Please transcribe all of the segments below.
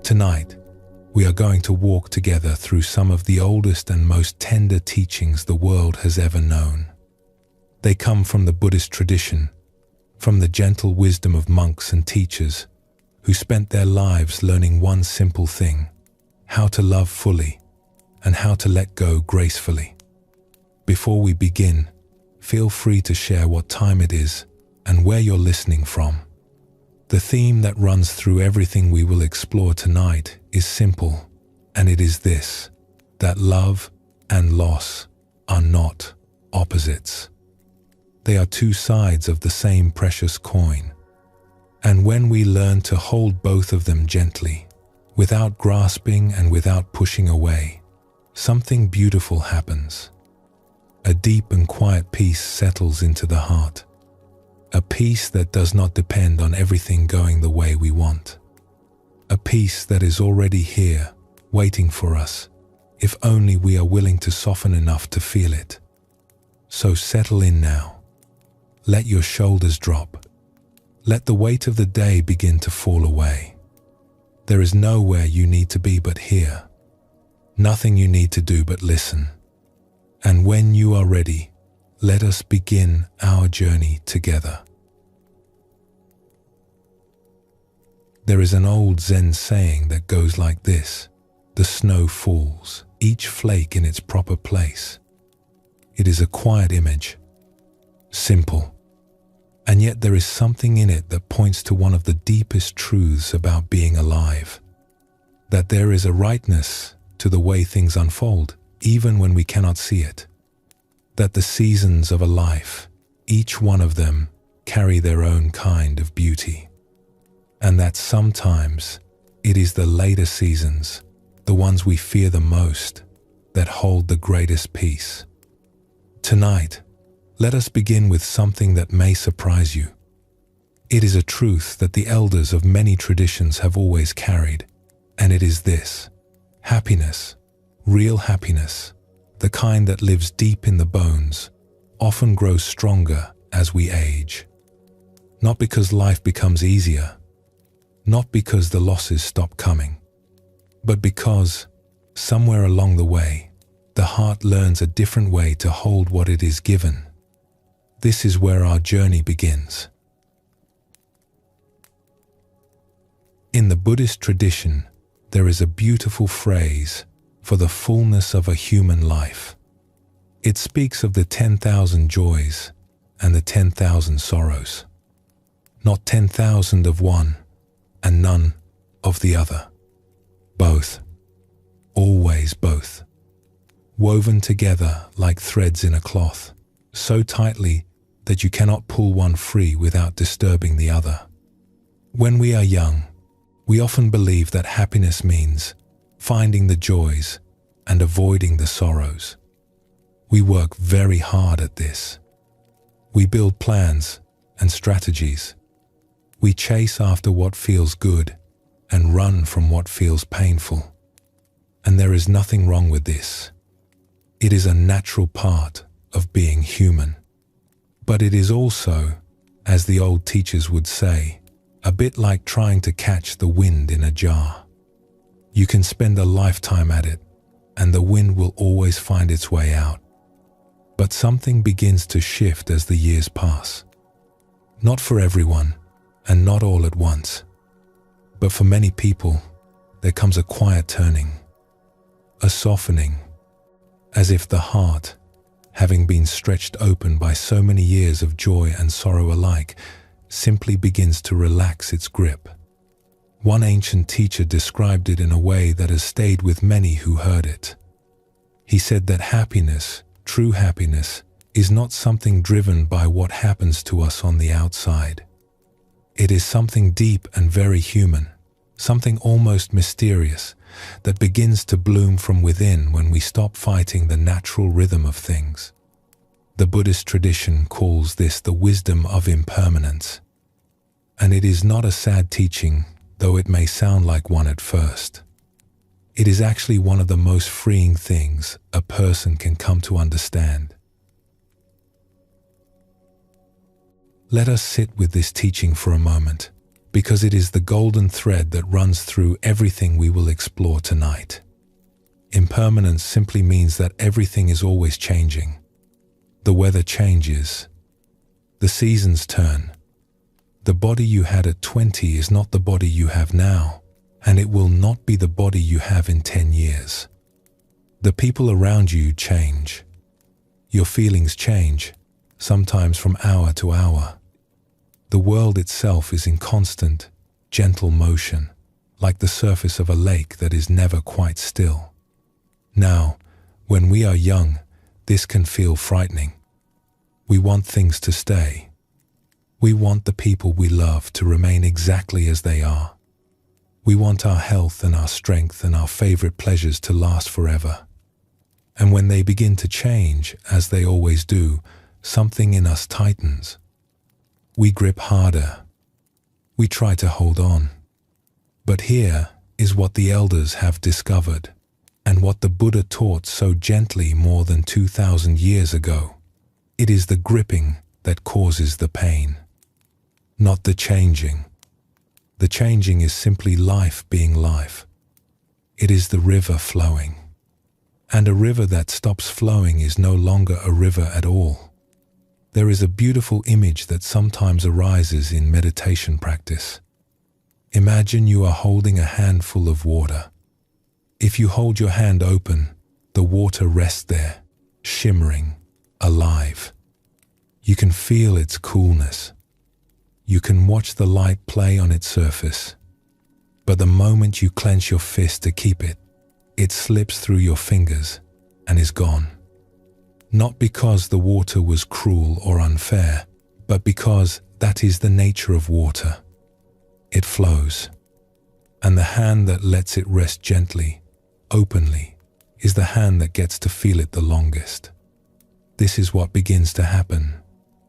Tonight, we are going to walk together through some of the oldest and most tender teachings the world has ever known. They come from the Buddhist tradition, from the gentle wisdom of monks and teachers who spent their lives learning one simple thing: how to love fully and how to let go gracefully. Before we begin, feel free to share what time it is and where you're listening from. The theme that runs through everything we will explore tonight is simple, and it is this: that love and loss are not opposites. They are two sides of the same precious coin. And when we learn to hold both of them gently, without grasping and without pushing away, something beautiful happens. A deep and quiet peace settles into the heart. A peace that does not depend on everything going the way we want. A peace that is already here, waiting for us, if only we are willing to soften enough to feel it. So settle in now. Let your shoulders drop. Let the weight of the day begin to fall away. There is nowhere you need to be but here. Nothing you need to do but listen. And when you are ready, let us begin our journey together. There is an old Zen saying that goes like this: the snow falls, each flake in its proper place. It is a quiet image, simple, and yet there is something in it that points to one of the deepest truths about being alive. That there is a rightness to the way things unfold, even when we cannot see it. That the seasons of a life, each one of them, carry their own kind of beauty. And that sometimes it is the later seasons, the ones we fear the most, that hold the greatest peace. Tonight, let us begin with something that may surprise you. It is a truth that the elders of many traditions have always carried, and it is this: happiness, real happiness, the kind that lives deep in the bones, often grows stronger as we age. Not because life becomes easier, not because the losses stop coming, but because, somewhere along the way, the heart learns a different way to hold what it is given. This is where our journey begins. In the Buddhist tradition, there is a beautiful phrase for the fullness of a human life. It speaks of the 10,000 joys and the 10,000 sorrows. Not 10,000 of one and none of the other. Both. Always both. Woven together like threads in a cloth, so tightly that you cannot pull one free without disturbing the other. When we are young, we often believe that happiness means finding the joys and avoiding the sorrows. We work very hard at this. We build plans and strategies. We chase after what feels good and run from what feels painful. And there is nothing wrong with this. It is a natural part of being human. But it is also, as the old teachers would say, a bit like trying to catch the wind in a jar. You can spend a lifetime at it, and the wind will always find its way out. But something begins to shift as the years pass. Not for everyone, and not all at once. But for many people, there comes a quiet turning, a softening, as if the heart, having been stretched open by so many years of joy and sorrow alike, simply begins to relax its grip. One ancient teacher described it in a way that has stayed with many who heard it. He said that happiness, true happiness, is not something driven by what happens to us on the outside. It is something deep and very human, something almost mysterious, that begins to bloom from within when we stop fighting the natural rhythm of things. The Buddhist tradition calls this the wisdom of impermanence. And it is not a sad teaching, though it may sound like one at first. It is actually one of the most freeing things a person can come to understand. Let us sit with this teaching for a moment, because it is the golden thread that runs through everything we will explore tonight. Impermanence simply means that everything is always changing. The weather changes. The seasons turn. The body you had at 20 is not the body you have now, and it will not be the body you have in 10 years. The people around you change. Your feelings change, sometimes from hour to hour. The world itself is in constant, gentle motion, like the surface of a lake that is never quite still. Now, when we are young, this can feel frightening. We want things to stay. We want the people we love to remain exactly as they are. We want our health and our strength and our favorite pleasures to last forever. And when they begin to change, as they always do, something in us tightens. We grip harder. We try to hold on. But here is what the elders have discovered, and what the Buddha taught so gently more than 2,000 years ago. It is the gripping that causes the pain, not the changing. The changing is simply life being life. It is the river flowing. And a river that stops flowing is no longer a river at all. There is a beautiful image that sometimes arises in meditation practice. Imagine you are holding a handful of water. If you hold your hand open, the water rests there, shimmering, alive. You can feel its coolness. You can watch the light play on its surface. But the moment you clench your fist to keep it, it slips through your fingers and is gone. Not because the water was cruel or unfair, but because that is the nature of water. It flows. And the hand that lets it rest gently, openly, is the hand that gets to feel it the longest. This is what begins to happen,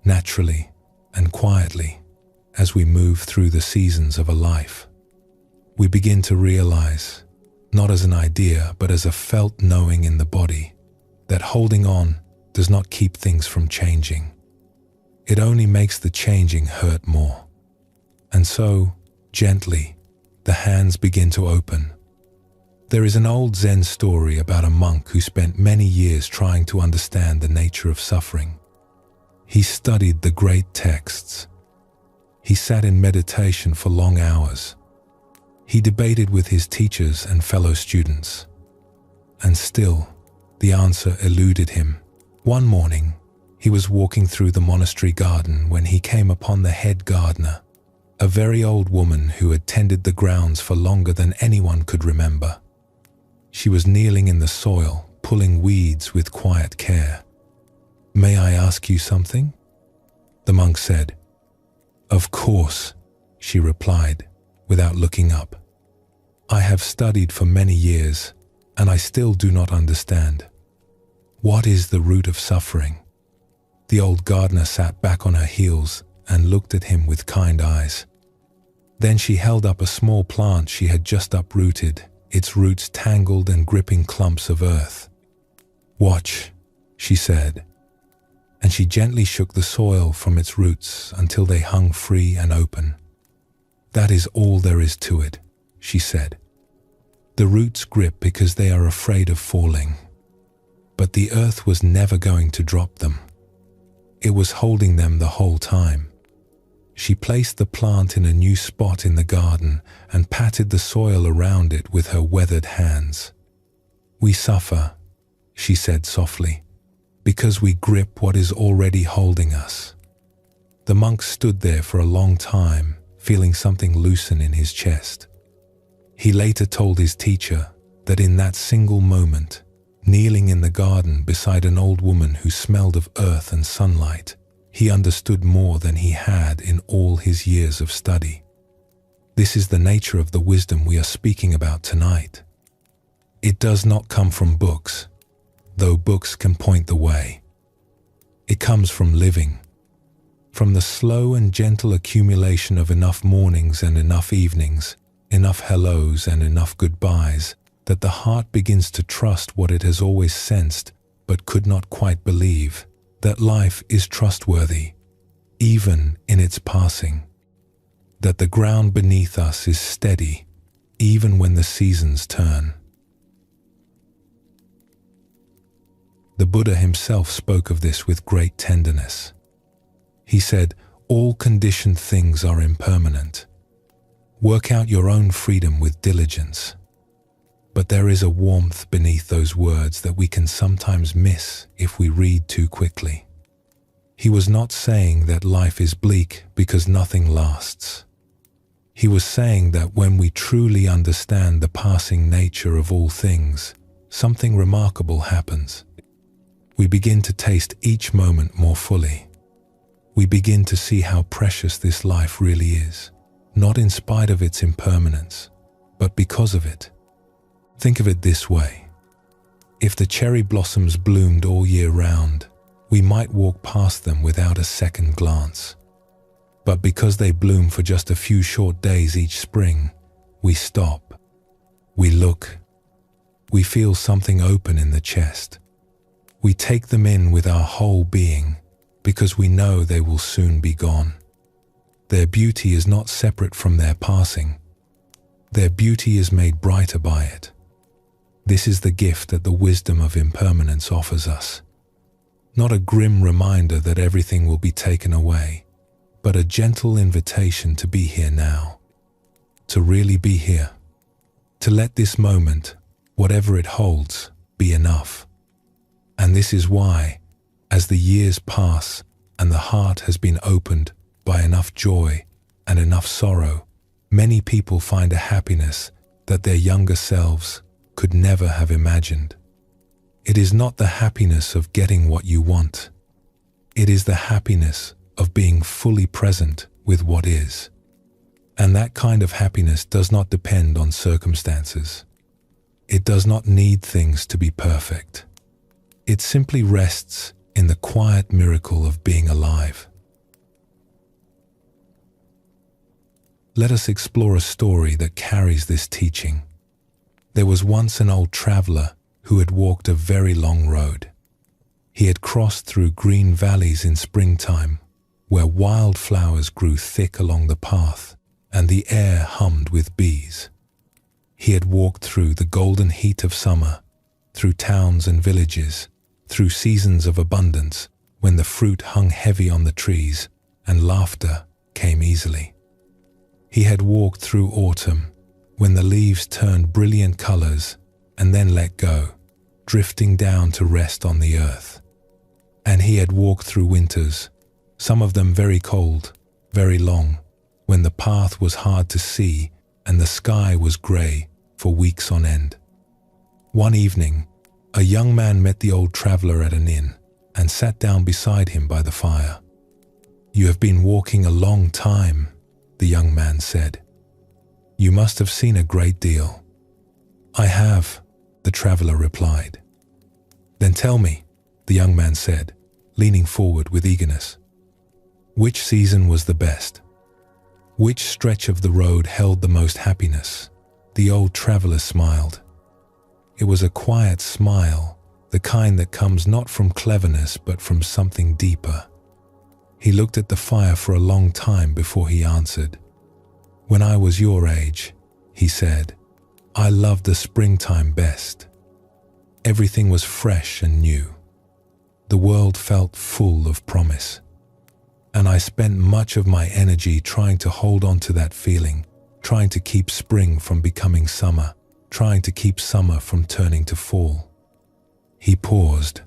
naturally and quietly, as we move through the seasons of a life. We begin to realize, not as an idea, but as a felt knowing in the body, that holding on does not keep things from changing. It only makes the changing hurt more. And so, gently, the hands begin to open. There is an old Zen story about a monk who spent many years trying to understand the nature of suffering. He studied the great texts. He sat in meditation for long hours. He debated with his teachers and fellow students. And still, the answer eluded him. One morning, he was walking through the monastery garden when he came upon the head gardener, a very old woman who had tended the grounds for longer than anyone could remember. She was kneeling in the soil, pulling weeds with quiet care. "May I ask you something?" the monk said. "Of course," she replied, without looking up. "I have studied for many years, and I still do not understand. What is the root of suffering?" The old gardener sat back on her heels and looked at him with kind eyes. Then she held up a small plant she had just uprooted, its roots tangled and gripping clumps of earth. "Watch," she said, and she gently shook the soil from its roots until they hung free and open. "That is all there is to it," she said. "The roots grip because they are afraid of falling. But the earth was never going to drop them. It was holding them the whole time." She placed the plant in a new spot in the garden and patted the soil around it with her weathered hands. "We suffer," she said softly, "because we grip what is already holding us." The monk stood there for a long time, feeling something loosen in his chest. He later told his teacher that in that single moment, kneeling in the garden beside an old woman who smelled of earth and sunlight, he understood more than he had in all his years of study. This is the nature of the wisdom we are speaking about tonight. It does not come from books, though books can point the way. It comes from living, from the slow and gentle accumulation of enough mornings and enough evenings, enough hellos and enough goodbyes, that the heart begins to trust what it has always sensed but could not quite believe, that life is trustworthy, even in its passing. that the ground beneath us is steady even when the seasons turn. The Buddha himself spoke of this with great tenderness. He said, "All conditioned things are impermanent. Work out your own freedom with diligence." But there is a warmth beneath those words that we can sometimes miss if we read too quickly. He was not saying that life is bleak because nothing lasts. He was saying that when we truly understand the passing nature of all things, something remarkable happens. We begin to taste each moment more fully. We begin to see how precious this life really is, not in spite of its impermanence, but because of it. Think of it this way. If the cherry blossoms bloomed all year round, we might walk past them without a second glance. But because they bloom for just a few short days each spring, we stop. We look. We feel something open in the chest. We take them in with our whole being because we know they will soon be gone. Their beauty is not separate from their passing. Their beauty is made brighter by it. This is the gift that the wisdom of impermanence offers us. Not a grim reminder that everything will be taken away, but a gentle invitation to be here now, to really be here, to let this moment, whatever it holds, be enough. And this is why, as the years pass and the heart has been opened by enough joy and enough sorrow, many people find a happiness that their younger selves could never have imagined. It is not the happiness of getting what you want. It is the happiness of being fully present with what is. And that kind of happiness does not depend on circumstances. It does not need things to be perfect. It simply rests in the quiet miracle of being alive. Let us explore a story that carries this teaching. There was once an old traveler who had walked a very long road. He had crossed through green valleys in springtime, where wildflowers grew thick along the path and the air hummed with bees. He had walked through the golden heat of summer, through towns and villages, through seasons of abundance when the fruit hung heavy on the trees and laughter came easily. He had walked through autumn, when the leaves turned brilliant colors and then let go, drifting down to rest on the earth. And he had walked through winters, some of them very cold, very long, when the path was hard to see and the sky was gray for weeks on end. One evening, a young man met the old traveler at an inn and sat down beside him by the fire. "You have been walking a long time," the young man said. "You must have seen a great deal." "I have," the traveler replied. "Then tell me," the young man said, leaning forward with eagerness. "Which season was the best? Which stretch of the road held the most happiness?" The old traveler smiled. It was a quiet smile, the kind that comes not from cleverness but from something deeper. He looked at the fire for a long time before he answered. "When I was your age," he said, "I loved the springtime best. Everything was fresh and new. The world felt full of promise. And I spent much of my energy trying to hold on to that feeling, trying to keep spring from becoming summer, trying to keep summer from turning to fall." He paused.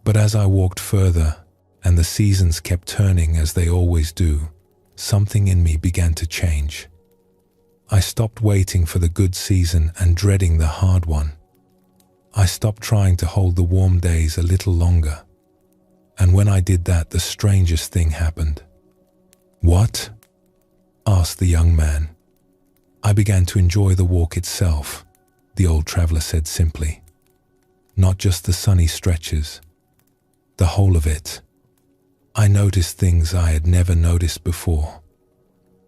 "But as I walked further, and the seasons kept turning as they always do, something in me began to change. I stopped waiting for the good season and dreading the hard one. I stopped trying to hold the warm days a little longer. And when I did that, the strangest thing happened." "What?" asked the young man. "I began to enjoy the walk itself," the old traveler said simply. "Not just the sunny stretches, the whole of it. I noticed things I had never noticed before.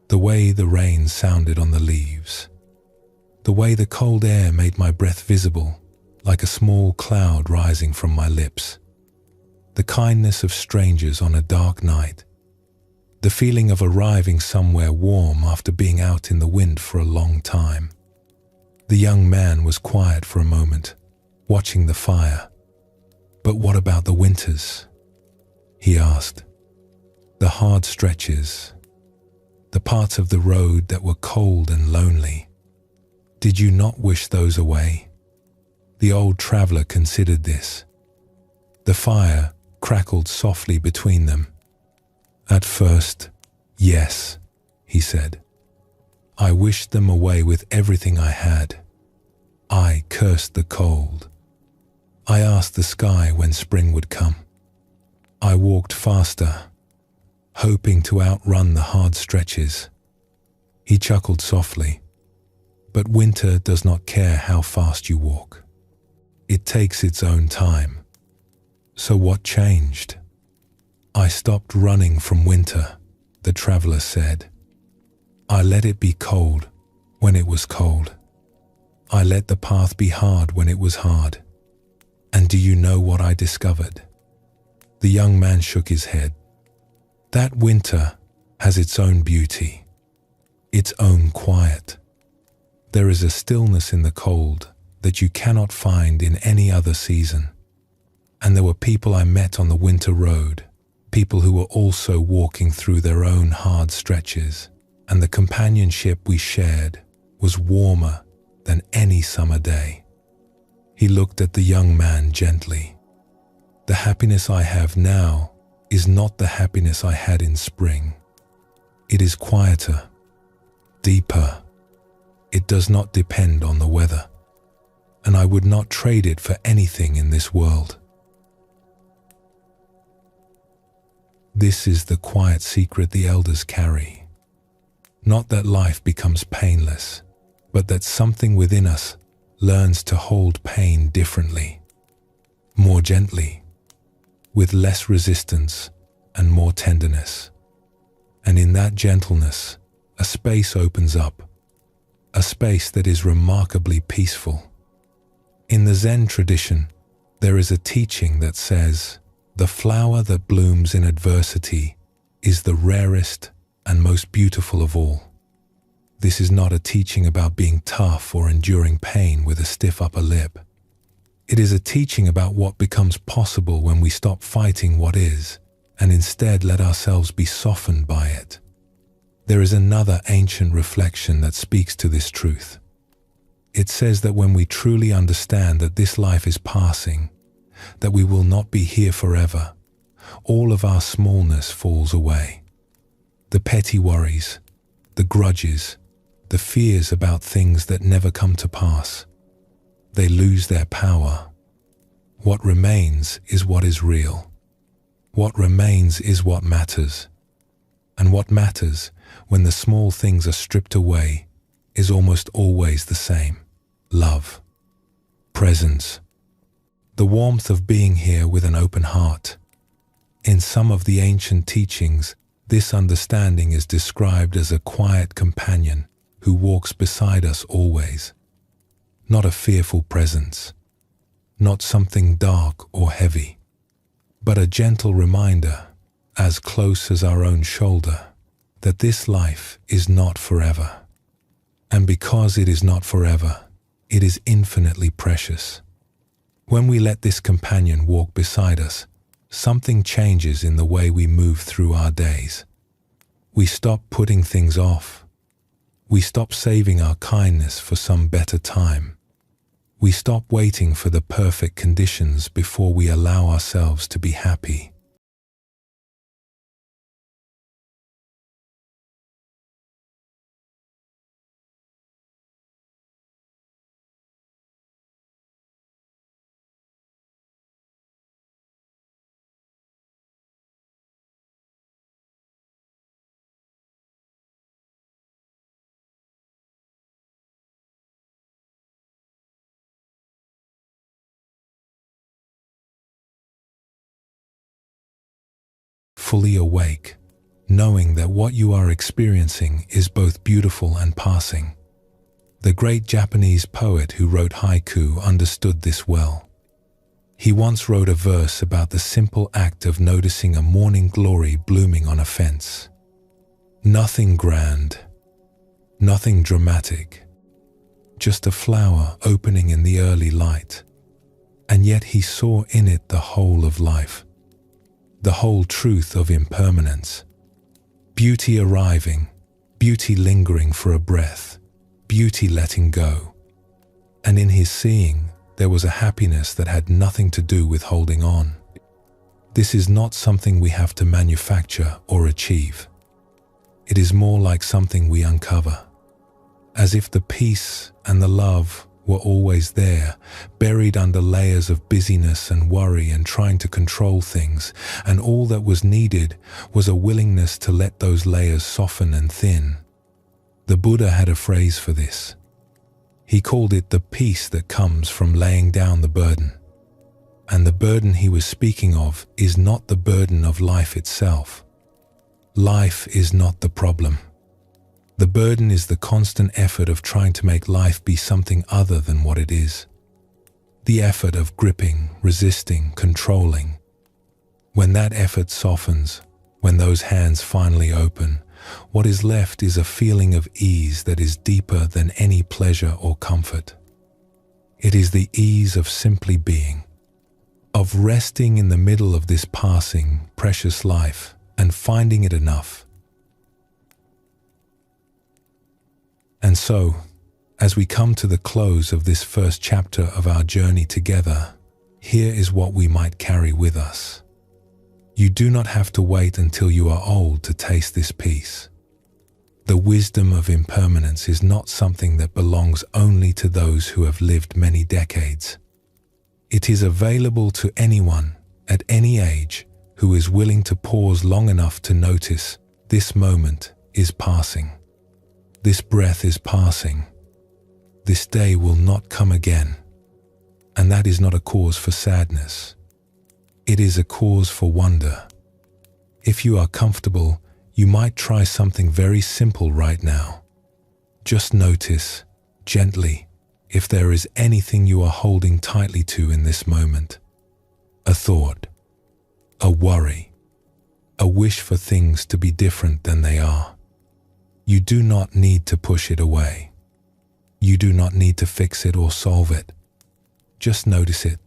The way the rain sounded on the leaves. The way the cold air made my breath visible, like a small cloud rising from my lips. The kindness of strangers on a dark night. the feeling of arriving somewhere warm after being out in the wind for a long time. The young man was quiet for a moment, watching the fire. "But what about the winters?" he asked. "The hard stretches, the parts of the road that were cold and lonely. Did you not wish those away?" The old traveler considered this. The fire crackled softly between them. "At first, yes," he said. "I wished them away with everything I had. I cursed the cold. I asked the sky when spring would come. I walked faster, hoping to outrun the hard stretches." He chuckled softly. "But winter does not care how fast you walk. It takes its own time. So what changed?" "I stopped running from winter," the traveler said. "I let it be cold when it was cold. I let the path be hard when it was hard. And do you know what I discovered?" The young man shook his head. "That winter has its own beauty, its own quiet. There is a stillness in the cold that you cannot find in any other season. And there were people I met on the winter road, people who were also walking through their own hard stretches, and the companionship we shared was warmer than any summer day." He looked at the young man gently. "The happiness I have now is not the happiness I had in spring. It is quieter, deeper. It does not depend on the weather, and I would not trade it for anything in this world." This is the quiet secret the elders carry. Not that life becomes painless, but that something within us learns to hold pain differently, more gently, with less resistance and more tenderness. And in that gentleness, a space opens up, a space that is remarkably peaceful. In the Zen tradition, there is a teaching that says, "The flower that blooms in adversity is the rarest and most beautiful of all." This is not a teaching about being tough or enduring pain with a stiff upper lip. It is a teaching about what becomes possible when we stop fighting what is and instead let ourselves be softened by it. There is another ancient reflection that speaks to this truth. It says that when we truly understand that this life is passing, that we will not be here forever, all of our smallness falls away. The petty worries, the grudges, the fears about things that never come to pass, they lose their power. What remains is what is real. What remains is what matters. And what matters, when the small things are stripped away, is almost always the same: love, presence, the warmth of being here with an open heart. In some of the ancient teachings, this understanding is described as a quiet companion who walks beside us always. Not a fearful presence, not something dark or heavy, but a gentle reminder, as close as our own shoulder, that this life is not forever. And because it is not forever, it is infinitely precious. When we let this companion walk beside us, something changes in the way we move through our days. We stop putting things off. We stop saving our kindness for some better time. We stop waiting for the perfect conditions before we allow ourselves to be happy. Fully awake, knowing that what you are experiencing is both beautiful and passing. The great Japanese poet who wrote haiku understood this well. He once wrote a verse about the simple act of noticing a morning glory blooming on a fence. Nothing grand, nothing dramatic, just a flower opening in the early light. And yet he saw in it the whole of life, the whole truth of impermanence. Beauty arriving, beauty lingering for a breath, beauty letting go. And in his seeing, there was a happiness that had nothing to do with holding on. This is not something we have to manufacture or achieve. It is more like something we uncover, as if the peace and the love were always there, buried under layers of busyness and worry and trying to control things, and all that was needed was a willingness to let those layers soften and thin. The Buddha had a phrase for this. He called it the peace that comes from laying down the burden. And the burden he was speaking of is not the burden of life itself. Life is not the problem. The burden is the constant effort of trying to make life be something other than what it is. The effort of gripping, resisting, controlling. When that effort softens, when those hands finally open, what is left is a feeling of ease that is deeper than any pleasure or comfort. It is the ease of simply being, of resting in the middle of this passing, precious life and finding it enough. And so, as we come to the close of this first chapter of our journey together, here is what we might carry with us. You do not have to wait until you are old to taste this peace. The wisdom of impermanence is not something that belongs only to those who have lived many decades. It is available to anyone at any age who is willing to pause long enough to notice this moment is passing. This breath is passing. This day will not come again. And that is not a cause for sadness. It is a cause for wonder. If you are comfortable, you might try something very simple right now. Just notice, gently, if there is anything you are holding tightly to in this moment. A thought, a worry, a wish for things to be different than they are. You do not need to push it away. You do not need to fix it or solve it. Just notice it,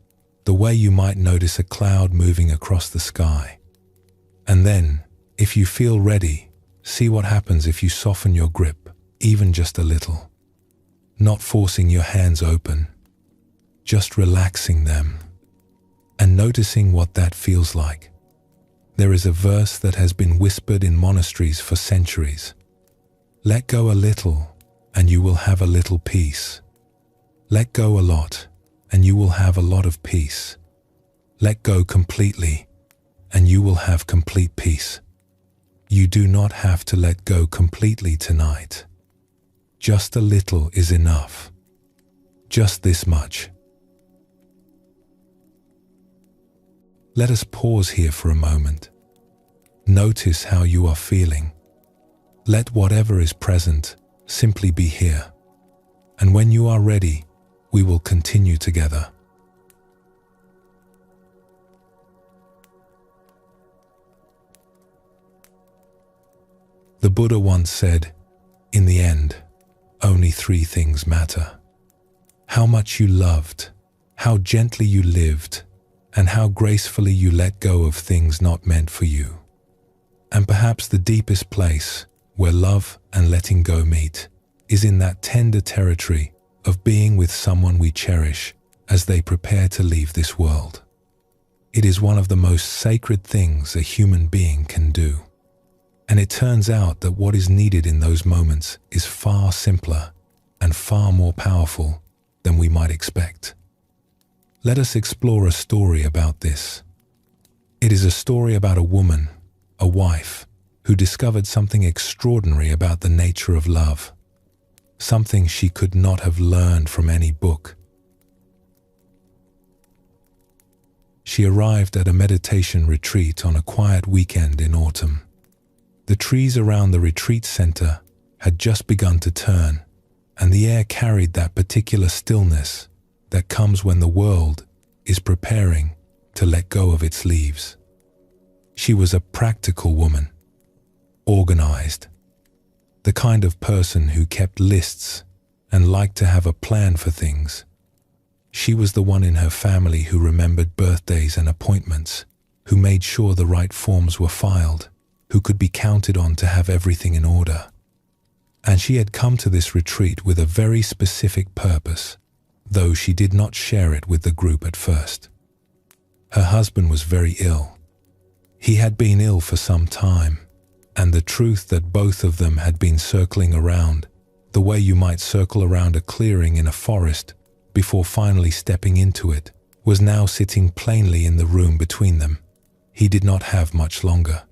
the way you might notice a cloud moving across the sky. And then, if you feel ready, see what happens if you soften your grip, even just a little. Not forcing your hands open, just relaxing them, and noticing what that feels like. There is a verse that has been whispered in monasteries for centuries. Let go a little, and you will have a little peace. Let go a lot, and you will have a lot of peace. Let go completely, and you will have complete peace. You do not have to let go completely tonight. Just a little is enough. Just this much. Let us pause here for a moment. Notice how you are feeling. Let whatever is present simply be here. And when you are ready, we will continue together. The Buddha once said, in the end, only three things matter. How much you loved, how gently you lived, and how gracefully you let go of things not meant for you. And perhaps the deepest place where love and letting go meet is in that tender territory of being with someone we cherish as they prepare to leave this world. It is one of the most sacred things a human being can do. And it turns out that what is needed in those moments is far simpler and far more powerful than we might expect. Let us explore a story about this. It is a story about a woman, a wife, who discovered something extraordinary about the nature of love, something she could not have learned from any book. She arrived at a meditation retreat on a quiet weekend in autumn. The trees around the retreat center had just begun to turn, and the air carried that particular stillness that comes when the world is preparing to let go of its leaves. She was a practical woman, organized, the kind of person who kept lists and liked to have a plan for things. She was the one in her family who remembered birthdays and appointments, who made sure the right forms were filed, who could be counted on to have everything in order. And she had come to this retreat with a very specific purpose, though she did not share it with the group at first. Her husband was very ill. He had been ill for some time, and the truth that both of them had been circling around, the way you might circle around a clearing in a forest before finally stepping into it, was now sitting plainly in the room between them. He did not have much longer.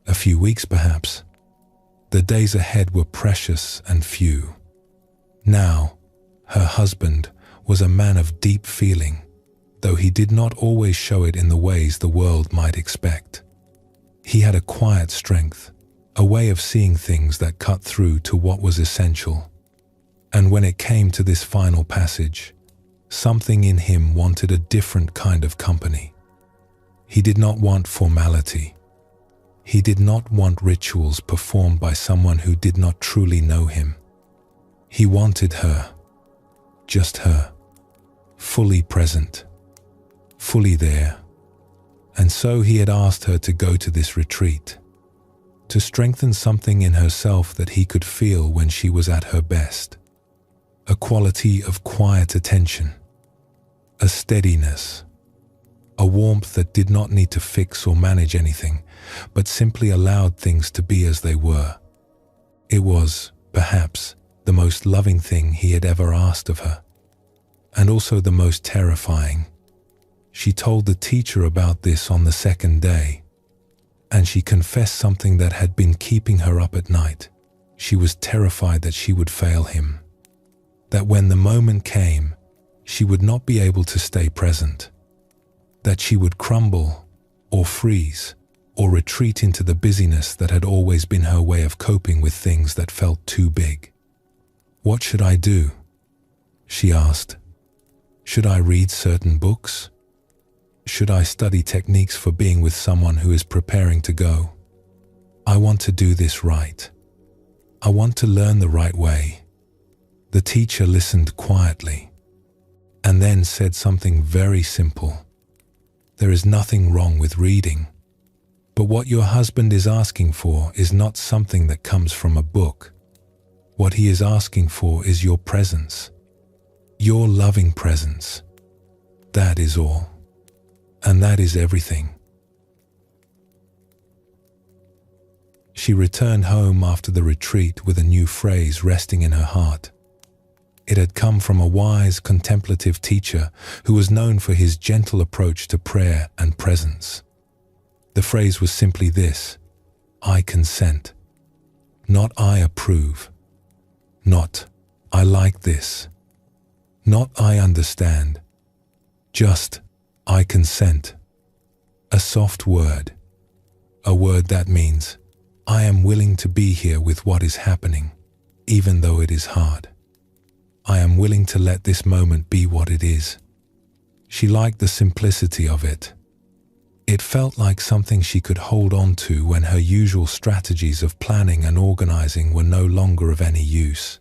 A few weeks perhaps. The days ahead were precious and few. Now, her husband was a man of deep feeling, though he did not always show it in the ways the world might expect. He had a quiet strength, a way of seeing things that cut through to what was essential. And when it came to this final passage, something in him wanted a different kind of company. He did not want formality. He did not want rituals performed by someone who did not truly know him. He wanted her, just her, fully present, fully there. And so he had asked her to go to this retreat, to strengthen something in herself that he could feel when she was at her best. A quality of quiet attention, a steadiness, a warmth that did not need to fix or manage anything, but simply allowed things to be as they were. It was, perhaps, the most loving thing he had ever asked of her, and also the most terrifying. She told the teacher about this on the second day, and she confessed something that had been keeping her up at night. She was terrified that she would fail him, that when the moment came, she would not be able to stay present, that she would crumble or freeze or retreat into the busyness that had always been her way of coping with things that felt too big. "What should I do?" she asked. "Should I read certain books? Should I study techniques for being with someone who is preparing to go? I want to do this right. I want to learn the right way." The teacher listened quietly and then said something very simple. "There is nothing wrong with reading, but what your husband is asking for is not something that comes from a book. What he is asking for is your presence, your loving presence. That is all. And that is everything." She returned home after the retreat with a new phrase resting in her heart. It had come from a wise, contemplative teacher who was known for his gentle approach to prayer and presence. The phrase was simply this: "I consent." Not "I approve." Not "I like this." Not "I understand." Just "I consent." A soft word. A word that means, I am willing to be here with what is happening, even though it is hard. I am willing to let this moment be what it is. She liked the simplicity of it. It felt like something she could hold on to when her usual strategies of planning and organizing were no longer of any use.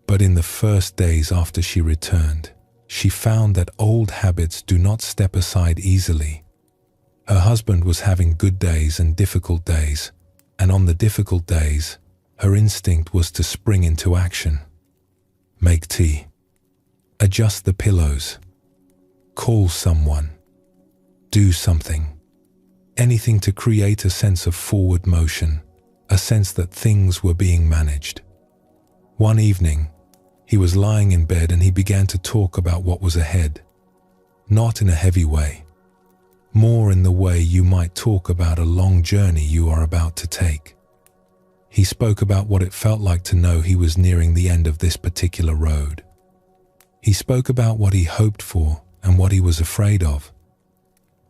But in the first days after she returned, she found that old habits do not step aside easily. Her husband was having good days and difficult days, and on the difficult days, her instinct was to spring into action. Make tea. Adjust the pillows. Call someone. Do something. Anything to create a sense of forward motion, a sense that things were being managed. One evening, he was lying in bed and he began to talk about what was ahead. Not in a heavy way. More in the way you might talk about a long journey you are about to take. He spoke about what it felt like to know he was nearing the end of this particular road. He spoke about what he hoped for and what he was afraid of.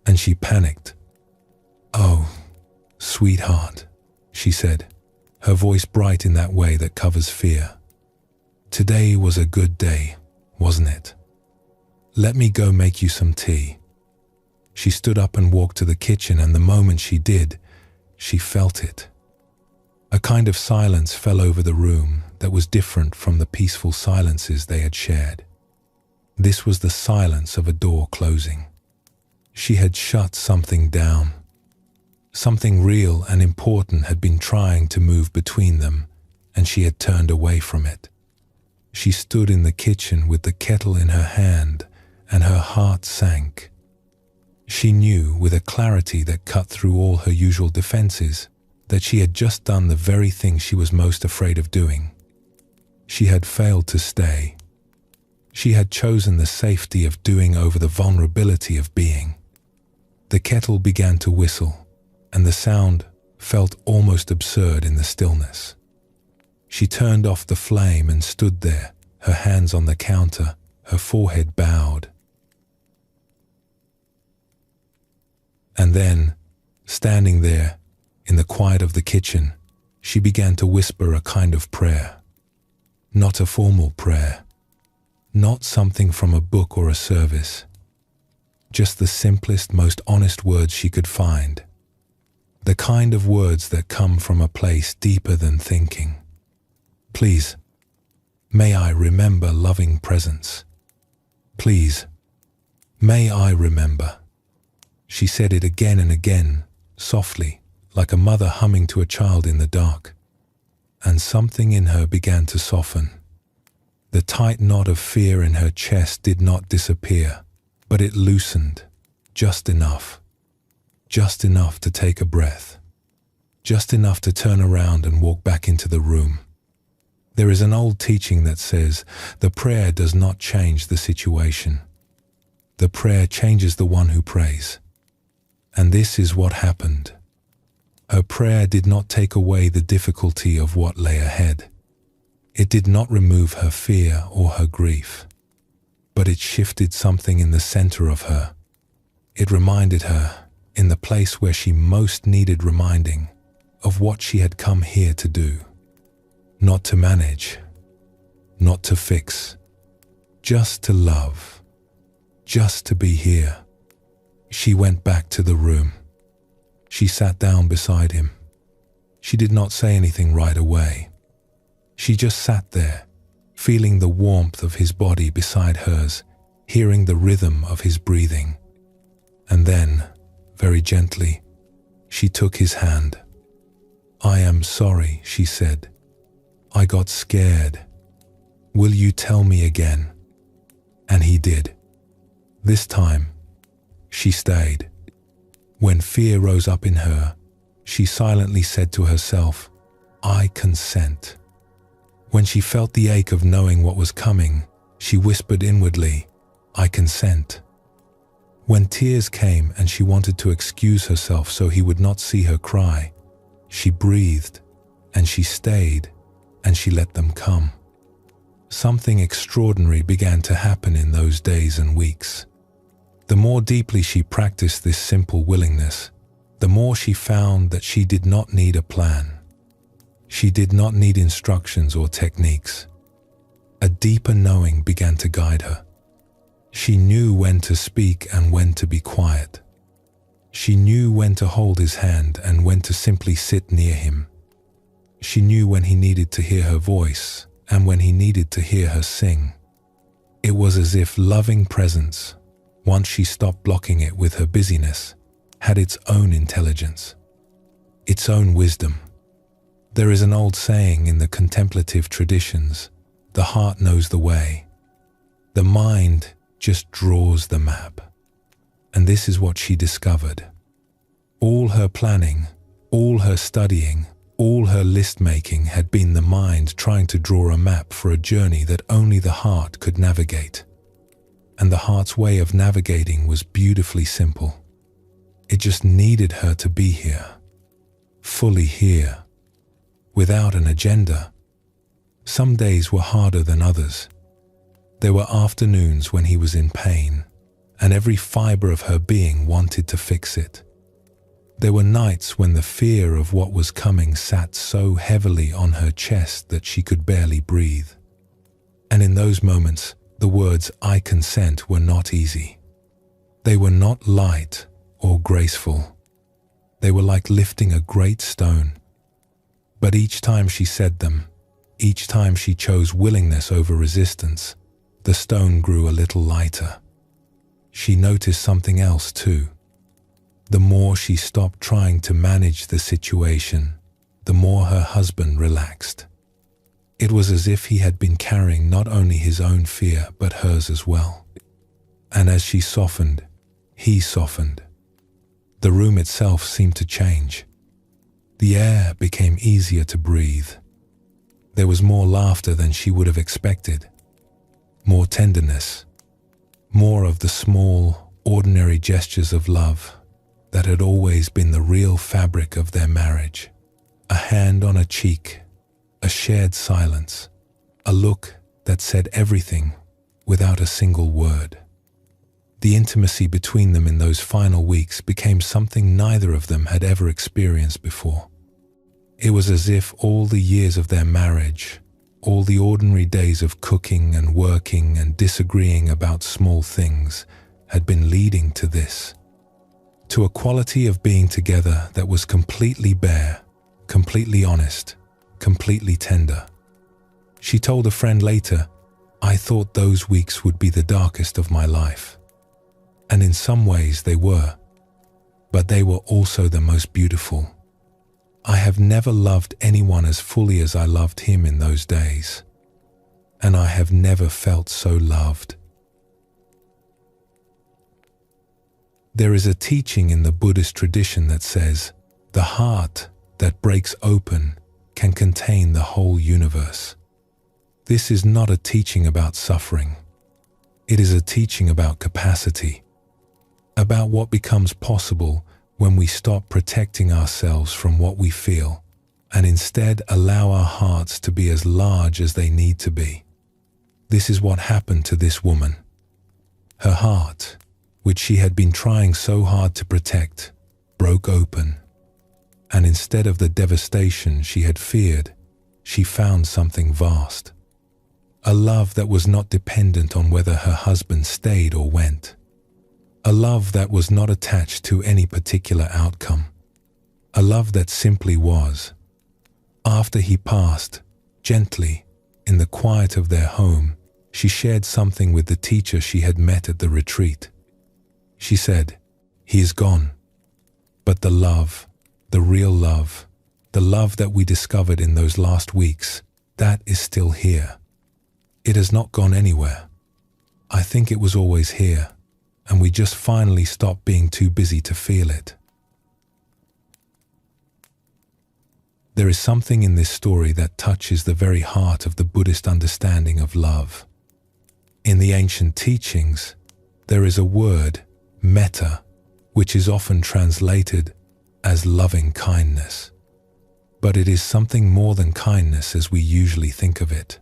And she panicked. "Oh, sweetheart," she said, her voice bright in that way that covers fear. "Today was a good day, wasn't it? Let me go make you some tea." She stood up and walked to the kitchen, and the moment she did, she felt it. A kind of silence fell over the room that was different from the peaceful silences they had shared. This was the silence of a door closing. She had shut something down. Something real and important had been trying to move between them, and she had turned away from it. She stood in the kitchen with the kettle in her hand, and her heart sank. She knew with a clarity that cut through all her usual defenses that she had just done the very thing she was most afraid of doing. She had failed to stay. She had chosen the safety of doing over the vulnerability of being. The kettle began to whistle, and the sound felt almost absurd in the stillness. She turned off the flame and stood there, her hands on the counter, her forehead bowed. And then, standing there, in the quiet of the kitchen, she began to whisper a kind of prayer. Not a formal prayer, not something from a book or a service, just the simplest, most honest words she could find. The kind of words that come from a place deeper than thinking. Please, may I remember loving presence. Please, may I remember. She said it again and again, softly, like a mother humming to a child in the dark. And something in her began to soften. The tight knot of fear in her chest did not disappear, but it loosened, just enough to take a breath, just enough to turn around and walk back into the room. There is an old teaching that says the prayer does not change the situation. The prayer changes the one who prays. And this is what happened. Her prayer did not take away the difficulty of what lay ahead. It did not remove her fear or her grief, but it shifted something in the center of her. It reminded her, in the place where she most needed reminding, of what she had come here to do. Not to manage, not to fix, just to love, just to be here. She went back to the room. She sat down beside him. She did not say anything right away. She just sat there, feeling the warmth of his body beside hers, hearing the rhythm of his breathing. And then, very gently, she took his hand. "I am sorry," she said. "I got scared. Will you tell me again?" And he did. This time, she stayed. When fear rose up in her, she silently said to herself, "I consent." When she felt the ache of knowing what was coming, she whispered inwardly, "I consent." When tears came and she wanted to excuse herself so he would not see her cry, she breathed, and she stayed, and she let them come. Something extraordinary began to happen in those days and weeks. The more deeply she practiced this simple willingness, the more she found that she did not need a plan. She did not need instructions or techniques. A deeper knowing began to guide her. She knew when to speak and when to be quiet. She knew when to hold his hand and when to simply sit near him. She knew when he needed to hear her voice and when he needed to hear her sing. It was as if loving presence, once she stopped blocking it with her busyness, had its own intelligence, its own wisdom. There is an old saying in the contemplative traditions, the heart knows the way. The mind just draws the map. And this is what she discovered. All her planning, all her studying, all her list-making had been the mind trying to draw a map for a journey that only the heart could navigate. And the heart's way of navigating was beautifully simple. It just needed her to be here, fully here, without an agenda. Some days were harder than others. There were afternoons when he was in pain, and every fiber of her being wanted to fix it. There were nights when the fear of what was coming sat so heavily on her chest that she could barely breathe. And in those moments, the words "I consent" were not easy. They were not light or graceful. They were like lifting a great stone. But each time she said them, each time she chose willingness over resistance, the stone grew a little lighter. She noticed something else too. The more she stopped trying to manage the situation, the more her husband relaxed. It was as if he had been carrying not only his own fear but hers as well. And as she softened, he softened. The room itself seemed to change. The air became easier to breathe. There was more laughter than she would have expected, more tenderness, more of the small, ordinary gestures of love that had always been the real fabric of their marriage. A hand on a cheek, a shared silence, a look that said everything without a single word. The intimacy between them in those final weeks became something neither of them had ever experienced before. It was as if all the years of their marriage, all the ordinary days of cooking and working and disagreeing about small things, had been leading to this, to a quality of being together that was completely bare, completely honest, completely tender. She told a friend later, "I thought those weeks would be the darkest of my life." And in some ways they were, but they were also the most beautiful. I have never loved anyone as fully as I loved him in those days, and I have never felt so loved. There is a teaching in the Buddhist tradition that says, the heart that breaks open can contain the whole universe. This is not a teaching about suffering. It is a teaching about capacity, about what becomes possible when we stop protecting ourselves from what we feel and instead allow our hearts to be as large as they need to be. This is what happened to this woman. Her heart, which she had been trying so hard to protect, broke open. And instead of the devastation she had feared, she found something vast. A love that was not dependent on whether her husband stayed or went. A love that was not attached to any particular outcome. A love that simply was. After he passed, gently, in the quiet of their home, she shared something with the teacher she had met at the retreat. She said, "He is gone, but the love, the real love, the love that we discovered in those last weeks, that is still here. It has not gone anywhere. I think it was always here, and we just finally stopped being too busy to feel it." There is something in this story that touches the very heart of the Buddhist understanding of love. In the ancient teachings, there is a word, metta, which is often translated as loving kindness. But it is something more than kindness as we usually think of it.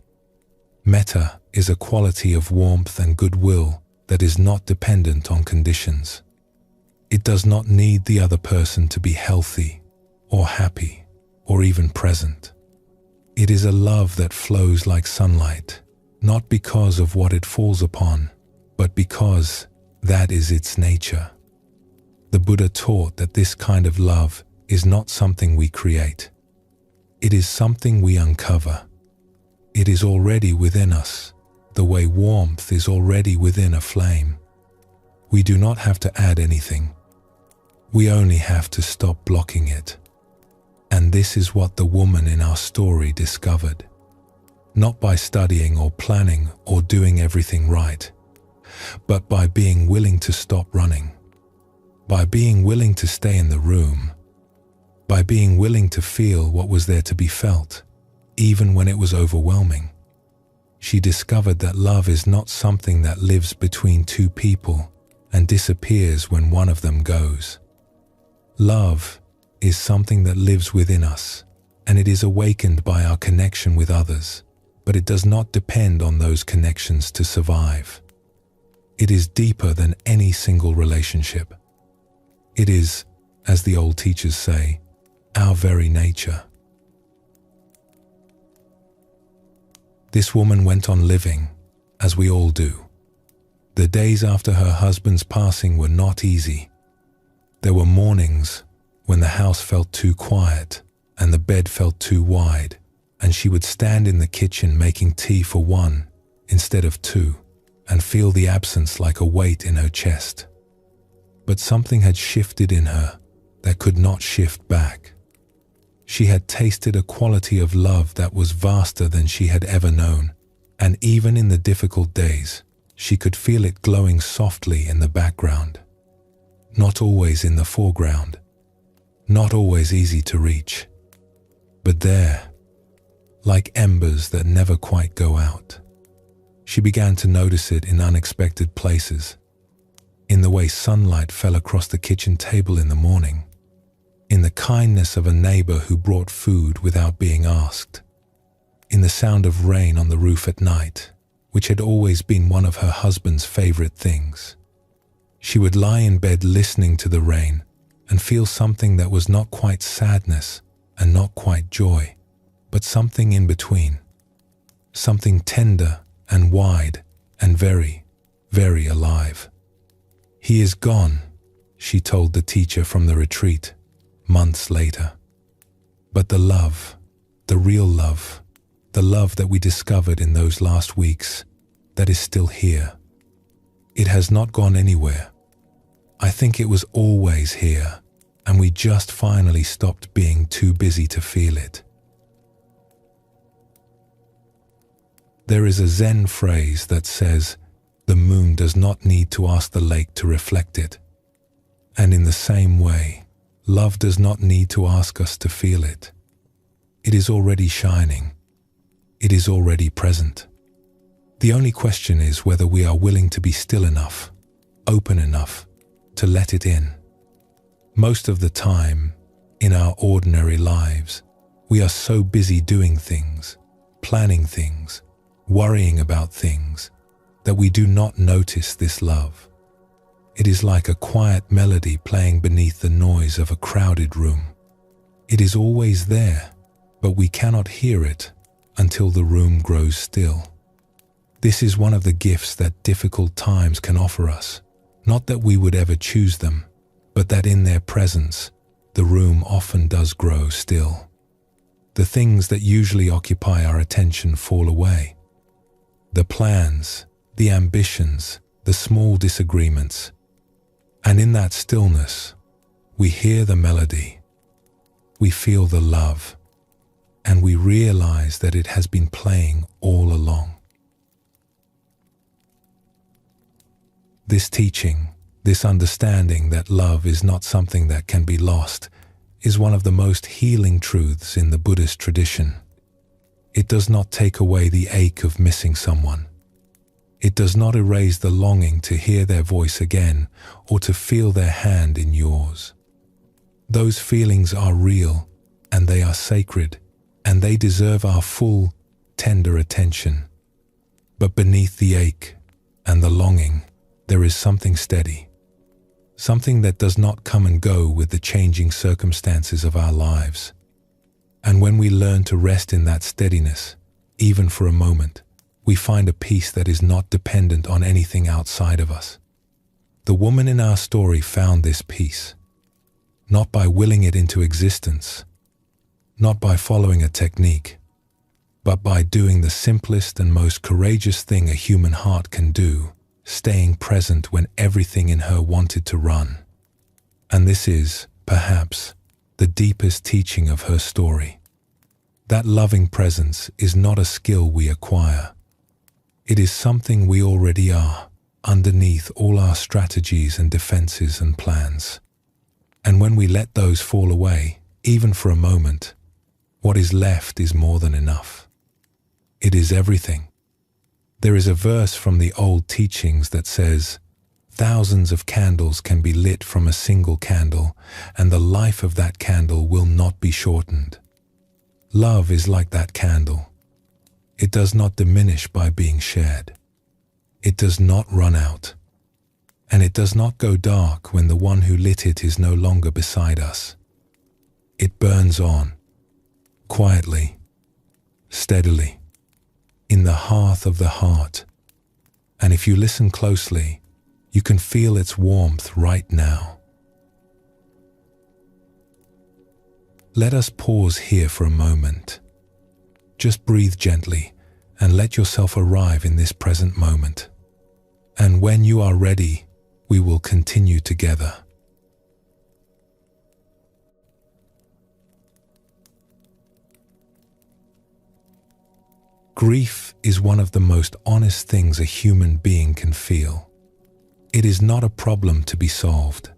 Metta is a quality of warmth and goodwill that is not dependent on conditions. It does not need the other person to be healthy or happy or even present. It is a love that flows like sunlight, not because of what it falls upon, but because that is its nature. The Buddha taught that this kind of love is not something we create. It is something we uncover. It is already within us, the way warmth is already within a flame. We do not have to add anything. We only have to stop blocking it. And this is what the woman in our story discovered. Not by studying or planning or doing everything right, but by being willing to stop running, by being willing to stay in the room, by being willing to feel what was there to be felt, even when it was overwhelming. She discovered that love is not something that lives between two people and disappears when one of them goes. Love is something that lives within us, and it is awakened by our connection with others, but it does not depend on those connections to survive. It is deeper than any single relationship. It is, as the old teachers say, our very nature. This woman went on living, as we all do. The days after her husband's passing were not easy. There were mornings when the house felt too quiet and the bed felt too wide, and she would stand in the kitchen making tea for one instead of two, and feel the absence like a weight in her chest. But something had shifted in her that could not shift back. She had tasted a quality of love that was vaster than she had ever known, and even in the difficult days, she could feel it glowing softly in the background. Not always in the foreground, not always easy to reach, but there, like embers that never quite go out. She began to notice it in unexpected places, in the way sunlight fell across the kitchen table in the morning, in the kindness of a neighbor who brought food without being asked, in the sound of rain on the roof at night, which had always been one of her husband's favorite things. She would lie in bed listening to the rain and feel something that was not quite sadness and not quite joy, but something in between, something tender and wide and very, very alive. "He is gone," she told the teacher from the retreat months later. But the love, the real love, the love that we discovered in those last weeks, that is still here. It has not gone anywhere. I think it was always here, and we just finally stopped being too busy to feel it. There is a Zen phrase that says, "The moon does not need to ask the lake to reflect it." And in the same way, love does not need to ask us to feel it. It is already shining. It is already present. The only question is whether we are willing to be still enough, open enough, to let it in. Most of the time, in our ordinary lives, we are so busy doing things, planning things, worrying about things, that we do not notice this love. It is like a quiet melody playing beneath the noise of a crowded room. It is always there, but we cannot hear it until the room grows still. This is one of the gifts that difficult times can offer us, not that we would ever choose them, but that in their presence, the room often does grow still. The things that usually occupy our attention fall away. The plans, the ambitions, the small disagreements. And in that stillness, we hear the melody, we feel the love, and we realize that it has been playing all along. This teaching, this understanding that love is not something that can be lost, is one of the most healing truths in the Buddhist tradition. It does not take away the ache of missing someone. It does not erase the longing to hear their voice again or to feel their hand in yours. Those feelings are real and they are sacred and they deserve our full, tender attention. But beneath the ache and the longing, there is something steady, something that does not come and go with the changing circumstances of our lives. And when we learn to rest in that steadiness, even for a moment, we find a peace that is not dependent on anything outside of us. The woman in our story found this peace, not by willing it into existence, not by following a technique, but by doing the simplest and most courageous thing a human heart can do, staying present when everything in her wanted to run. And this is, perhaps, the deepest teaching of her story. That loving presence is not a skill we acquire. It is something we already are, underneath all our strategies and defenses and plans. And when we let those fall away, even for a moment, what is left is more than enough. It is everything. There is a verse from the old teachings that says, "Thousands of candles can be lit from a single candle, and the life of that candle will not be shortened." Love is like that candle. It does not diminish by being shared. It does not run out. And it does not go dark when the one who lit it is no longer beside us. It burns on, quietly, steadily, in the hearth of the heart. And if you listen closely, you can feel its warmth right now. Let us pause here for a moment. Just breathe gently and let yourself arrive in this present moment. And when you are ready, we will continue together. Grief is one of the most honest things a human being can feel. It is not a problem to be solved.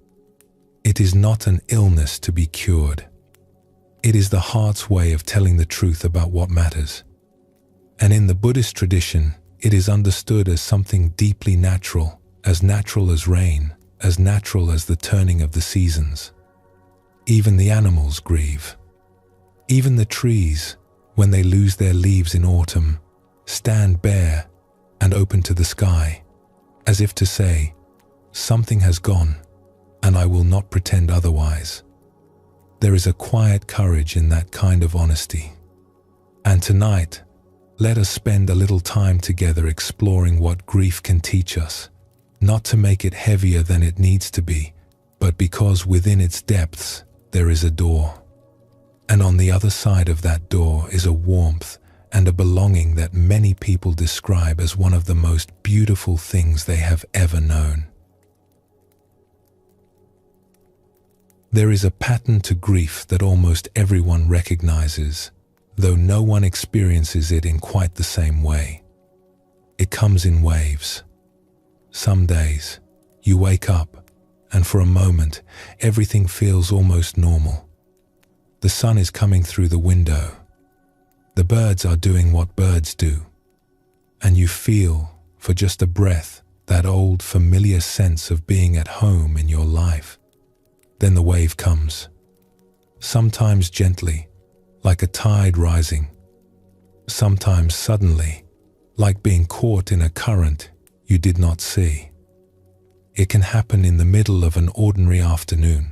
It is not an illness to be cured. It is the heart's way of telling the truth about what matters. And in the Buddhist tradition, it is understood as something deeply natural as rain, as natural as the turning of the seasons. Even the animals grieve. Even the trees, when they lose their leaves in autumn, stand bare and open to the sky, as if to say, something has gone, and I will not pretend otherwise. There is a quiet courage in that kind of honesty. And tonight, let us spend a little time together exploring what grief can teach us, not to make it heavier than it needs to be, but because within its depths there is a door. And on the other side of that door is a warmth and a belonging that many people describe as one of the most beautiful things they have ever known. There is a pattern to grief that almost everyone recognizes, though no one experiences it in quite the same way. It comes in waves. Some days, you wake up, and for a moment, everything feels almost normal. The sun is coming through the window. The birds are doing what birds do. And you feel, for just a breath, that old familiar sense of being at home in your life. Then the wave comes. Sometimes gently, like a tide rising. Sometimes suddenly, like being caught in a current you did not see. It can happen in the middle of an ordinary afternoon.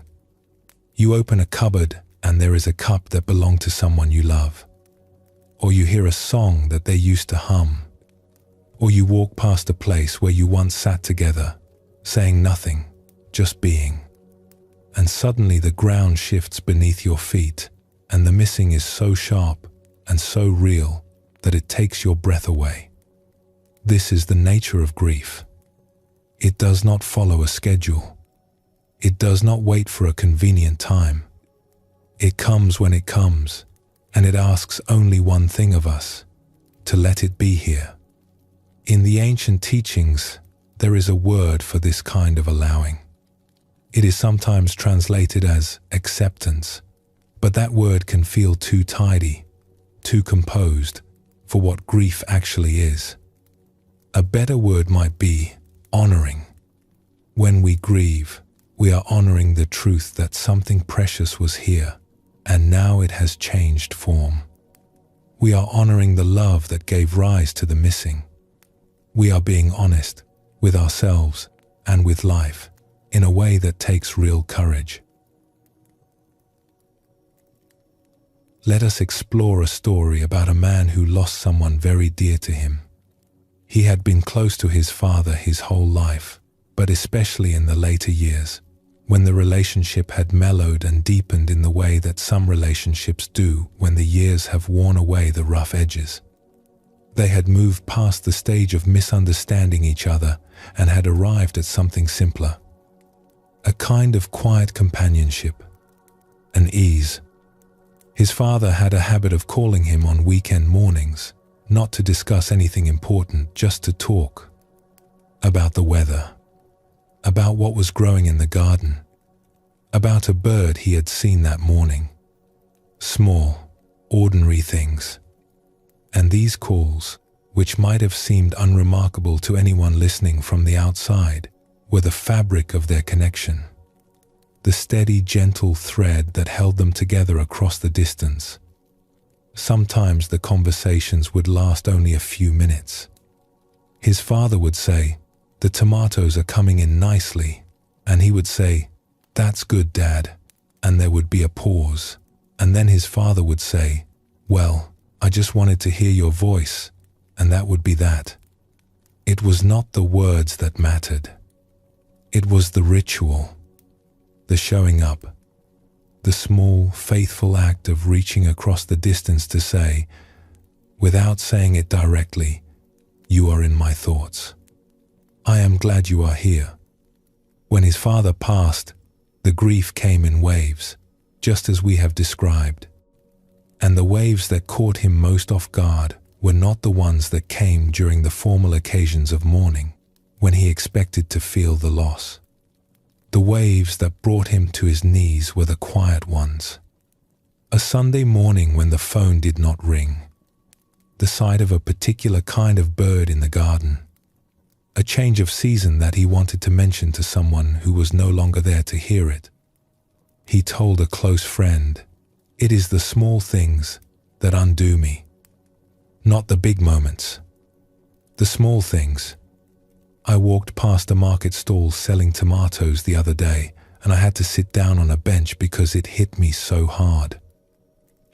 You open a cupboard and there is a cup that belonged to someone you love. Or you hear a song that they used to hum. Or you walk past a place where you once sat together, saying nothing, just being. And suddenly the ground shifts beneath your feet, and the missing is so sharp and so real that it takes your breath away. This is the nature of grief. It does not follow a schedule. It does not wait for a convenient time. It comes when it comes, and it asks only one thing of us, to let it be here. In the ancient teachings, there is a word for this kind of allowing. It is sometimes translated as acceptance, but that word can feel too tidy, too composed for what grief actually is. A better word might be honoring. When we grieve, we are honoring the truth that something precious was here, and now it has changed form. We are honoring the love that gave rise to the missing. We are being honest with ourselves and with life in a way that takes real courage. Let us explore a story about a man who lost someone very dear to him. He had been close to his father his whole life, but especially in the later years, when the relationship had mellowed and deepened in the way that some relationships do when the years have worn away the rough edges. They had moved past the stage of misunderstanding each other and had arrived at something simpler. A kind of quiet companionship, an ease. His father had a habit of calling him on weekend mornings, not to discuss anything important, just to talk. About the weather, about what was growing in the garden, about a bird he had seen that morning. Small, ordinary things. And these calls, which might have seemed unremarkable to anyone listening from the outside, were the fabric of their connection. The steady, gentle thread that held them together across the distance. Sometimes the conversations would last only a few minutes. His father would say, "The tomatoes are coming in nicely," and he would say, "That's good, Dad," and there would be a pause, and then his father would say, "Well, I just wanted to hear your voice," and that would be that. It was not the words that mattered. It was the ritual, the showing up, The small, faithful act of reaching across the distance to say, without saying it directly, "You are in my thoughts. I am glad you are here." When his father passed, the grief came in waves, just as we have described. And the waves that caught him most off guard were not the ones that came during the formal occasions of mourning, when he expected to feel the loss. The waves that brought him to his knees were the quiet ones. A Sunday morning when the phone did not ring. The sight of a particular kind of bird in the garden. A change of season that he wanted to mention to someone who was no longer there to hear it. He told a close friend, "It is the small things that undo me, not the big moments. The small things." I walked past a market stall selling tomatoes the other day, and I had to sit down on a bench because it hit me so hard.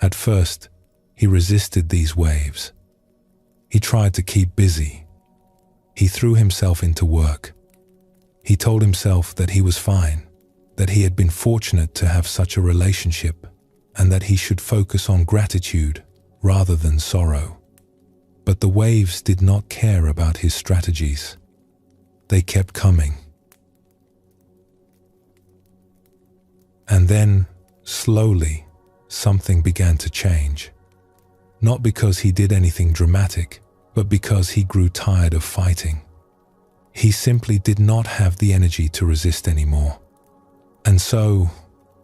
At first, he resisted these waves. He tried to keep busy. He threw himself into work. He told himself that he was fine, that he had been fortunate to have such a relationship, and that he should focus on gratitude rather than sorrow. But the waves did not care about his strategies. They kept coming. And then, slowly, something began to change. Not because he did anything dramatic, but because he grew tired of fighting. He simply did not have the energy to resist anymore. And so,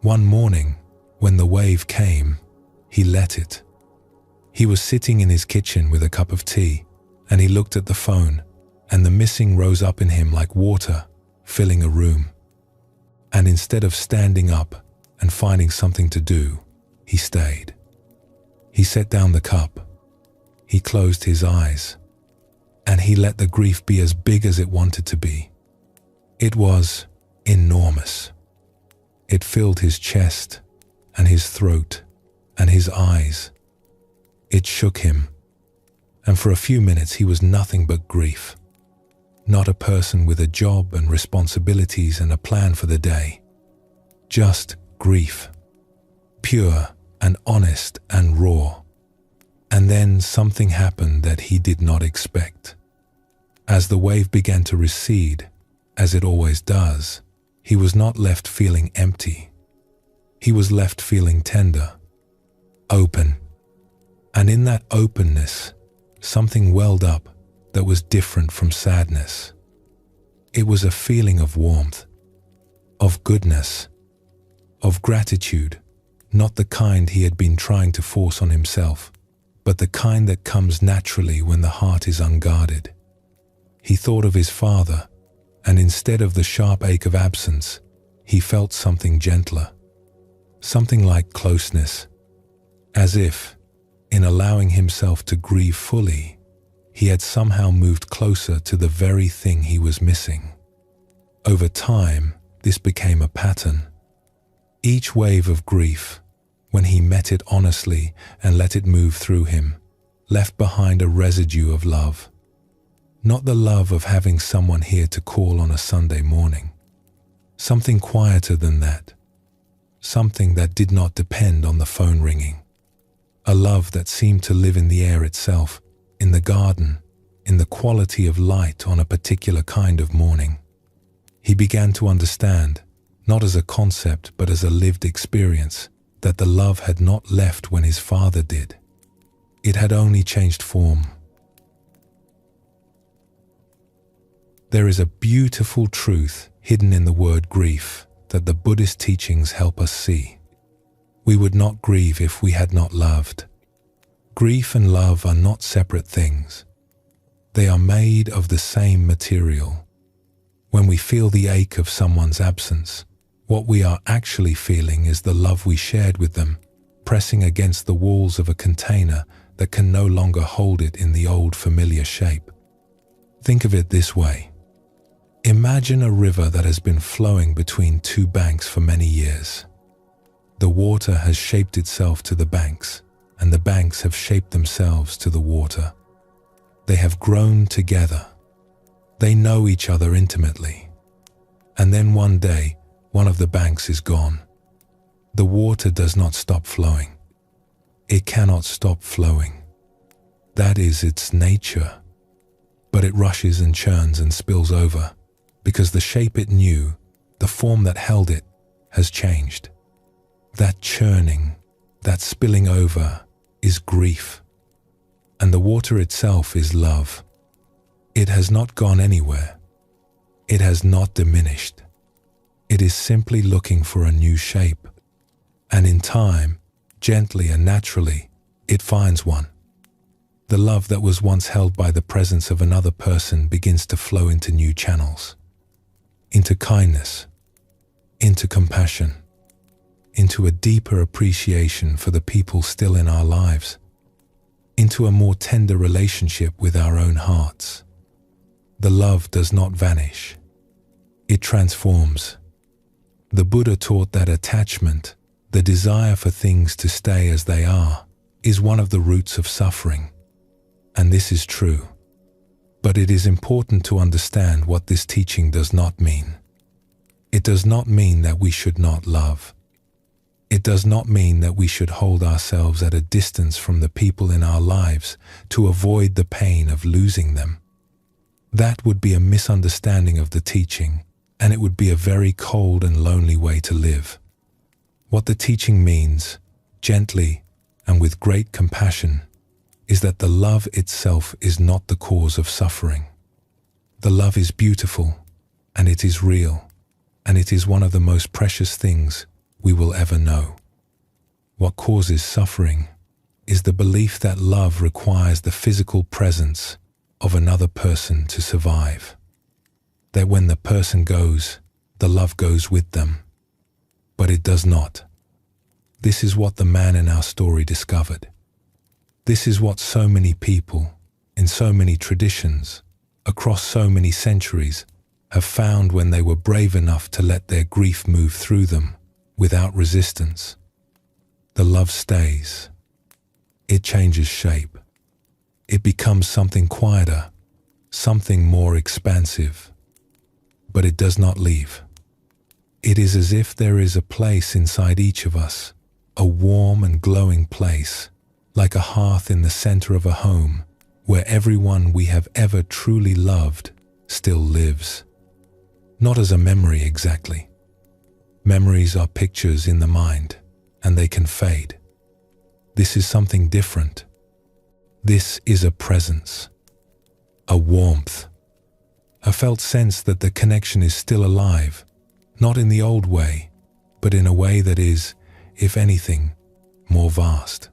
one morning, when the wave came, he let it. He was sitting in his kitchen with a cup of tea, and he looked at the phone, and the missing rose up in him like water, filling a room. And instead of standing up and finding something to do, he stayed. He set down the cup. He closed his eyes. And he let the grief be as big as it wanted to be. It was enormous. It filled his chest and his throat and his eyes. It shook him. And for a few minutes he was nothing but grief. Not a person with a job and responsibilities and a plan for the day. Just grief. Pure and honest and raw. And then something happened that he did not expect. As the wave began to recede, as it always does, he was not left feeling empty. He was left feeling tender, open. And in that openness, something welled up that was different from sadness. It was a feeling of warmth, of goodness, of gratitude, not the kind he had been trying to force on himself, but the kind that comes naturally when the heart is unguarded. He thought of his father, and instead of the sharp ache of absence, he felt something gentler, something like closeness, as if, in allowing himself to grieve fully, he had somehow moved closer to the very thing he was missing. Over time, this became a pattern. Each wave of grief, when he met it honestly and let it move through him, left behind a residue of love. Not the love of having someone here to call on a Sunday morning. Something quieter than that. Something that did not depend on the phone ringing. A love that seemed to live in the air itself, in the garden, in the quality of light on a particular kind of morning. He began to understand, not as a concept but as a lived experience, that the love had not left when his father did. It had only changed form. There is a beautiful truth hidden in the word grief that the Buddhist teachings help us see. We would not grieve if we had not loved. Grief and love are not separate things. They are made of the same material. When we feel the ache of someone's absence, what we are actually feeling is the love we shared with them, pressing against the walls of a container that can no longer hold it in the old familiar shape. Think of it this way. Imagine a river that has been flowing between two banks for many years. The water has shaped itself to the banks, and the banks have shaped themselves to the water. They have grown together. They know each other intimately. And then one day, one of the banks is gone. The water does not stop flowing. It cannot stop flowing. That is its nature. But it rushes and churns and spills over, because the shape it knew, the form that held it, has changed. That churning, that spilling over, is grief. And the water itself is love. It has not gone anywhere. It has not diminished. It is simply looking for a new shape. And in time, gently and naturally, it finds one. The love that was once held by the presence of another person begins to flow into new channels. Into kindness, into compassion, into a deeper appreciation for the people still in our lives, into a more tender relationship with our own hearts. The love does not vanish. It transforms. The Buddha taught that attachment, the desire for things to stay as they are, is one of the roots of suffering. And this is true. But it is important to understand what this teaching does not mean. It does not mean that we should not love. It does not mean that we should hold ourselves at a distance from the people in our lives to avoid the pain of losing them. That would be a misunderstanding of the teaching, and it would be a very cold and lonely way to live. What the teaching means, gently and with great compassion, is that the love itself is not the cause of suffering. The love is beautiful, and it is real, and it is one of the most precious things we will ever know. What causes suffering is the belief that love requires the physical presence of another person to survive. That when the person goes, the love goes with them. But it does not. This is what the man in our story discovered. This is what so many people, in so many traditions, across so many centuries, have found when they were brave enough to let their grief move through them without resistance. The love stays. It changes shape. It becomes something quieter, something more expansive. But it does not leave. It is as if there is a place inside each of us, a warm and glowing place, like a hearth in the center of a home, where everyone we have ever truly loved still lives. Not as a memory exactly. Memories are pictures in the mind, and they can fade. This is something different. This is a presence, a warmth, a felt sense that the connection is still alive, not in the old way, but in a way that is, if anything, more vast.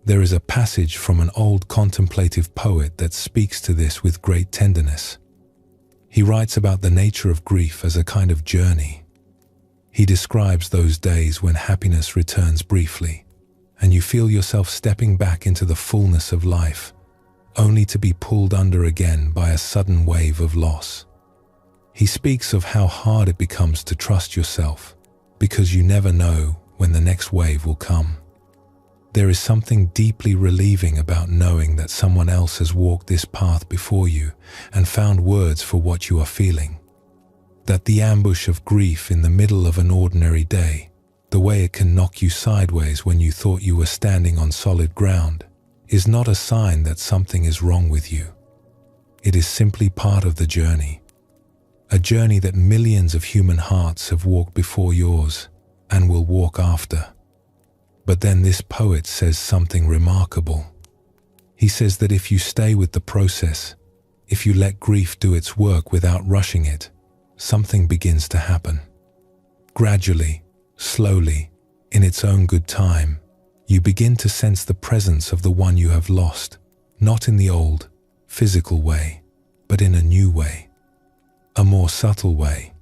There is a passage from an old contemplative poet that speaks to this with great tenderness. He writes about the nature of grief as a kind of journey. He describes those days when happiness returns briefly, and you feel yourself stepping back into the fullness of life, only to be pulled under again by a sudden wave of loss. He speaks of how hard it becomes to trust yourself, because you never know when the next wave will come. There is something deeply relieving about knowing that someone else has walked this path before you and found words for what you are feeling. That the ambush of grief in the middle of an ordinary day, the way it can knock you sideways when you thought you were standing on solid ground, is not a sign that something is wrong with you. It is simply part of the journey. A journey that millions of human hearts have walked before yours and will walk after. But then this poet says something remarkable. He says that if you stay with the process, if you let grief do its work without rushing it, something begins to happen. Gradually, slowly, in its own good time, you begin to sense the presence of the one you have lost, not in the old, physical way, but in a new way, a more subtle way,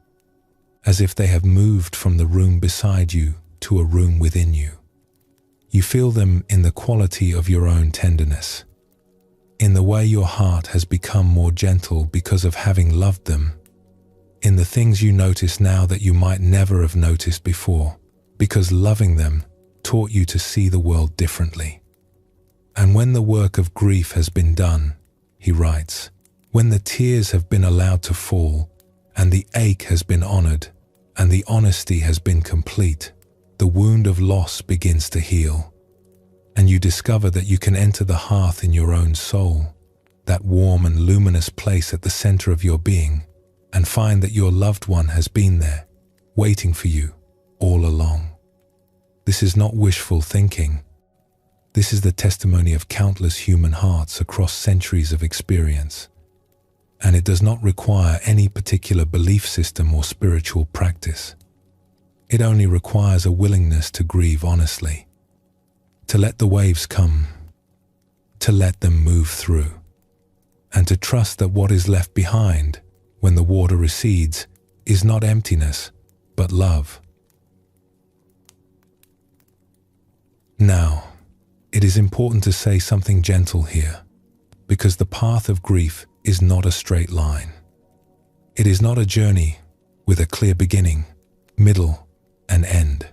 as if they have moved from the room beside you to a room within you. You feel them in the quality of your own tenderness, in the way your heart has become more gentle because of having loved them, in the things you notice now that you might never have noticed before, because loving them taught you to see the world differently. And when the work of grief has been done, he writes, when the tears have been allowed to fall and the ache has been honored, and the honesty has been complete, the wound of loss begins to heal, and you discover that you can enter the hearth in your own soul, that warm and luminous place at the center of your being, and find that your loved one has been there, waiting for you all along. This is not wishful thinking. This is the testimony of countless human hearts across centuries of experience, and it does not require any particular belief system or spiritual practice. It only requires a willingness to grieve honestly, to let the waves come, to let them move through, and to trust that what is left behind when the water recedes is not emptiness, but love. Now, it is important to say something gentle here, because the path of grief is not a straight line. It is not a journey with a clear beginning, middle, and end.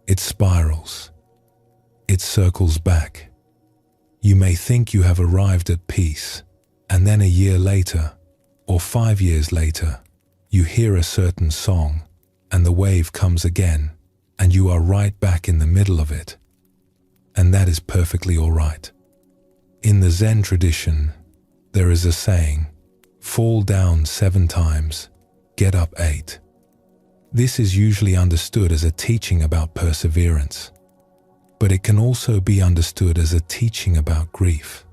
It spirals. It circles back. You may think you have arrived at peace, and then a year later, or 5 years later, you hear a certain song, and the wave comes again, and you are right back in the middle of it. And that is perfectly all right. In the Zen tradition, there is a saying, fall down 7 times, get up 8. This is usually understood as a teaching about perseverance, but it can also be understood as a teaching about grief.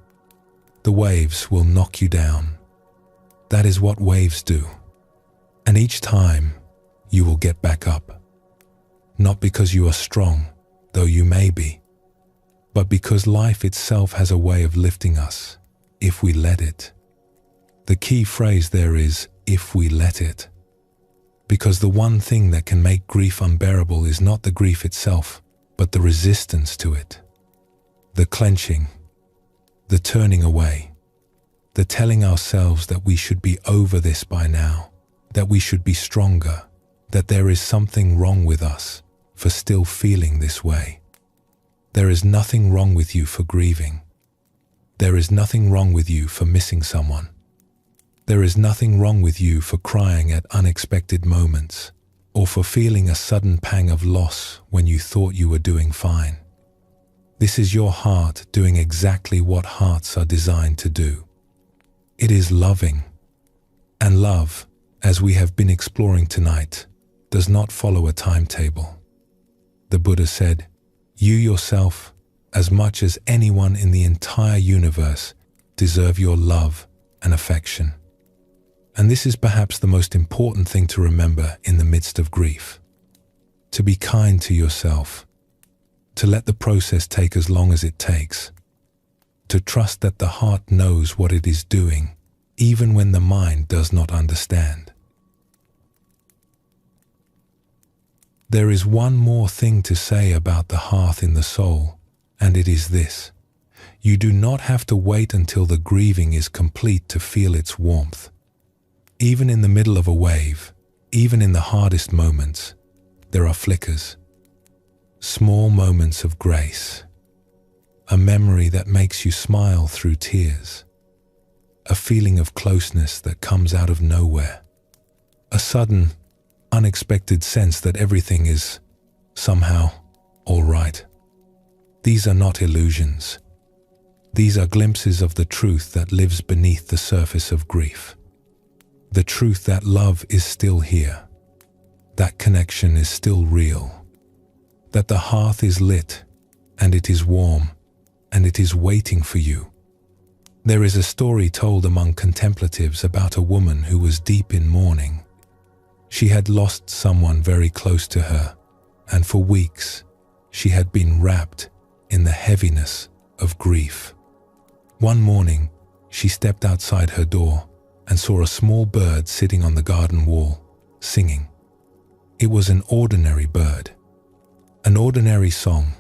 The waves will knock you down. That is what waves do. And each time, you will get back up. Not because you are strong, though you may be, but because life itself has a way of lifting us, if we let it. The key phrase there is, if we let it. Because the one thing that can make grief unbearable is not the grief itself, but the resistance to it. The clenching, the turning away, the telling ourselves that we should be over this by now, that we should be stronger, that there is something wrong with us for still feeling this way. There is nothing wrong with you for grieving. There is nothing wrong with you for missing someone. There is nothing wrong with you for crying at unexpected moments, or for feeling a sudden pang of loss when you thought you were doing fine. This is your heart doing exactly what hearts are designed to do. It is loving. And love, as we have been exploring tonight, does not follow a timetable. The Buddha said, you yourself, as much as anyone in the entire universe, deserve your love and affection. And this is perhaps the most important thing to remember in the midst of grief. To be kind to yourself, to let the process take as long as it takes, to trust that the heart knows what it is doing, even when the mind does not understand. There is one more thing to say about the hearth in the soul, and it is this. You do not have to wait until the grieving is complete to feel its warmth. Even in the middle of a wave, even in the hardest moments, there are flickers. Small moments of grace. A memory that makes you smile through tears. A feeling of closeness that comes out of nowhere. A sudden, unexpected sense that everything is, somehow, all right. These are not illusions. These are glimpses of the truth that lives beneath the surface of grief. The truth that love is still here. That connection is still real. That the hearth is lit, and it is warm, and it is waiting for you. There is a story told among contemplatives about a woman who was deep in mourning. She had lost someone very close to her, and for weeks she had been wrapped in the heaviness of grief. One morning, she stepped outside her door and saw a small bird sitting on the garden wall, singing. It was an ordinary bird, an ordinary song,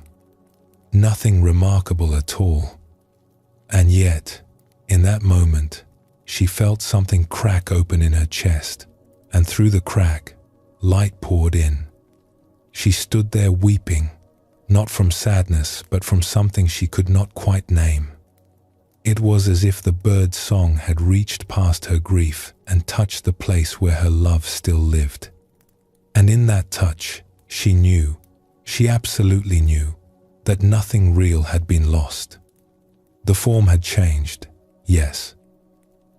nothing remarkable at all. And yet, in that moment, she felt something crack open in her chest, and through the crack, light poured in. She stood there weeping, not from sadness, but from something she could not quite name. It was as if the bird's song had reached past her grief and touched the place where her love still lived. And in that touch, she absolutely knew, that nothing real had been lost. The form had changed, yes,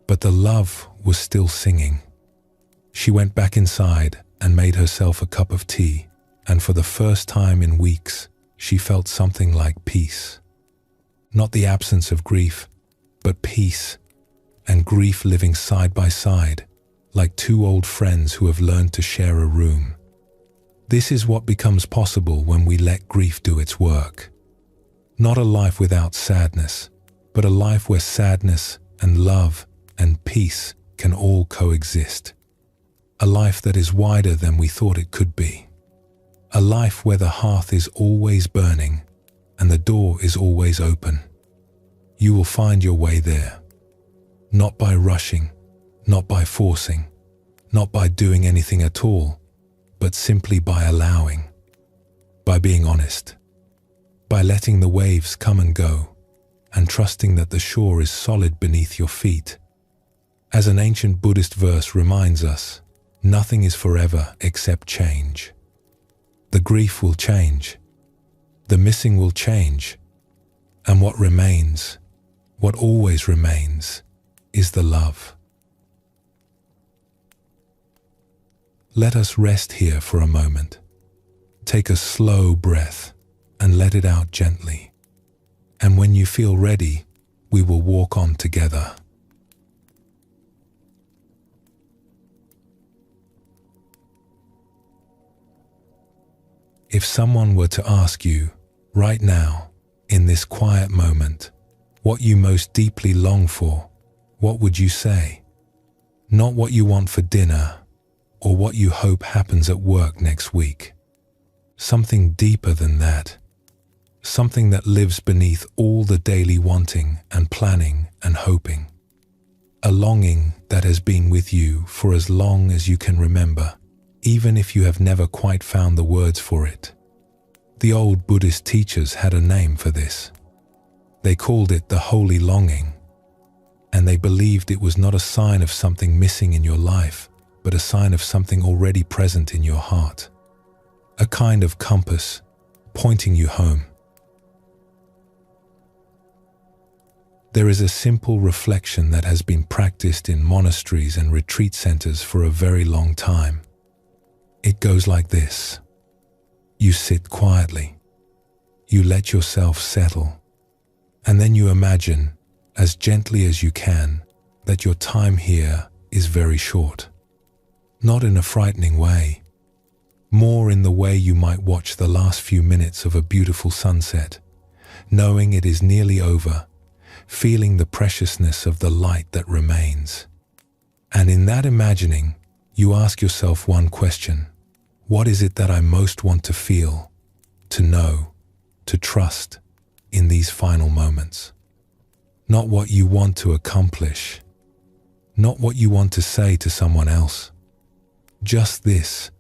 but the love was still singing. She went back inside and made herself a cup of tea, and for the first time in weeks, she felt something like peace. Not the absence of grief, but peace, and grief living side by side, like two old friends who have learned to share a room. This is what becomes possible when we let grief do its work. Not a life without sadness, but a life where sadness and love and peace can all coexist. A life that is wider than we thought it could be. A life where the hearth is always burning and the door is always open. You will find your way there. Not by rushing, not by forcing, not by doing anything at all, but simply by allowing, by being honest, by letting the waves come and go, and trusting that the shore is solid beneath your feet. As an ancient Buddhist verse reminds us, nothing is forever except change. The grief will change, the missing will change, and what remains, what always remains, is the love. Let us rest here for a moment. Take a slow breath and let it out gently. And when you feel ready, we will walk on together. If someone were to ask you, right now, in this quiet moment, what you most deeply long for, what would you say? Not what you want for dinner, or what you hope happens at work next week. Something deeper than that. Something that lives beneath all the daily wanting and planning and hoping. A longing that has been with you for as long as you can remember, even if you have never quite found the words for it. The old Buddhist teachers had a name for this. They called it the holy longing, and they believed it was not a sign of something missing in your life, but a sign of something already present in your heart. A kind of compass pointing you home. There is a simple reflection that has been practiced in monasteries and retreat centers for a very long time. It goes like this. You sit quietly. You let yourself settle. And then you imagine, as gently as you can, that your time here is very short. Not in a frightening way, more in the way you might watch the last few minutes of a beautiful sunset, knowing it is nearly over, feeling the preciousness of the light that remains. And in that imagining, you ask yourself one question: what is it that I most want to feel, to know, to trust in these final moments? Not what you want to accomplish, not what you want to say to someone else. Just this,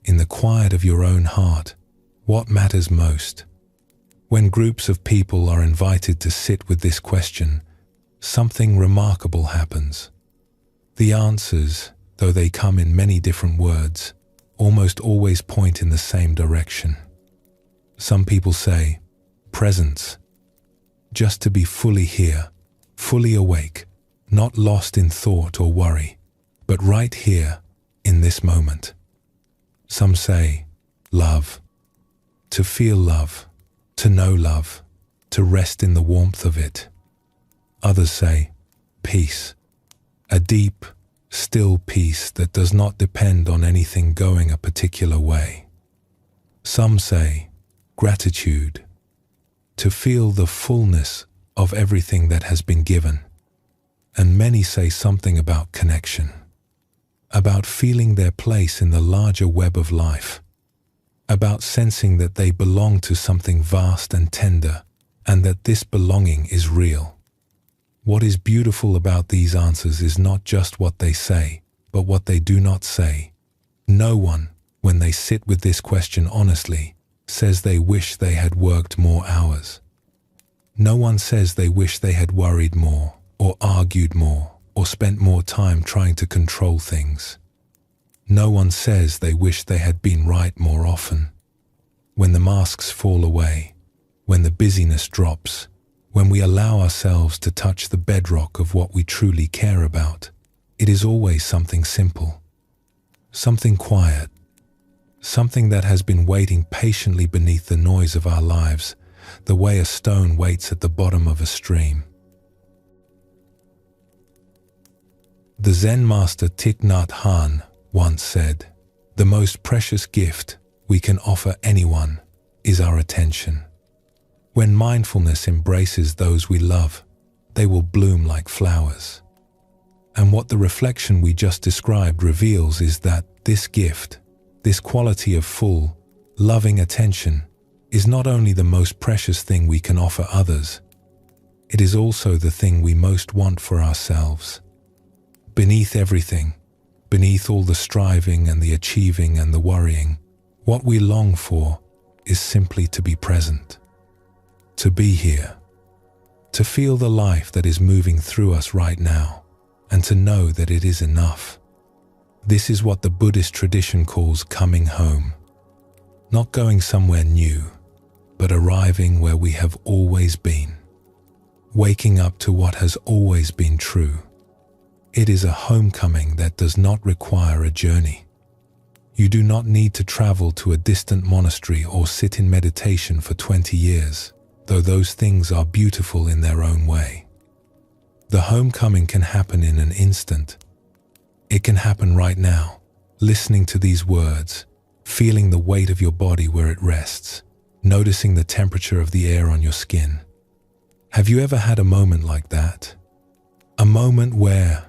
in the quiet of your own heart, what matters most? When groups of people are invited to sit with this question, something remarkable happens. The answers, though they come in many different words, almost always point in the same direction. Some people say, presence, just to be fully here, fully awake, not lost in thought or worry, but right here, in this moment. Some say, love, to feel love, to know love, to rest in the warmth of it. Others say, peace, a deep, still peace that does not depend on anything going a particular way. Some say, gratitude, to feel the fullness of everything that has been given. And many say something about connection, about feeling their place in the larger web of life, about sensing that they belong to something vast and tender, and that this belonging is real. What is beautiful about these answers is not just what they say, but what they do not say. No one, when they sit with this question honestly, says they wish they had worked more hours. No one says they wish they had worried more, or argued more, or spent more time trying to control things. No one says they wish they had been right more often. When the masks fall away, when the busyness drops, when we allow ourselves to touch the bedrock of what we truly care about, it is always something simple, something quiet, something that has been waiting patiently beneath the noise of our lives, the way a stone waits at the bottom of a stream. The Zen master Thich Nhat Hanh once said, "The most precious gift we can offer anyone is our attention." When mindfulness embraces those we love, they will bloom like flowers. And what the reflection we just described reveals is that this gift, this quality of full, loving attention, is not only the most precious thing we can offer others, it is also the thing we most want for ourselves. Beneath everything, beneath all the striving and the achieving and the worrying, what we long for is simply to be present, to be here, to feel the life that is moving through us right now, and to know that it is enough. This is what the Buddhist tradition calls coming home. Not going somewhere new, but arriving where we have always been. Waking up to what has always been true. It is a homecoming that does not require a journey. You do not need to travel to a distant monastery or sit in meditation for 20 years, though those things are beautiful in their own way. The homecoming can happen in an instant. It can happen right now, listening to these words, feeling the weight of your body where it rests, noticing the temperature of the air on your skin. Have you ever had a moment like that? A moment where,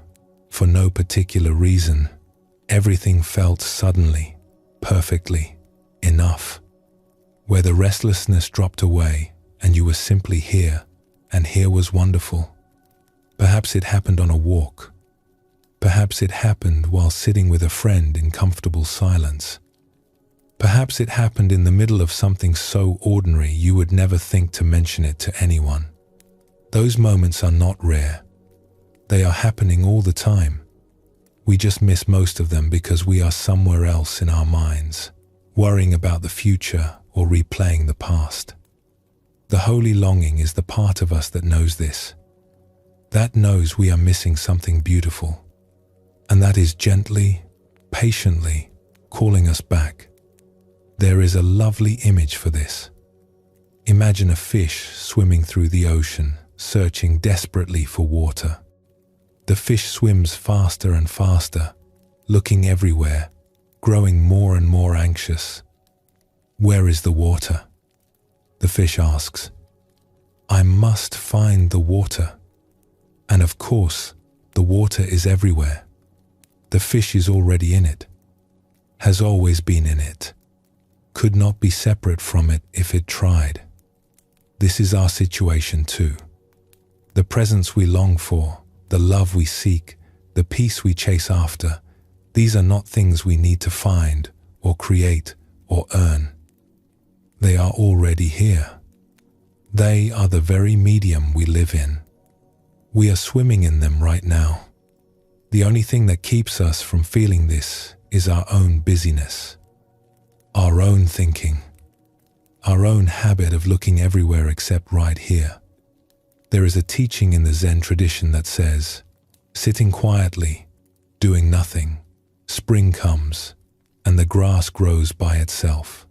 for no particular reason, everything felt suddenly, perfectly, enough. Where the restlessness dropped away and you were simply here, and here was wonderful. Perhaps it happened on a walk. Perhaps it happened while sitting with a friend in comfortable silence. Perhaps it happened in the middle of something so ordinary you would never think to mention it to anyone. Those moments are not rare. They are happening all the time. We just miss most of them because we are somewhere else in our minds, worrying about the future or replaying the past. The holy longing is the part of us that knows this. That knows we are missing something beautiful. And that is gently, patiently calling us back. There is a lovely image for this. Imagine a fish swimming through the ocean, searching desperately for water. The fish swims faster and faster, looking everywhere, growing more and more anxious. Where is the water? The fish asks. I must find the water. And of course, the water is everywhere. The fish is already in it, has always been in it, could not be separate from it if it tried. This is our situation too. The presence we long for, the love we seek, the peace we chase after, these are not things we need to find or create or earn. They are already here. They are the very medium we live in. We are swimming in them right now. The only thing that keeps us from feeling this is our own busyness, our own thinking, our own habit of looking everywhere except right here. There is a teaching in the Zen tradition that says, sitting quietly, doing nothing, spring comes, and the grass grows by itself.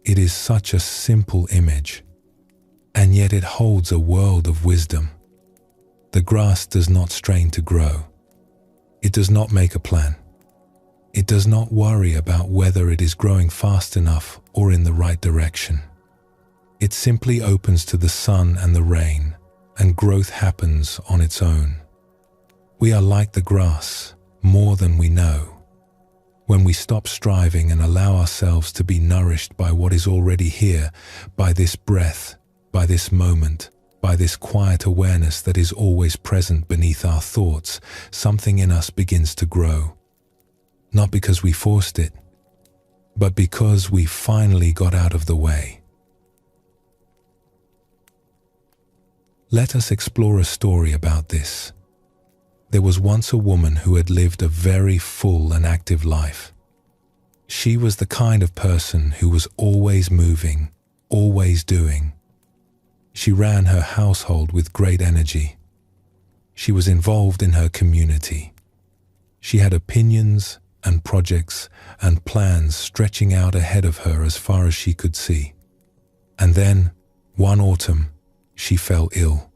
It is such a simple image, and yet it holds a world of wisdom. The grass does not strain to grow. It does not make a plan. It does not worry about whether it is growing fast enough or in the right direction. It simply opens to the sun and the rain, and growth happens on its own. We are like the grass, more than we know. When we stop striving and allow ourselves to be nourished by what is already here, by this breath, by this moment, by this quiet awareness that is always present beneath our thoughts, something in us begins to grow. Not because we forced it, but because we finally got out of the way. Let us explore a story about this. There was once a woman who had lived a very full and active life. She was the kind of person who was always moving, always doing. She ran her household with great energy. She was involved in her community. She had opinions and projects and plans stretching out ahead of her as far as she could see. And then, one autumn, she fell ill.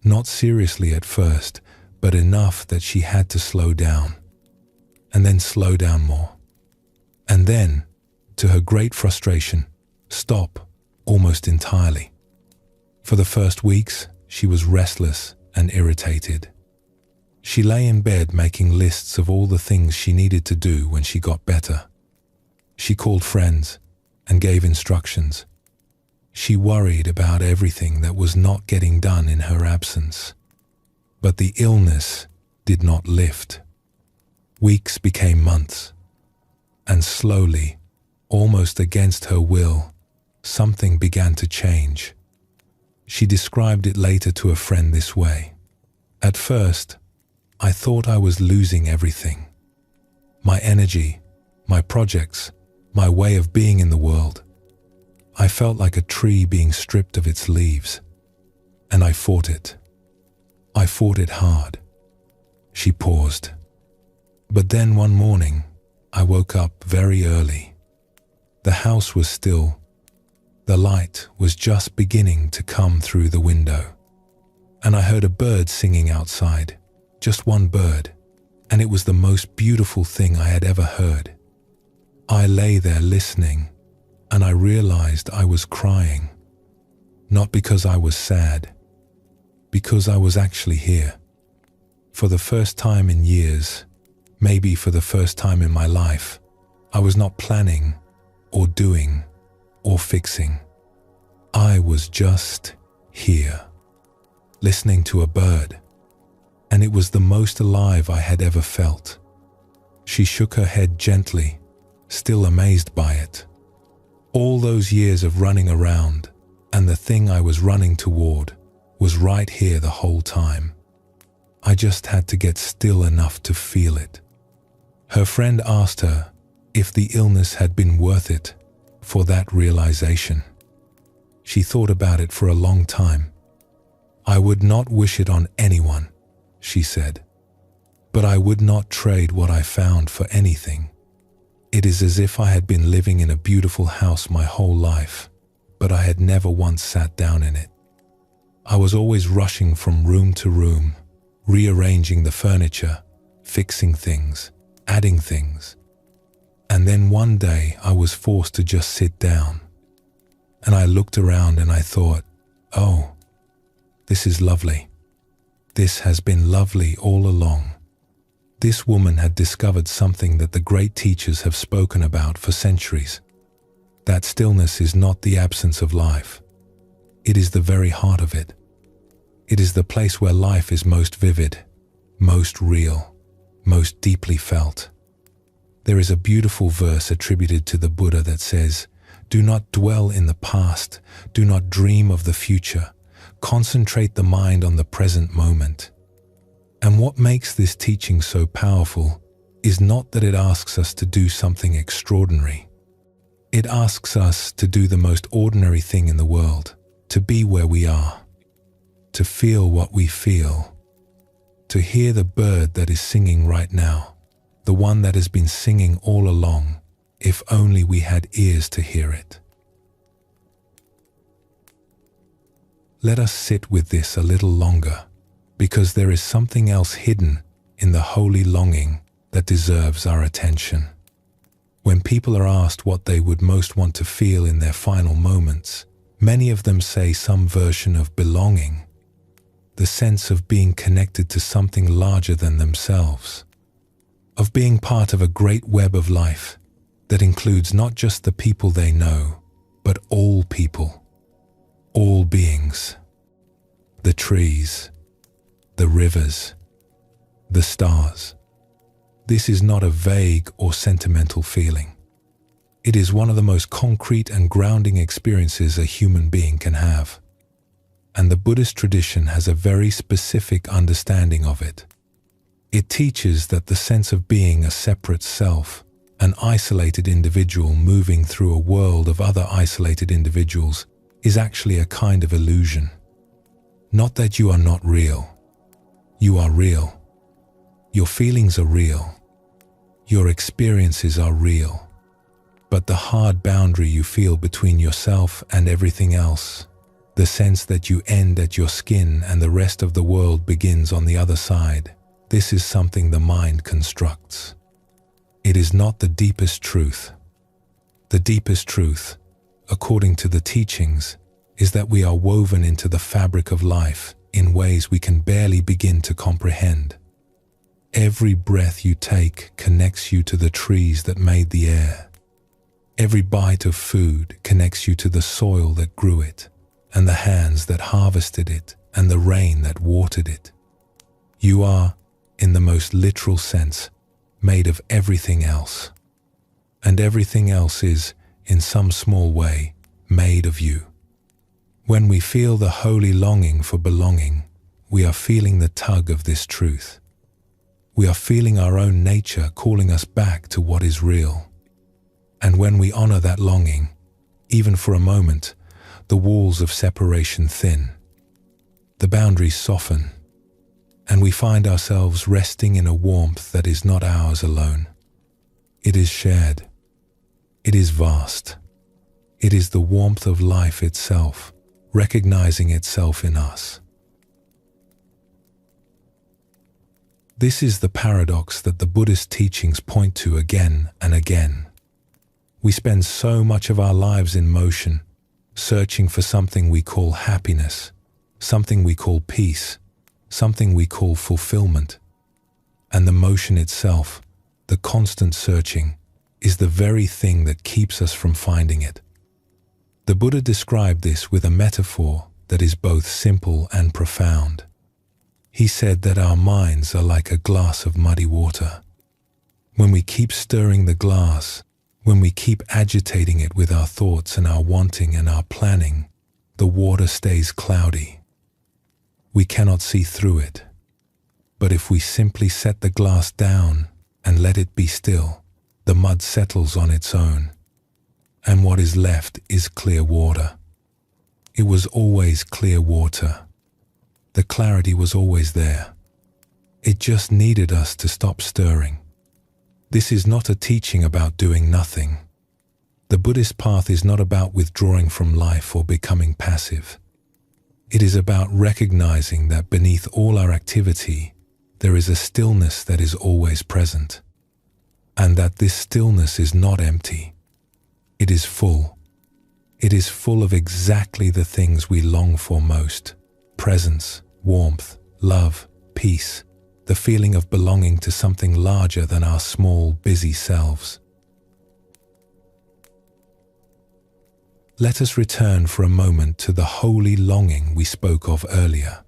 Not seriously at first, but enough that she had to slow down. And then slow down more. And then, to her great frustration, stop almost entirely. For the first weeks, she was restless and irritated. She lay in bed making lists of all the things she needed to do when she got better. She called friends and gave instructions. She worried about everything that was not getting done in her absence. But the illness did not lift. Weeks became months. And slowly, almost against her will, something began to change. She described it later to a friend this way. At first, I thought I was losing everything. My energy, my projects, my way of being in the world. I felt like a tree being stripped of its leaves. And I fought it. I fought it hard. She paused. But then one morning, I woke up very early. The house was still. The light was just beginning to come through the window. And I heard a bird singing outside, just one bird, and it was the most beautiful thing I had ever heard. I lay there listening, and I realized I was crying. Not because I was sad, because I was actually here. For the first time in years, maybe for the first time in my life, I was not planning or doing or fixing. I was just here, listening to a bird, and it was the most alive I had ever felt. She shook her head gently, still amazed by it. All those years of running around, and the thing I was running toward, was right here the whole time. I just had to get still enough to feel it. Her friend asked her if the illness had been worth it for that realization. She thought about it for a long time. I would not wish it on anyone, she said, but I would not trade what I found for anything. It is as if I had been living in a beautiful house my whole life, but I had never once sat down in it. I was always rushing from room to room, rearranging the furniture, fixing things, adding things. And then one day I was forced to just sit down. And I looked around and I thought, oh, this is lovely. This has been lovely all along. This woman had discovered something that the great teachers have spoken about for centuries. That stillness is not the absence of life. It is the very heart of it. It is the place where life is most vivid, most real, most deeply felt. There is a beautiful verse attributed to the Buddha that says, "Do not dwell in the past, do not dream of the future, concentrate the mind on the present moment." And what makes this teaching so powerful is not that it asks us to do something extraordinary. It asks us to do the most ordinary thing in the world, to be where we are, to feel what we feel, to hear the bird that is singing right now, the one that has been singing all along, if only we had ears to hear it. Let us sit with this a little longer, because there is something else hidden in the holy longing that deserves our attention. When people are asked what they would most want to feel in their final moments, many of them say some version of belonging, the sense of being connected to something larger than themselves, of being part of a great web of life that includes not just the people they know, but all people, all beings, the trees, the rivers, the stars. This is not a vague or sentimental feeling. It is one of the most concrete and grounding experiences a human being can have. And the Buddhist tradition has a very specific understanding of it. It teaches that the sense of being a separate self, an isolated individual moving through a world of other isolated individuals, is actually a kind of illusion. Not that you are not real. You are real. Your feelings are real. Your experiences are real. But the hard boundary you feel between yourself and everything else, the sense that you end at your skin and the rest of the world begins on the other side, this is something the mind constructs. It is not the deepest truth. The deepest truth, according to the teachings, is that we are woven into the fabric of life in ways we can barely begin to comprehend. Every breath you take connects you to the trees that made the air. Every bite of food connects you to the soil that grew it, and the hands that harvested it, and the rain that watered it. You are, in the most literal sense, made of everything else. And everything else is, in some small way, made of you. When we feel the holy longing for belonging, we are feeling the tug of this truth. We are feeling our own nature calling us back to what is real. And when we honor that longing, even for a moment, the walls of separation thin. The boundaries soften, and we find ourselves resting in a warmth that is not ours alone. It is shared. It is vast. It is the warmth of life itself, recognizing itself in us. This is the paradox that the Buddhist teachings point to again and again. We spend so much of our lives in motion, searching for something we call happiness, something we call peace, something we call fulfillment. And the motion itself, the constant searching, is the very thing that keeps us from finding it. The Buddha described this with a metaphor that is both simple and profound. He said that our minds are like a glass of muddy water. When we keep stirring the glass, when we keep agitating it with our thoughts and our wanting and our planning, the water stays cloudy. We cannot see through it. But if we simply set the glass down and let it be still, the mud settles on its own, and what is left is clear water. It was always clear water. The clarity was always there. It just needed us to stop stirring. This is not a teaching about doing nothing. The Buddhist path is not about withdrawing from life or becoming passive. It is about recognizing that beneath all our activity, there is a stillness that is always present, and that this stillness is not empty. It is full. It is full of exactly the things we long for most: presence, warmth, love, peace, the feeling of belonging to something larger than our small, busy selves. Let us return for a moment to the holy longing we spoke of earlier,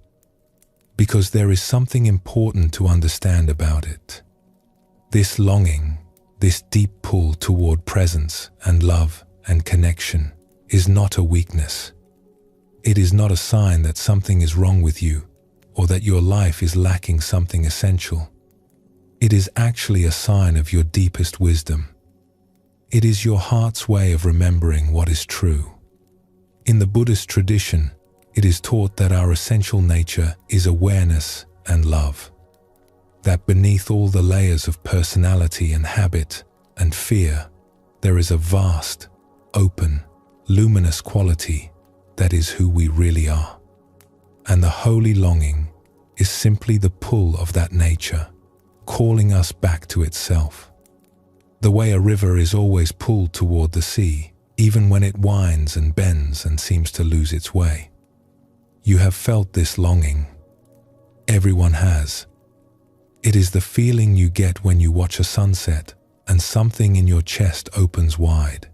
because there is something important to understand about it. This longing, this deep pull toward presence and love and connection, is not a weakness. It is not a sign that something is wrong with you or that your life is lacking something essential. It is actually a sign of your deepest wisdom. It is your heart's way of remembering what is true. In the Buddhist tradition, it is taught that our essential nature is awareness and love. That beneath all the layers of personality and habit and fear, there is a vast, open, luminous quality that is who we really are. And the holy longing is simply the pull of that nature, calling us back to itself. The way a river is always pulled toward the sea, even when it winds and bends and seems to lose its way. You have felt this longing. Everyone has. It is the feeling you get when you watch a sunset and something in your chest opens wide.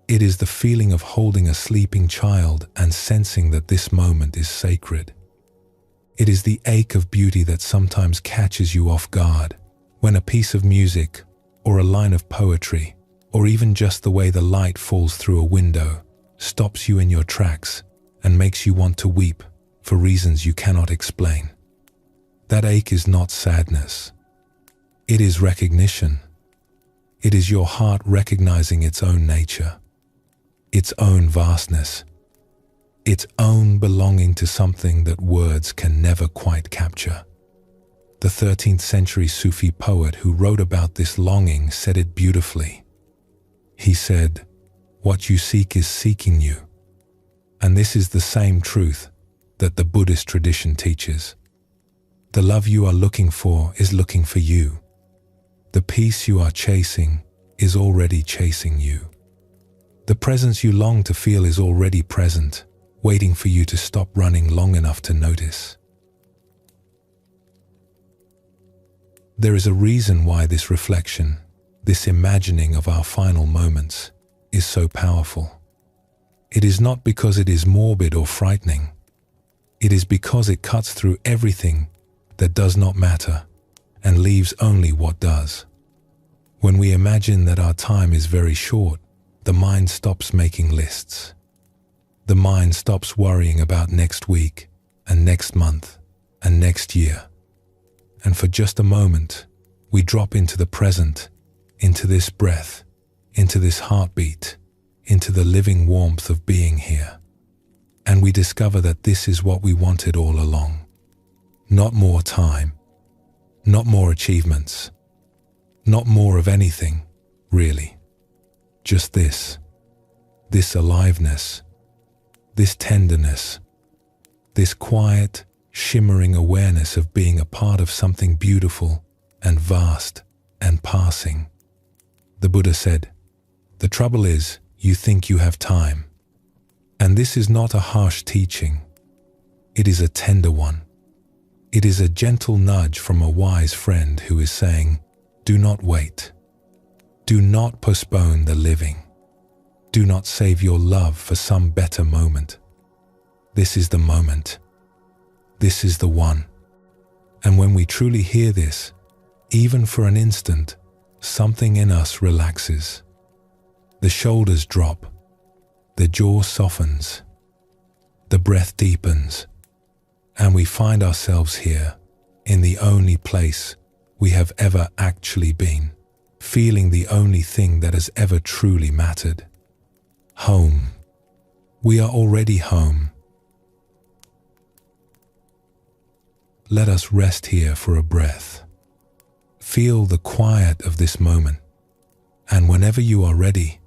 It is the feeling of holding a sleeping child and sensing that this moment is sacred. It is the ache of beauty that sometimes catches you off guard when a piece of music or a line of poetry, or even just the way the light falls through a window, stops you in your tracks and makes you want to weep for reasons you cannot explain. That ache is not sadness. It is recognition. It is your heart recognizing its own nature, its own vastness, its own belonging to something that words can never quite capture. The 13th century Sufi poet who wrote about this longing said it beautifully. He said, "What you seek is seeking you." And this is the same truth that the Buddhist tradition teaches. The love you are looking for is looking for you. The peace you are chasing is already chasing you. The presence you long to feel is already present, waiting for you to stop running long enough to notice. There is a reason why this reflection, this imagining of our final moments, is so powerful. It is not because it is morbid or frightening. It is because it cuts through everything that does not matter and leaves only what does. When we imagine that our time is very short, the mind stops making lists. The mind stops worrying about next week and next month and next year. And for just a moment, we drop into the present, into this breath, into this heartbeat, into the living warmth of being here. And we discover that this is what we wanted all along. Not more time, not more achievements, not more of anything, really. Just this aliveness, this tenderness, this quiet, shimmering awareness of being a part of something beautiful and vast and passing. The Buddha said, "The trouble is, you think you have time." And this is not a harsh teaching. It is a tender one. It is a gentle nudge from a wise friend who is saying, do not wait. Do not postpone the living. Do not save your love for some better moment. This is the moment. This is the one. And when we truly hear this, even for an instant, something in us relaxes. The shoulders drop. The jaw softens. The breath deepens. And we find ourselves here, in the only place we have ever actually been, feeling the only thing that has ever truly mattered. Home. We are already home. Let us rest here for a breath. Feel the quiet of this moment, and whenever you are ready,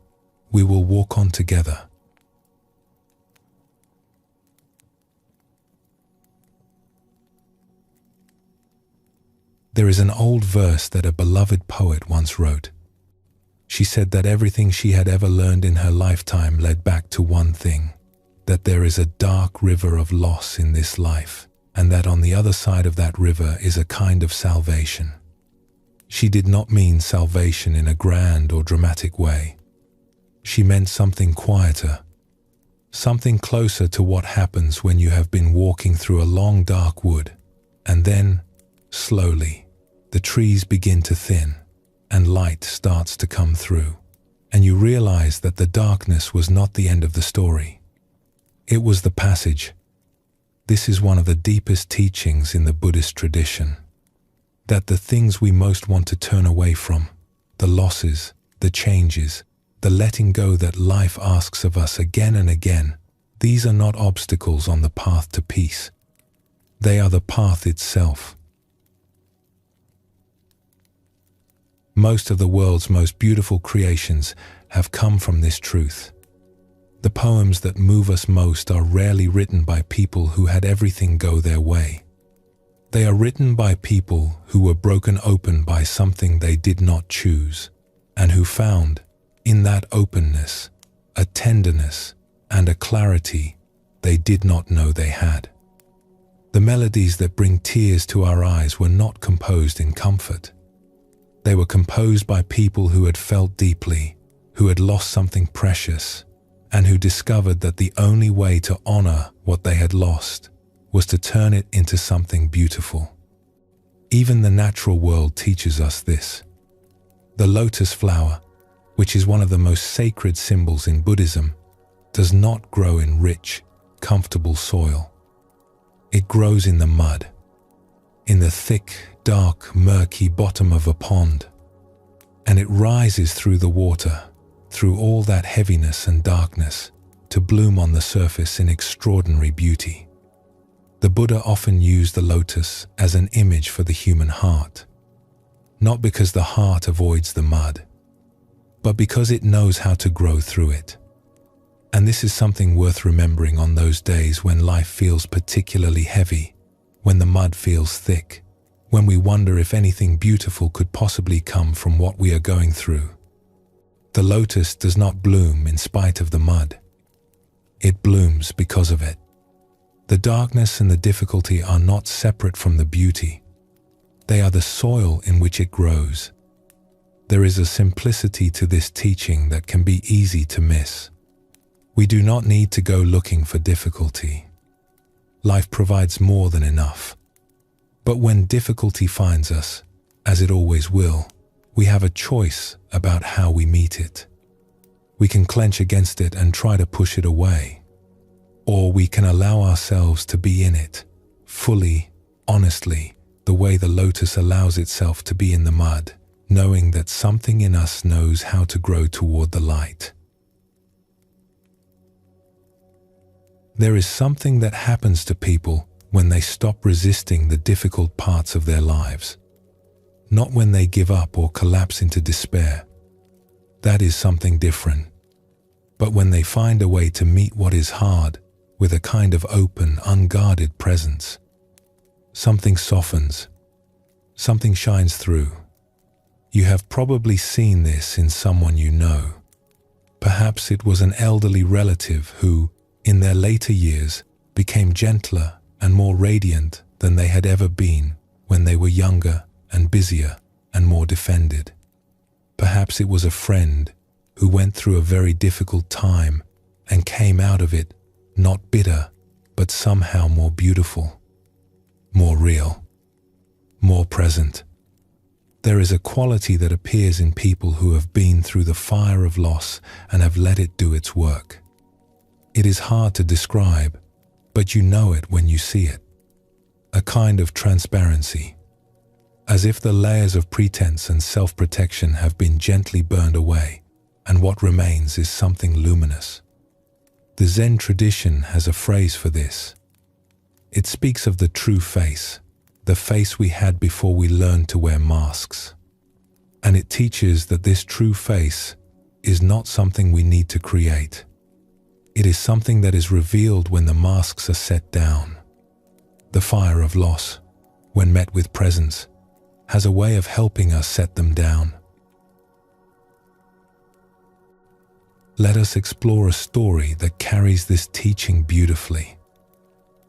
we will walk on together. There is an old verse that a beloved poet once wrote. She said that everything she had ever learned in her lifetime led back to one thing, that there is a dark river of loss in this life, and that on the other side of that river is a kind of salvation. She did not mean salvation in a grand or dramatic way. She meant something quieter, something closer to what happens when you have been walking through a long dark wood, and then, slowly, the trees begin to thin, and light starts to come through, and you realize that the darkness was not the end of the story. It was the passage. This is one of the deepest teachings in the Buddhist tradition, that the things we most want to turn away from, the losses, the changes, the letting go that life asks of us again and again, these are not obstacles on the path to peace. They are the path itself. Most of the world's most beautiful creations have come from this truth. The poems that move us most are rarely written by people who had everything go their way. They are written by people who were broken open by something they did not choose, and who found, in that openness, a tenderness and a clarity they did not know they had. The melodies that bring tears to our eyes were not composed in comfort. They were composed by people who had felt deeply, who had lost something precious, and who discovered that the only way to honor what they had lost was to turn it into something beautiful. Even the natural world teaches us this. The lotus flower, which is one of the most sacred symbols in Buddhism, does not grow in rich, comfortable soil. It grows in the mud. in the thick, dark, murky bottom of a pond, and it rises through the water, through all that heaviness and darkness, to bloom on the surface in extraordinary beauty. The Buddha often used the lotus as an image for the human heart, not because the heart avoids the mud, but because it knows how to grow through it. And this is something worth remembering on those days when life feels particularly heavy, when the mud feels thick, when we wonder if anything beautiful could possibly come from what we are going through. The lotus does not bloom in spite of the mud. It blooms because of it. The darkness and the difficulty are not separate from the beauty. They are the soil in which it grows. There is a simplicity to this teaching that can be easy to miss. We do not need to go looking for difficulty. Life provides more than enough. But when difficulty finds us, as it always will, we have a choice about how we meet it. We can clench against it and try to push it away. Or we can allow ourselves to be in it, fully, honestly, the way the lotus allows itself to be in the mud, knowing that something in us knows how to grow toward the light. There is something that happens to people when they stop resisting the difficult parts of their lives. Not when they give up or collapse into despair. That is something different. But when they find a way to meet what is hard with a kind of open, unguarded presence. Something softens. Something shines through. You have probably seen this in someone you know. Perhaps it was an elderly relative who, in their later years, became gentler and more radiant than they had ever been when they were younger and busier and more defended. Perhaps it was a friend who went through a very difficult time and came out of it not bitter, but somehow more beautiful, more real, more present. There is a quality that appears in people who have been through the fire of loss and have let it do its work. It is hard to describe, but you know it when you see it. A kind of transparency, as if the layers of pretense and self-protection have been gently burned away, and what remains is something luminous. The Zen tradition has a phrase for this. It speaks of the true face, the face we had before we learned to wear masks. And it teaches that this true face is not something we need to create. It is something that is revealed when the masks are set down. The fire of loss, when met with presence, has a way of helping us set them down. Let us explore a story that carries this teaching beautifully.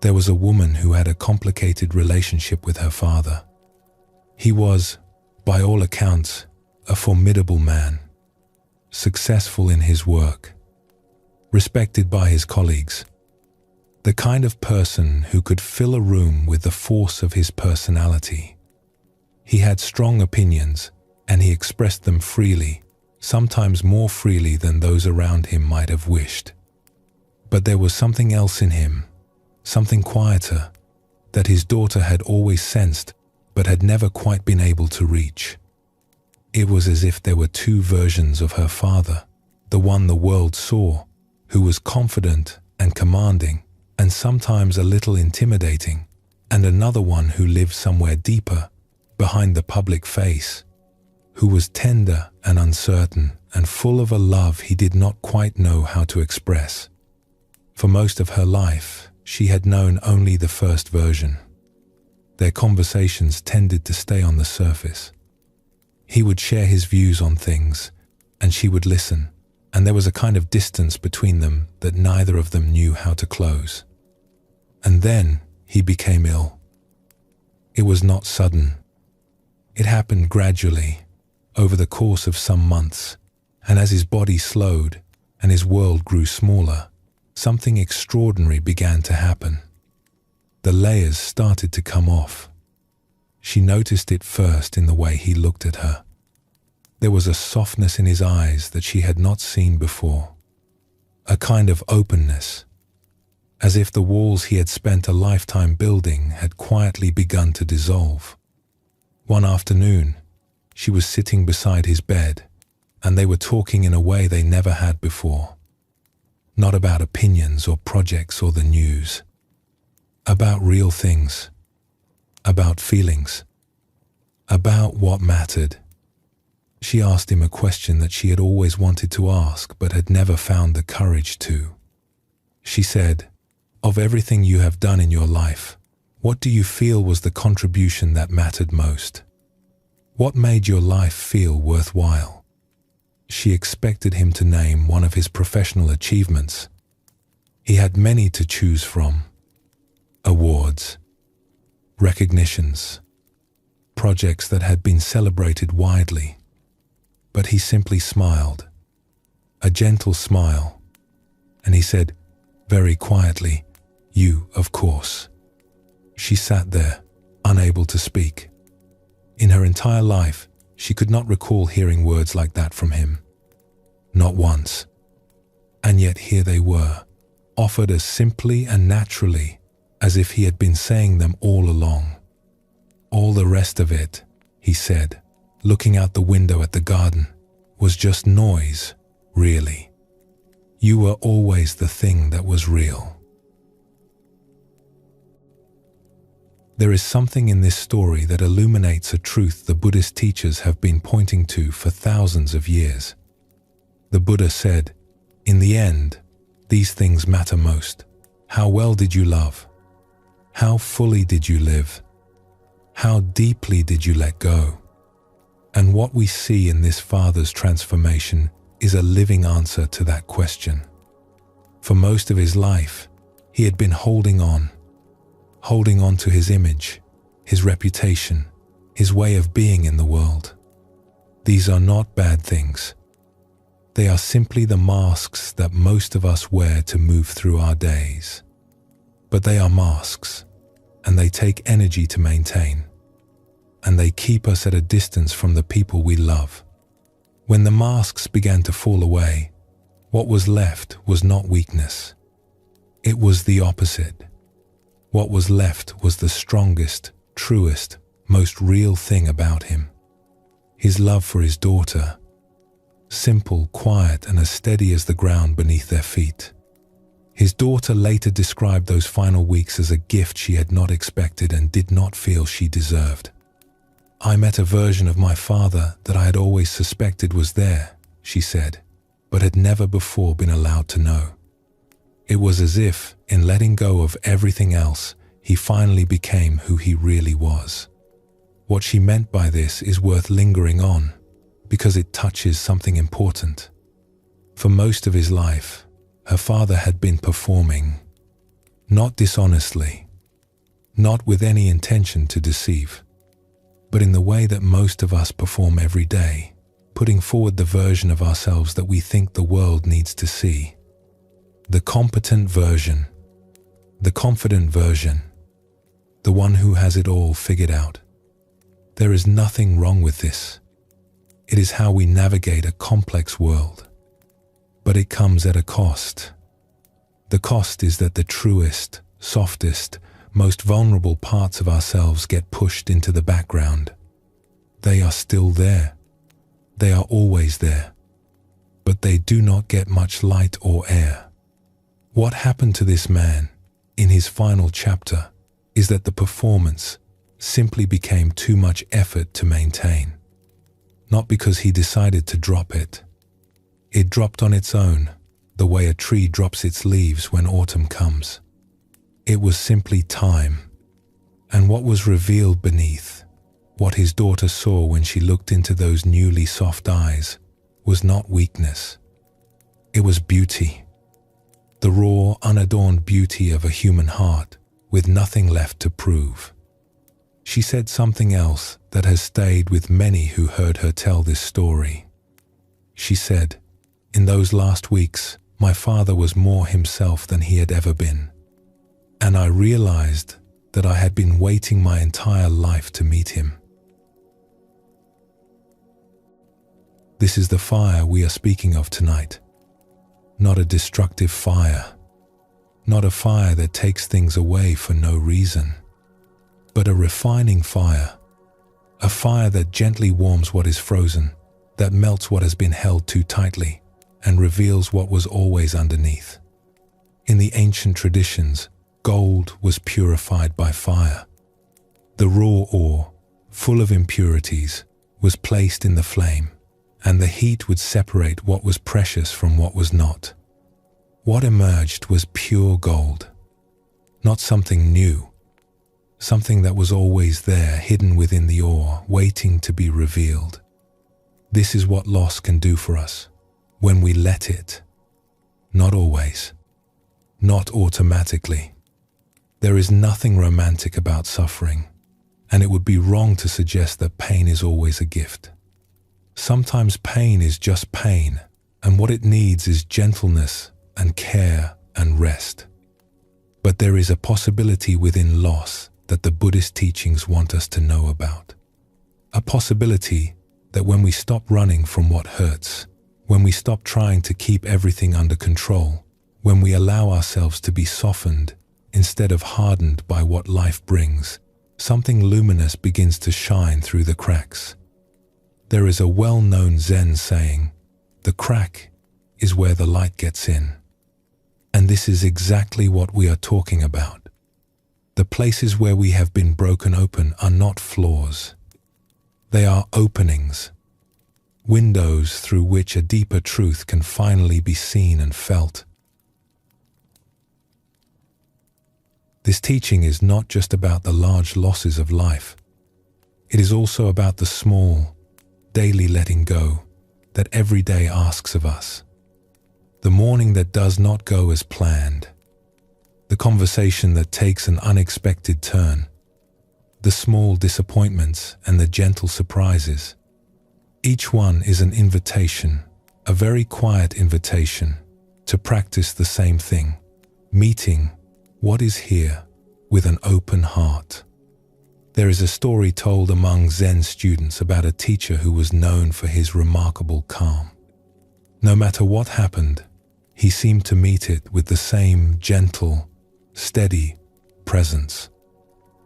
There was a woman who had a complicated relationship with her father. He was, by all accounts, a formidable man, successful in his work, respected by his colleagues, the kind of person who could fill a room with the force of his personality. He had strong opinions, and he expressed them freely, sometimes more freely than those around him might have wished. But there was something else in him, something quieter, that his daughter had always sensed but had never quite been able to reach. It was as if there were two versions of her father, the one the world saw, who was confident and commanding, and sometimes a little intimidating, and another one who lived somewhere deeper, behind the public face, who was tender and uncertain and full of a love he did not quite know how to express. For most of her life, she had known only the first version. Their conversations tended to stay on the surface. He would share his views on things, and she would listen, and there was a kind of distance between them that neither of them knew how to close. And then he became ill. It was not sudden. It happened gradually, over the course of some months, and as his body slowed and his world grew smaller, something extraordinary began to happen. The layers started to come off. She noticed it first in the way he looked at her. There was a softness in his eyes that she had not seen before, a kind of openness, as if the walls he had spent a lifetime building had quietly begun to dissolve. One afternoon, she was sitting beside his bed, and they were talking in a way they never had before. Not about opinions or projects or the news. About real things. About feelings. About what mattered. She asked him a question that she had always wanted to ask but had never found the courage to. She said, "Of everything you have done in your life, what do you feel was the contribution that mattered most? What made your life feel worthwhile?" She expected him to name one of his professional achievements. He had many to choose from. Awards, recognitions, projects that had been celebrated widely. But he simply smiled, a gentle smile, and he said, very quietly, "You, of course." She sat there, unable to speak. In her entire life, she could not recall hearing words like that from him. Not once. And yet here they were, offered as simply and naturally as if he had been saying them all along. "All the rest of it," he said, looking out the window at the garden, "was just noise, really. You were always the thing that was real." There is something in this story that illuminates a truth the Buddhist teachers have been pointing to for thousands of years. The Buddha said, "In the end, these things matter most. How well did you love? How fully did you live? How deeply did you let go?" And what we see in this father's transformation is a living answer to that question. For most of his life, he had been holding on to his image, his reputation, his way of being in the world. These are not bad things. They are simply the masks that most of us wear to move through our days. But they are masks, and they take energy to maintain, and they keep us at a distance from the people we love. When the masks began to fall away, what was left was not weakness. It was the opposite. What was left was the strongest, truest, most real thing about him. His love for his daughter, simple, quiet, and as steady as the ground beneath their feet. His daughter later described those final weeks as a gift she had not expected and did not feel she deserved. "I met a version of my father that I had always suspected was there," she said, "but had never before been allowed to know. It was as if, in letting go of everything else, he finally became who he really was." What she meant by this is worth lingering on, because it touches something important. For most of his life, her father had been performing, not dishonestly, not with any intention to deceive, but in the way that most of us perform every day, putting forward the version of ourselves that we think the world needs to see. The competent version, the confident version, the one who has it all figured out. There is nothing wrong with this. It is how we navigate a complex world. But it comes at a cost. The cost is that the truest, softest, most vulnerable parts of ourselves get pushed into the background. They are still there. They are always there. But they do not get much light or air. What happened to this man, in his final chapter, is that the performance simply became too much effort to maintain. Not because he decided to drop it. It dropped on its own, the way a tree drops its leaves when autumn comes. It was simply time. And what was revealed beneath, what his daughter saw when she looked into those newly soft eyes, was not weakness. It was beauty. The raw, unadorned beauty of a human heart with nothing left to prove. She said something else that has stayed with many who heard her tell this story. She said, "In those last weeks, my father was more himself than he had ever been. And I realized that I had been waiting my entire life to meet him." This is the fire we are speaking of tonight. Not a destructive fire, not a fire that takes things away for no reason, but a refining fire, a fire that gently warms what is frozen, that melts what has been held too tightly, and reveals what was always underneath. In the ancient traditions, gold was purified by fire. The raw ore, full of impurities, was placed in the flame, and the heat would separate what was precious from what was not. What emerged was pure gold, not something new, something that was always there, hidden within the ore, waiting to be revealed. This is what loss can do for us, when we let it. Not always, not automatically. There is nothing romantic about suffering, and it would be wrong to suggest that pain is always a gift. Sometimes pain is just pain, and what it needs is gentleness and care and rest. But there is a possibility within loss that the Buddhist teachings want us to know about. A possibility that when we stop running from what hurts, when we stop trying to keep everything under control, when we allow ourselves to be softened instead of hardened by what life brings, something luminous begins to shine through the cracks. There is a well-known Zen saying, "The crack is where the light gets in." And this is exactly what we are talking about. The places where we have been broken open are not flaws. They are openings, windows through which a deeper truth can finally be seen and felt. This teaching is not just about the large losses of life. It is also about the small, daily letting go that every day asks of us. The morning that does not go as planned. The conversation that takes an unexpected turn. The small disappointments and the gentle surprises. Each one is an invitation, a very quiet invitation, to practice the same thing, meeting what is here with an open heart. There is a story told among Zen students about a teacher who was known for his remarkable calm. No matter what happened, he seemed to meet it with the same gentle, steady presence.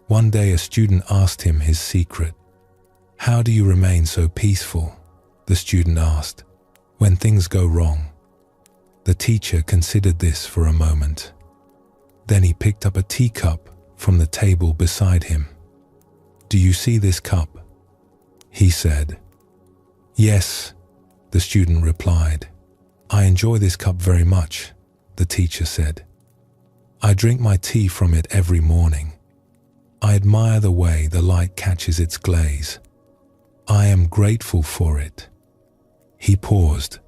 One day a student asked him his secret. "How do you remain so peaceful?" the student asked. "When things go wrong." The teacher considered this for a moment. Then he picked up a teacup from the table beside him. "Do you see this cup?" he said. "Yes," the student replied. "I enjoy this cup very much," the teacher said. "I drink my tea from it every morning. I admire the way the light catches its glaze. I am grateful for it." He paused.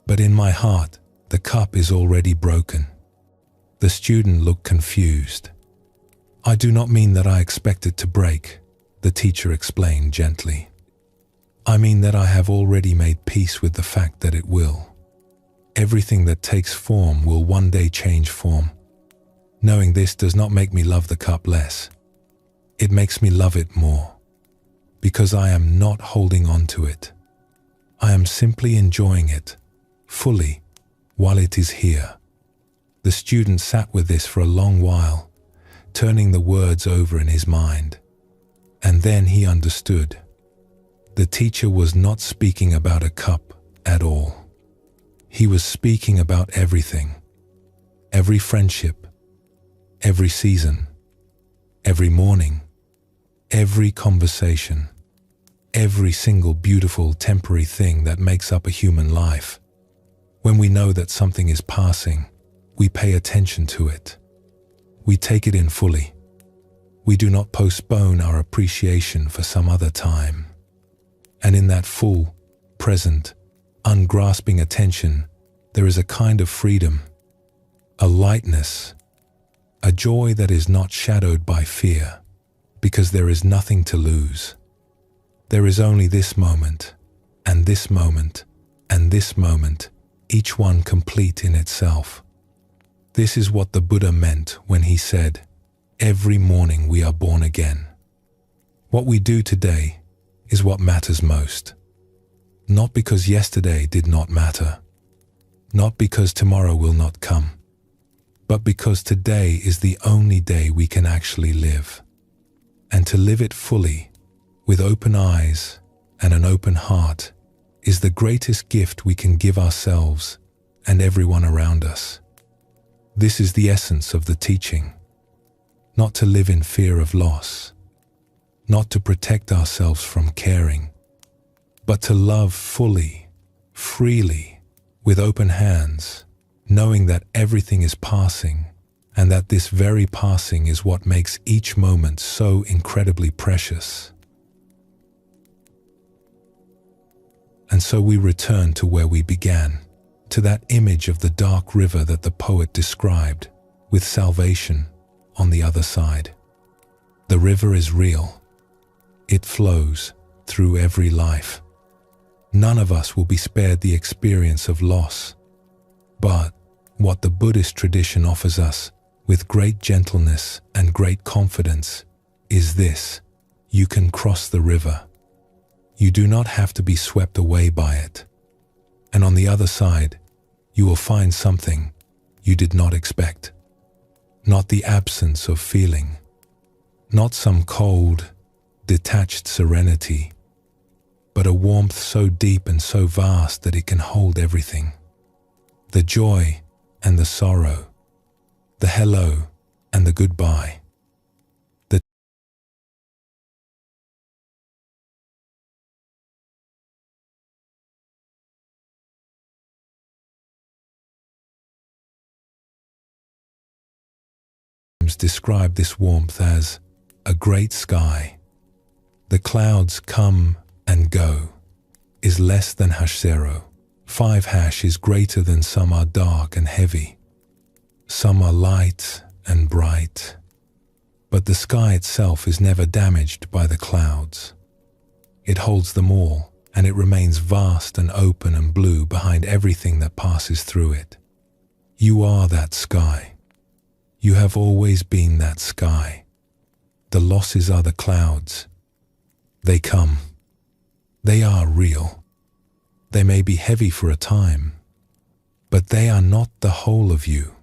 "But in my heart, the cup is already broken." The student looked confused. "I do not mean that I expect it to break," the teacher explained gently. "I mean that I have already made peace with the fact that it will. Everything that takes form will one day change form. Knowing this does not make me love the cup less. It makes me love it more, because I am not holding on to it. I am simply enjoying it, fully, while it is here." The student sat with this for a long while, turning the words over in his mind. And then he understood. The teacher was not speaking about a cup at all. He was speaking about everything. Every friendship, every season, every morning, every conversation, every single beautiful temporary thing that makes up a human life. When we know that something is passing, we pay attention to it. We take it in fully. We do not postpone our appreciation for some other time. And in that full, present, ungrasping attention, there is a kind of freedom, a lightness, a joy that is not shadowed by fear, because there is nothing to lose. There is only this moment, and this moment, and this moment, each one complete in itself. This is what the Buddha meant when he said, "Every morning we are born again." What we do today is what matters most. Not because yesterday did not matter, not because tomorrow will not come, but because today is the only day we can actually live. And to live it fully, with open eyes and an open heart, is the greatest gift we can give ourselves and everyone around us. This is the essence of the teaching. Not to live in fear of loss, not to protect ourselves from caring, but to love fully, freely, with open hands, knowing that everything is passing and that this very passing is what makes each moment so incredibly precious. And so we return to where we began, to that image of the dark river that the poet described, with salvation on the other side. The river is real. It flows through every life. None of us will be spared the experience of loss. But what the Buddhist tradition offers us, with great gentleness and great confidence, is this: you can cross the river. You do not have to be swept away by it. And on the other side, you will find something you did not expect. Not the absence of feeling, not some cold, detached serenity, but a warmth so deep and so vast that it can hold everything. The joy and the sorrow, the hello and the goodbye. The describe this warmth as a great sky. The clouds come and go is less than #0. 5 is greater than some are dark and heavy. Some are light and bright. But the sky itself is never damaged by the clouds. It holds them all, and it remains vast and open and blue behind everything that passes through it. You are that sky. You have always been that sky. The losses are the clouds. They come. They are real. They may be heavy for a time, but they are not the whole of you.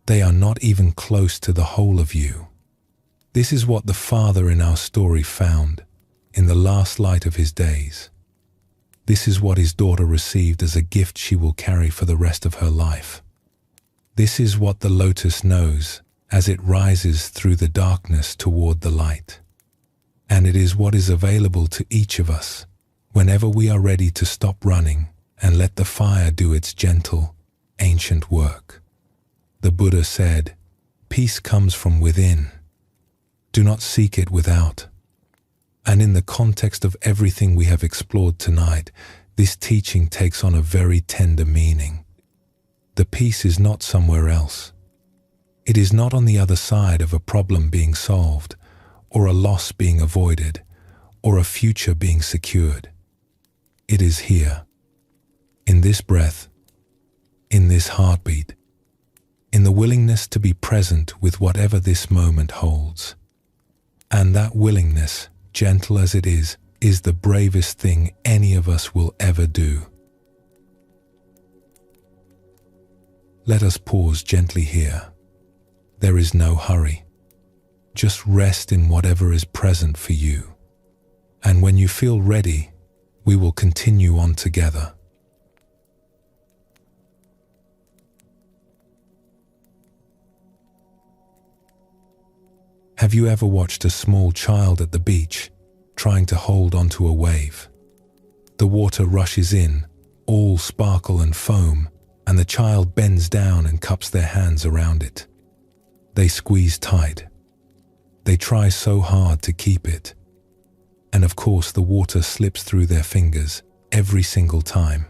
They are not even close to the whole of you. This is what the father in our story found in the last light of his days. This is what his daughter received as a gift she will carry for the rest of her life. This is what the lotus knows as it rises through the darkness toward the light. And it is what is available to each of us whenever we are ready to stop running and let the fire do its gentle, ancient work. The Buddha said, "Peace comes from within. Do not seek it without." And in the context of everything we have explored tonight, this teaching takes on a very tender meaning. The peace is not somewhere else. It is not on the other side of a problem being solved, or a loss being avoided, or a future being secured. It is here, in this breath, in this heartbeat, in the willingness to be present with whatever this moment holds. And that willingness, gentle as it is the bravest thing any of us will ever do. Let us pause gently here. There is no hurry. Just rest in whatever is present for you. And when you feel ready, we will continue on together. Have you ever watched a small child at the beach trying to hold onto a wave? The water rushes in, all sparkle and foam, and the child bends down and cups their hands around it. They squeeze tight. They try so hard to keep it. And of course the water slips through their fingers every single time.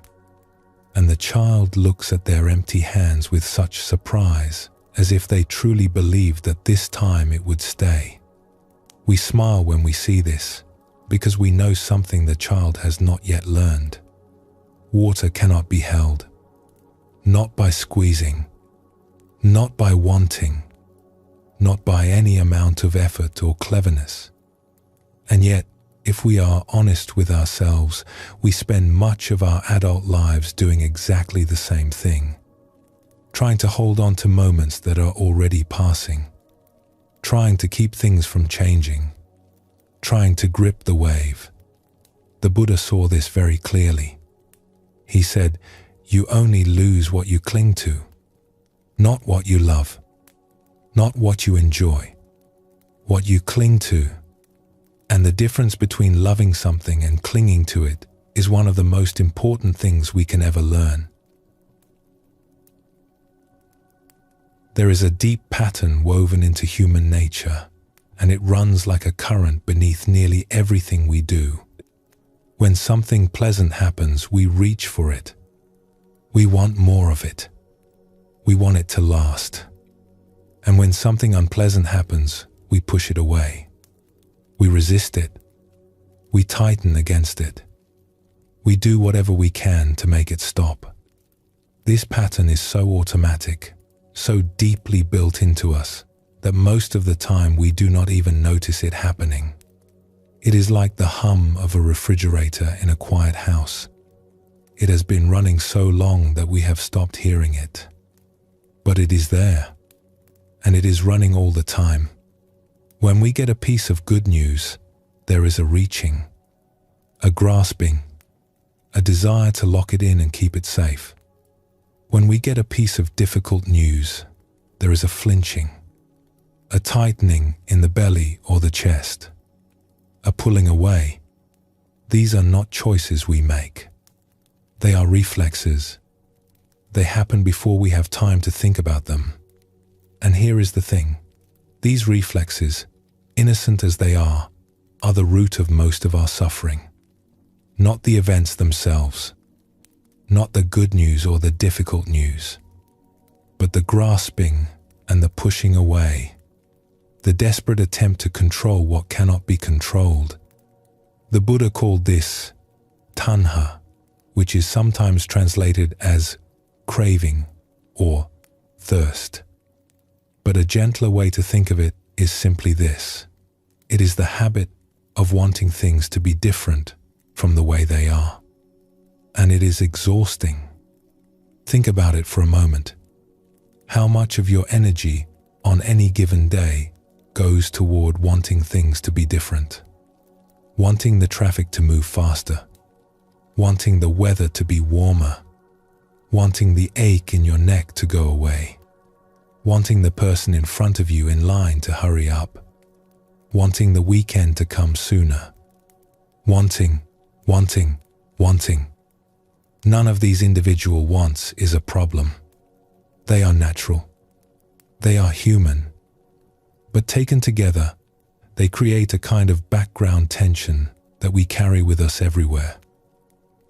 And the child looks at their empty hands with such surprise, as if they truly believed that this time it would stay. We smile when we see this, because we know something the child has not yet learned. Water cannot be held. Not by squeezing, not by wanting, not by any amount of effort or cleverness. And yet, if we are honest with ourselves, we spend much of our adult lives doing exactly the same thing. trying to hold on to moments that are already passing, trying to keep things from changing, trying to grip the wave. The Buddha saw this very clearly. He said, "You only lose what you cling to, not what you love, not what you enjoy, what you cling to." And the difference between loving something and clinging to it is one of the most important things we can ever learn. There is a deep pattern woven into human nature, and it runs like a current beneath nearly everything we do. When something pleasant happens, we reach for it. We want more of it. We want it to last. And when something unpleasant happens, we push it away. We resist it. We tighten against it. We do whatever we can to make it stop. This pattern is so automatic, so deeply built into us, that most of the time we do not even notice it happening. It is like the hum of a refrigerator in a quiet house. It has been running so long that we have stopped hearing it. But it is there, and it is running all the time. When we get a piece of good news, there is a reaching, a grasping, a desire to lock it in and keep it safe. When we get a piece of difficult news, there is a flinching, a tightening in the belly or the chest, a pulling away. These are not choices we make. They are reflexes. They happen before we have time to think about them. And here is the thing. These reflexes, innocent as they are the root of most of our suffering. Not the events themselves, not the good news or the difficult news, but the grasping and the pushing away, the desperate attempt to control what cannot be controlled. The Buddha called this tanha, which is sometimes translated as craving or thirst. But a gentler way to think of it is simply this. It is the habit of wanting things to be different from the way they are. And it is exhausting. Think about it for a moment. How much of your energy on any given day goes toward wanting things to be different? Wanting the traffic to move faster, wanting the weather to be warmer, wanting the ache in your neck to go away, wanting the person in front of you in line to hurry up, wanting the weekend to come sooner, wanting. None of these individual wants is a problem. They are natural. They are human. But taken together, they create a kind of background tension that we carry with us everywhere.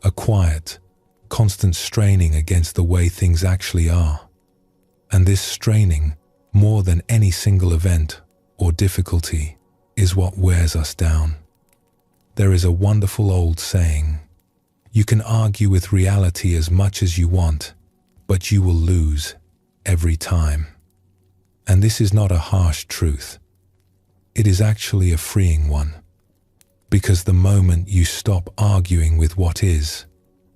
A quiet, constant straining against the way things actually are. And this straining, more than any single event or difficulty, is what wears us down. There is a wonderful old saying, "You can argue with reality as much as you want, but you will lose every time." And this is not a harsh truth. It is actually a freeing one. Because the moment you stop arguing with what is,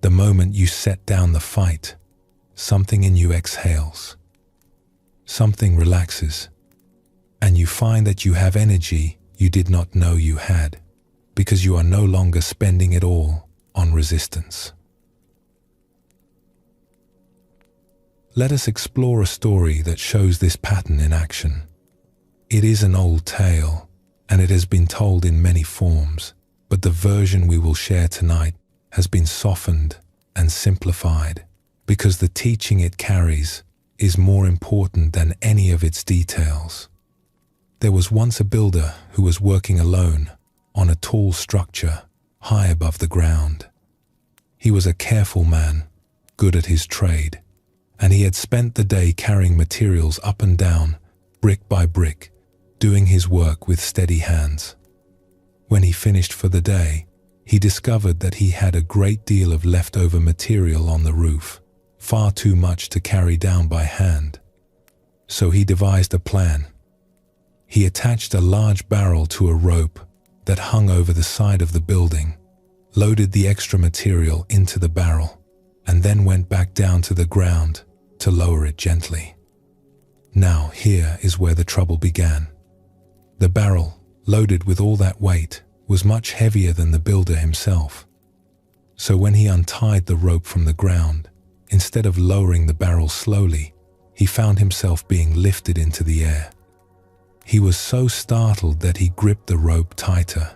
the moment you set down the fight, something in you exhales. Something relaxes. And you find that you have energy you did not know you had, because you are no longer spending it all on resistance. Let us explore a story that shows this pattern in action. It is an old tale, and it has been told in many forms, but the version we will share tonight has been softened and simplified, because the teaching it carries is more important than any of its details. There was once a builder who was working alone on a tall structure high above the ground. He was a careful man, good at his trade, and he had spent the day carrying materials up and down, brick by brick, doing his work with steady hands. When he finished for the day, he discovered that he had a great deal of leftover material on the roof, far too much to carry down by hand. So he devised a plan. He attached a large barrel to a rope that hung over the side of the building, loaded the extra material into the barrel, and then went back down to the ground to lower it gently. Now, here is where the trouble began. The barrel, loaded with all that weight, was much heavier than the builder himself. So when he untied the rope from the ground, instead of lowering the barrel slowly, he found himself being lifted into the air. He was so startled that he gripped the rope tighter.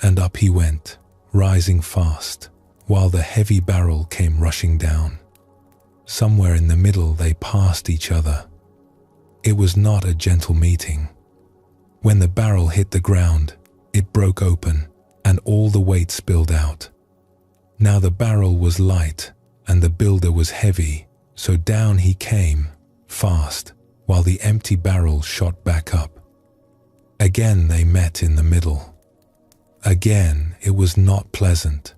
And up he went, rising fast, while the heavy barrel came rushing down. Somewhere in the middle they passed each other. It was not a gentle meeting. When the barrel hit the ground, it broke open and all the weight spilled out. Now the barrel was light and the builder was heavy, so down he came, fast, while the empty barrel shot back up. Again they met in the middle. Again it was not pleasant.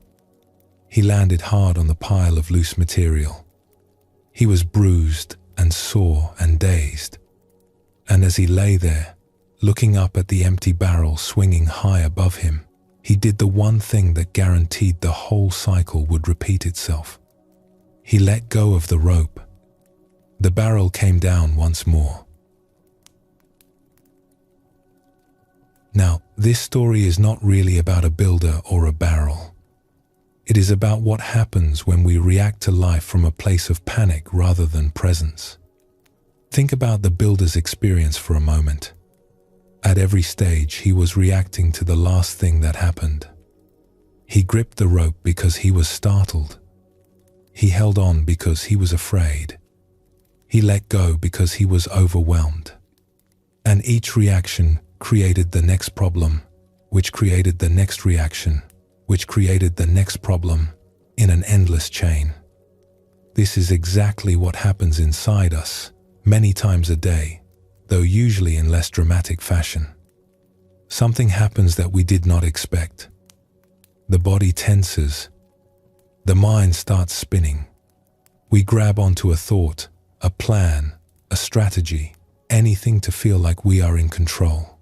He landed hard on the pile of loose material. He was bruised and sore and dazed. And as he lay there, looking up at the empty barrel swinging high above him, he did the one thing that guaranteed the whole cycle would repeat itself. He let go of the rope. The barrel came down once more. Now, this story is not really about a builder or a barrel. It is about what happens when we react to life from a place of panic rather than presence. Think about the builder's experience for a moment. At every stage, he was reacting to the last thing that happened. He gripped the rope because he was startled. He held on because he was afraid. He let go because he was overwhelmed. And each reaction created the next problem, which created the next reaction, which created the next problem, in an endless chain. This is exactly what happens inside us, many times a day, though usually in less dramatic fashion. Something happens that we did not expect. The body tenses. The mind starts spinning. We grab onto a thought, a plan, a strategy, anything to feel like we are in control.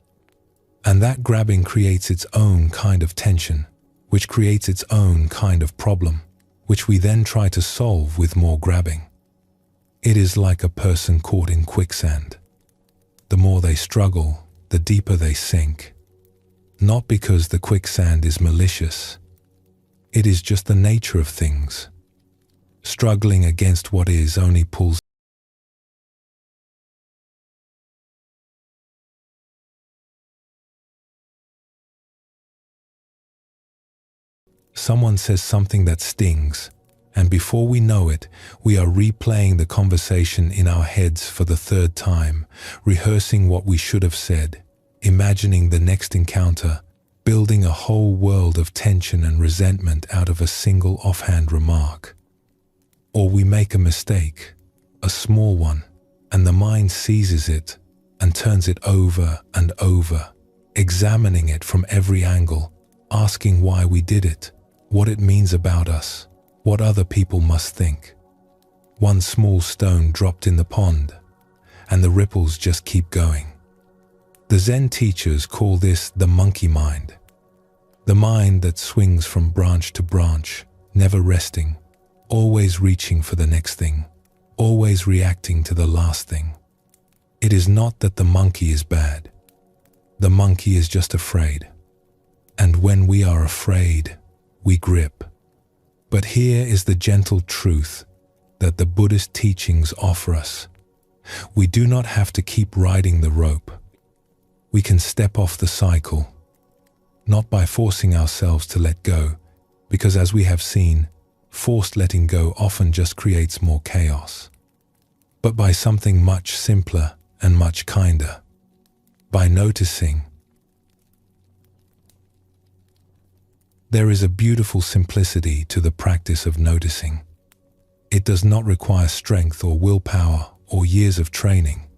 And that grabbing creates its own kind of tension, which creates its own kind of problem, which we then try to solve with more grabbing. It is like a person caught in quicksand. The more they struggle, the deeper they sink. Not because the quicksand is malicious. It is just the nature of things. Struggling against what is only pulls. Someone says something that stings, and before we know it, we are replaying the conversation in our heads for the third time, rehearsing what we should have said, imagining the next encounter, building a whole world of tension and resentment out of a single offhand remark. Or we make a mistake, a small one, and the mind seizes it and turns it over and over, examining it from every angle, asking why we did it, what it means about us, what other people must think. One small stone dropped in the pond, and the ripples just keep going. The Zen teachers call this the monkey mind, the mind that swings from branch to branch, never resting, always reaching for the next thing, always reacting to the last thing. It is not that the monkey is bad. The monkey is just afraid. And when we are afraid, we grip. But here is the gentle truth that the Buddhist teachings offer us. We do not have to keep riding the rope. We can step off the cycle, not by forcing ourselves to let go, because as we have seen, forced letting go often just creates more chaos, but by something much simpler and much kinder, by noticing. There is a beautiful simplicity to the practice of noticing. It does not require strength or willpower or years of training.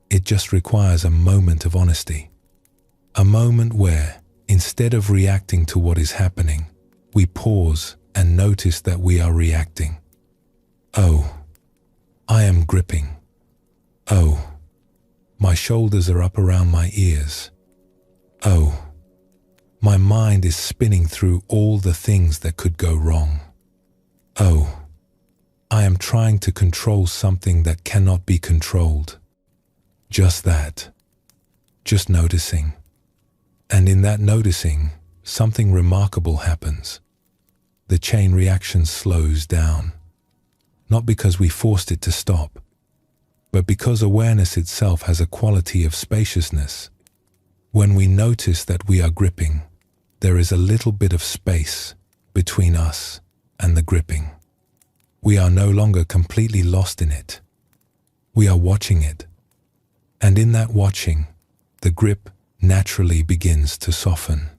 It just requires a moment of honesty. A moment where, instead of reacting to what is happening, we pause and notice that we are reacting. Oh, I am gripping. Oh, my shoulders are up around my ears. Oh, my mind is spinning through all the things that could go wrong. Oh, I am trying to control something that cannot be controlled. Just that. Just noticing. And in that noticing, something remarkable happens. The chain reaction slows down. Not because we forced it to stop, but because awareness itself has a quality of spaciousness. When we notice that we are gripping, there is a little bit of space between us and the gripping. We are no longer completely lost in it. We are watching it. And in that watching, the grip naturally begins to soften.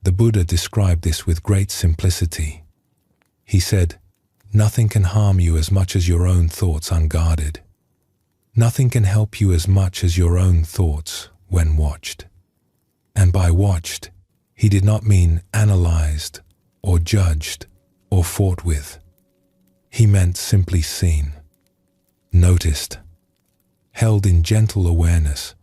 The Buddha described this with great simplicity. He said, "Nothing can harm you as much as your own thoughts unguarded. Nothing can help you as much as your own thoughts when watched." And by watched, he did not mean analyzed or judged or fought with. He meant simply seen, noticed, held in gentle awareness.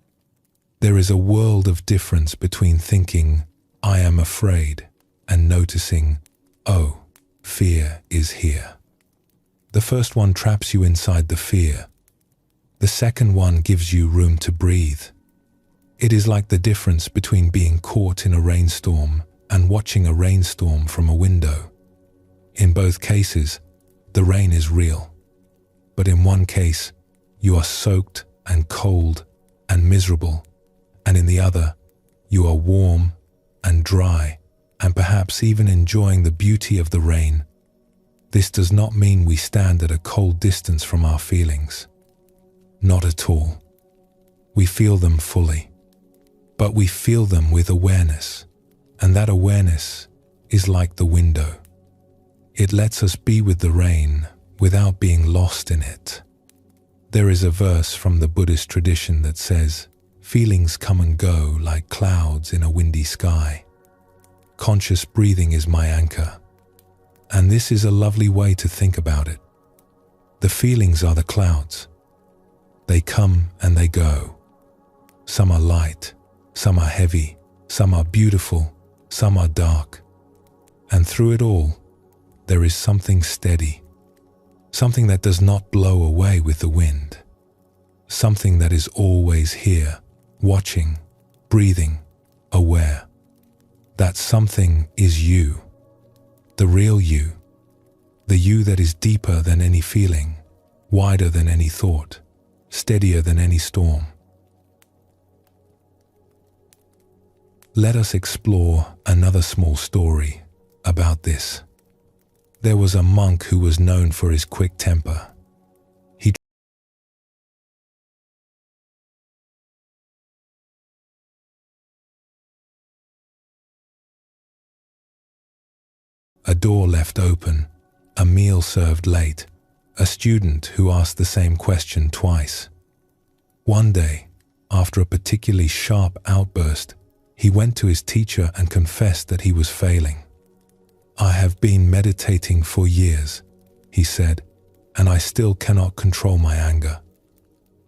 There is a world of difference between thinking, "I am afraid," and noticing, "Oh, fear is here." The first one traps you inside the fear. The second one gives you room to breathe. It is like the difference between being caught in a rainstorm and watching a rainstorm from a window. In both cases, the rain is real. But in one case, you are soaked and cold and miserable, and in the other, you are warm and dry and perhaps even enjoying the beauty of the rain. This does not mean we stand at a cold distance from our feelings. Not at all. We feel them fully. But we feel them with awareness, and that awareness is like the window. It lets us be with the rain without being lost in it. There is a verse from the Buddhist tradition that says, "Feelings come and go like clouds in a windy sky. Conscious breathing is my anchor." And this is a lovely way to think about it. The feelings are the clouds. They come and they go. Some are light, some are heavy, some are beautiful, some are dark. And through it all, there is something steady, something that does not blow away with the wind, something that is always here, watching, breathing, aware. That something is you, the real you, the you that is deeper than any feeling, wider than any thought, steadier than any storm. Let us explore another small story about this. There was a monk who was known for his quick temper. A door left open, a meal served late, a student who asked the same question twice. One day, after a particularly sharp outburst, he went to his teacher and confessed that he was failing. "I have been meditating for years," he said, "and I still cannot control my anger.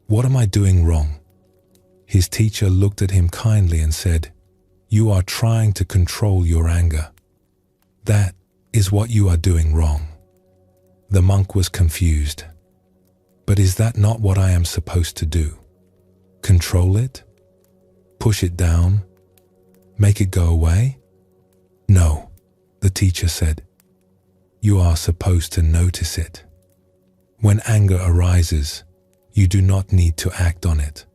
What am I doing wrong?" His teacher looked at him kindly and said, "You are trying to control your anger. That is what you are doing wrong." The monk was confused. "But is that not what I am supposed to do? Control it? Push it down? Make it go away?" "No," the teacher said. "You are supposed to notice it. When anger arises, you do not need to act on it.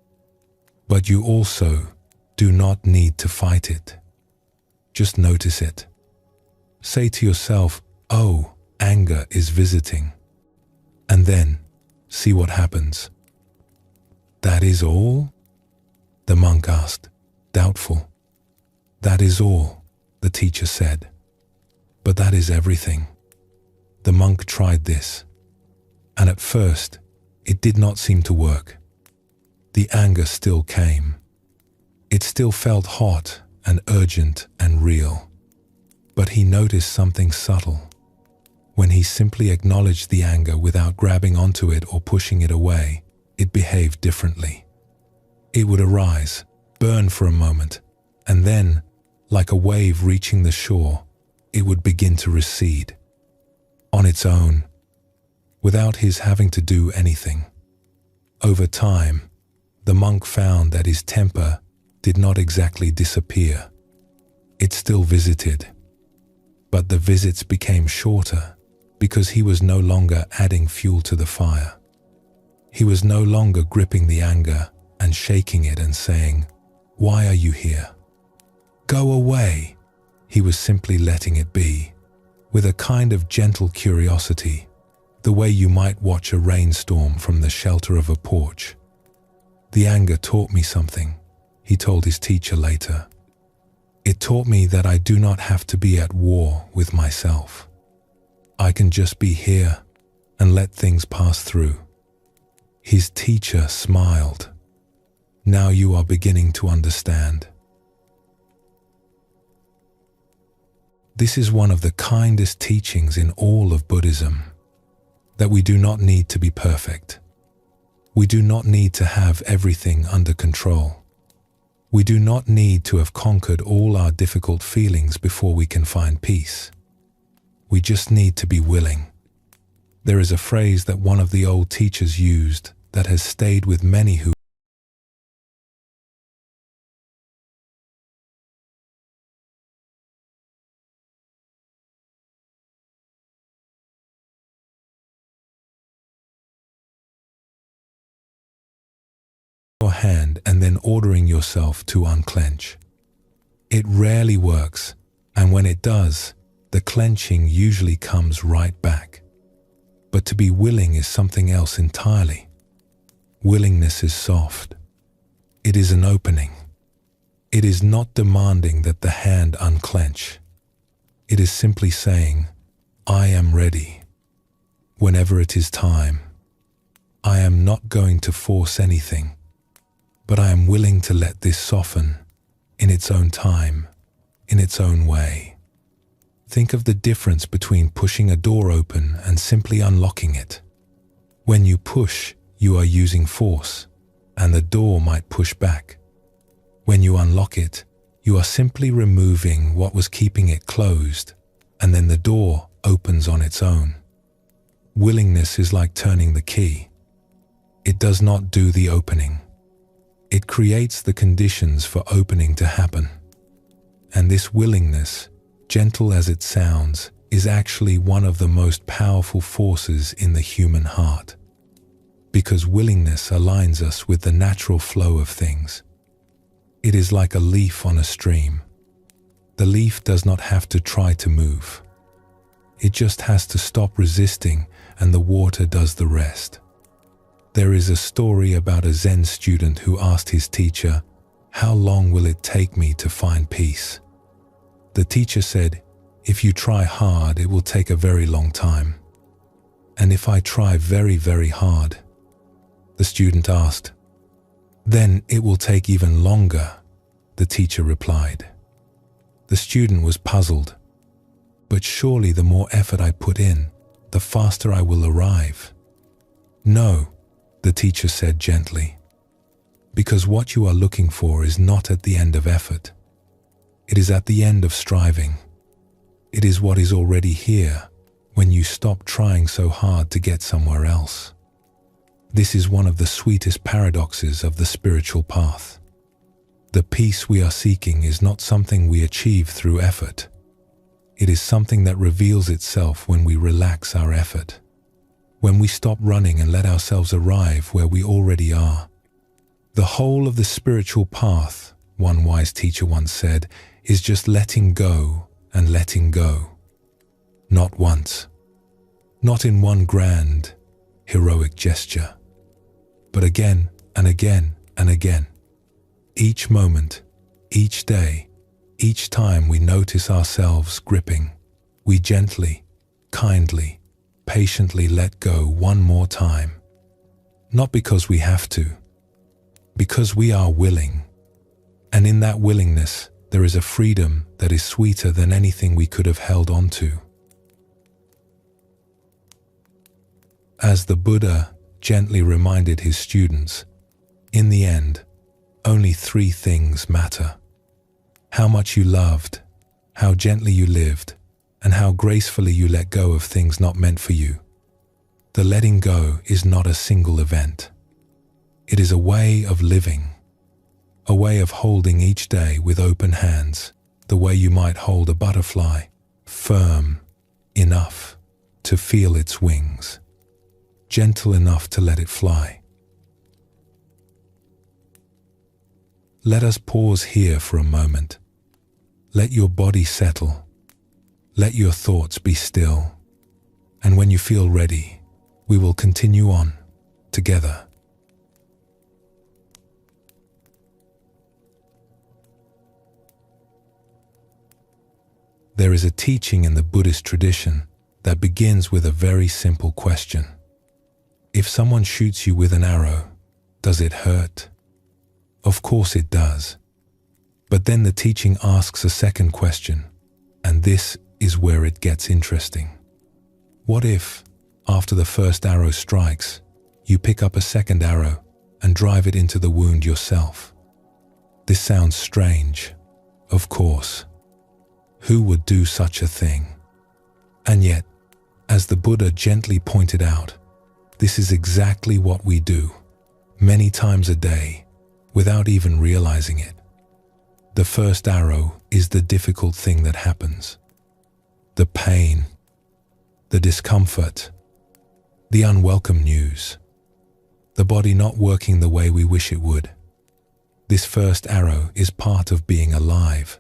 But you also do not need to fight it. Just notice it. Say to yourself, 'Oh, anger is visiting.' And then see what happens." "That is all?" the monk asked, doubtful. "That is all," the teacher said. "But that is everything." The monk tried this, and at first it did not seem to work. The anger still came. It still felt hot and urgent and real. But he noticed something subtle. When he simply acknowledged the anger without grabbing onto it or pushing it away, it behaved differently. It would arise, burn for a moment, and then, like a wave reaching the shore, it would begin to recede. On its own. without his having to do anything. Over time, the monk found that his temper did not exactly disappear. It still visited, but the visits became shorter because he was no longer adding fuel to the fire. He was no longer gripping the anger and shaking it and saying, "Why are you here? Go away." He was simply letting it be, with a kind of gentle curiosity, the way you might watch a rainstorm from the shelter of a porch. "The anger taught me something," he told his teacher later. "It taught me that I do not have to be at war with myself. I can just be here and let things pass through." His teacher smiled. "Now you are beginning to understand." This is one of the kindest teachings in all of Buddhism, that we do not need to be perfect. We do not need to have everything under control. We do not need to have conquered all our difficult feelings before we can find peace. We just need to be willing. There is a phrase that one of the old teachers used that has stayed with many who your hand and then ordering yourself to unclench. It rarely works, and when it does, the clenching usually comes right back. But to be willing is something else entirely. Willingness is soft. It is an opening. It is not demanding that the hand unclench. It is simply saying, "I am ready. Whenever it is time. I am not going to force anything, but I am willing to let this soften in its own time, in its own way." Think of the difference between pushing a door open and simply unlocking it. When you push, you are using force, and the door might push back. When you unlock it, you are simply removing what was keeping it closed, and then the door opens on its own. Willingness is like turning the key. It does not do the opening. It creates the conditions for opening to happen. And this willingness, gentle as it sounds, is actually one of the most powerful forces in the human heart. Because willingness aligns us with the natural flow of things. It is like a leaf on a stream. The leaf does not have to try to move. It just has to stop resisting, and the water does the rest. There is a story about a Zen student who asked his teacher, "How long will it take me to find peace?" The teacher said, "If you try hard, it will take a very long time. And if I try very, very hard?" The student asked. "Then it will take even longer," the teacher replied. The student was puzzled. "But surely the more effort I put in, the faster I will arrive." "No," the teacher said gently, "because what you are looking for is not at the end of effort. It is at the end of striving. It is what is already here when you stop trying so hard to get somewhere else." This is one of the sweetest paradoxes of the spiritual path. The peace we are seeking is not something we achieve through effort. It is something that reveals itself when we relax our effort. When we stop running and let ourselves arrive where we already are. The whole of the spiritual path, one wise teacher once said, is just letting go and letting go. Not once. Not in one grand, heroic gesture. But again and again and again. Each moment, each day, each time we notice ourselves gripping, we gently, kindly, patiently let go one more time. Not because we have to, because we are willing. And in that willingness, there is a freedom that is sweeter than anything we could have held on to. As the Buddha gently reminded his students, in the end, only 3 things matter: how much you loved, how gently you lived, and how gracefully you let go of things not meant for you. The letting go is not a single event. It is a way of living, a way of holding each day with open hands, the way you might hold a butterfly, firm enough to feel its wings, gentle enough to let it fly. Let us pause here for a moment. Let your body settle. Let your thoughts be still. And when you feel ready, we will continue on together. There is a teaching in the Buddhist tradition that begins with a very simple question. If someone shoots you with an arrow, does it hurt? Of course it does. But then the teaching asks a second question, and this is where it gets interesting. What if, after the first arrow strikes, you pick up a second arrow and drive it into the wound yourself? This sounds strange, of course. Who would do such a thing? And yet, as the Buddha gently pointed out, this is exactly what we do, many times a day, without even realizing it. The first arrow is the difficult thing that happens. The pain, the discomfort, the unwelcome news, the body not working the way we wish it would. This first arrow is part of being alive.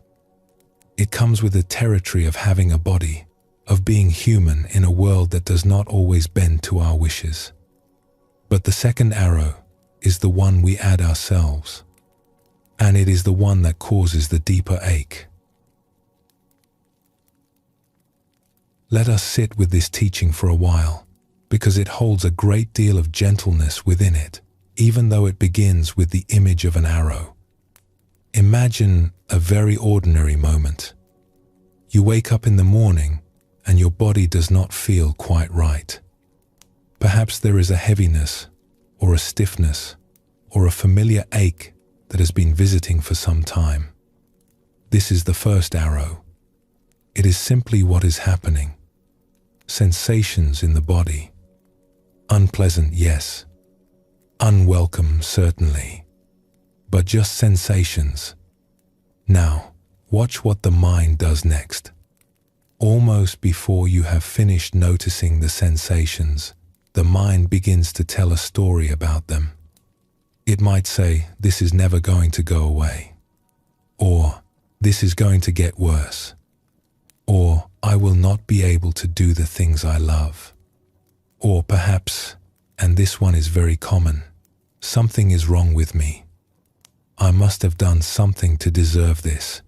It comes with the territory of having a body, of being human in a world that does not always bend to our wishes. But the second arrow is the one we add ourselves, and it is the one that causes the deeper ache. Let us sit with this teaching for a while, because it holds a great deal of gentleness within it, even though it begins with the image of an arrow. Imagine a very ordinary moment. You wake up in the morning and your body does not feel quite right. Perhaps there is a heaviness or a stiffness or a familiar ache that has been visiting for some time. This is the first arrow. It is simply what is happening. Sensations in the body. Unpleasant, yes. Unwelcome, certainly. But just sensations. Now, watch what the mind does next. Almost before you have finished noticing the sensations, the mind begins to tell a story about them. It might say, "This is never going to go away," or "This is going to get worse," or "I will not be able to do the things I love," or perhaps, and this one is very common, "Something is wrong with me. I must have done something to deserve this."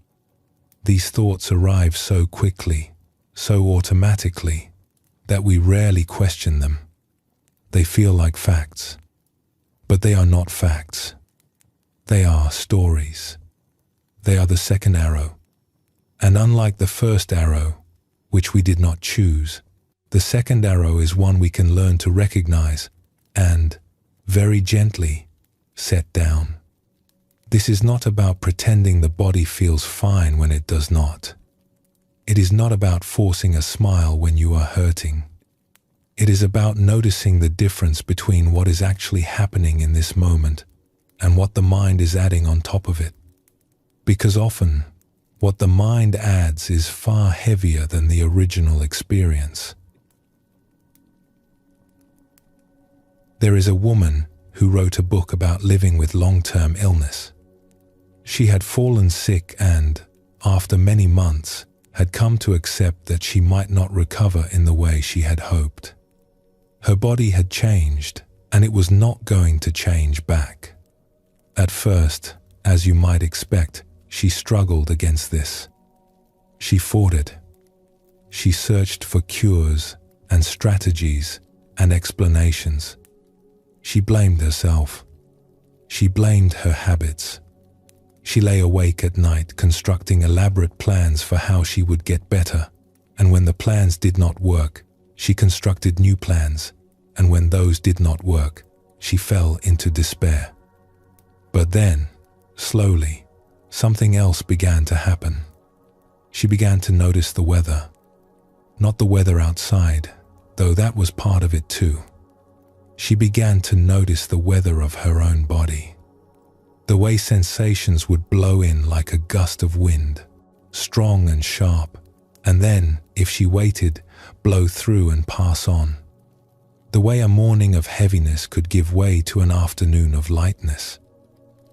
These thoughts arrive so quickly, so automatically, that we rarely question them. They feel like facts, but they are not facts. They are stories. They are the second arrow. And unlike the first arrow, which we did not choose, the second arrow is one we can learn to recognize and, very gently, set down. This is not about pretending the body feels fine when it does not. It is not about forcing a smile when you are hurting. It is about noticing the difference between what is actually happening in this moment and what the mind is adding on top of it. Because often, what the mind adds is far heavier than the original experience. There is a woman who wrote a book about living with long-term illness. She had fallen sick and, after many months, had come to accept that she might not recover in the way she had hoped. Her body had changed, and it was not going to change back. At first, as you might expect, she struggled against this. She fought it. She searched for cures and strategies and explanations. She blamed herself. She blamed her habits. She lay awake at night constructing elaborate plans for how she would get better, and when the plans did not work, she constructed new plans, and when those did not work, she fell into despair. But then, slowly, something else began to happen. She began to notice the weather. Not the weather outside, though that was part of it too, She began to notice the weather of her own body. The way sensations would blow in like a gust of wind, strong and sharp, and then, if she waited, blow through and pass on. The way a morning of heaviness could give way to an afternoon of lightness.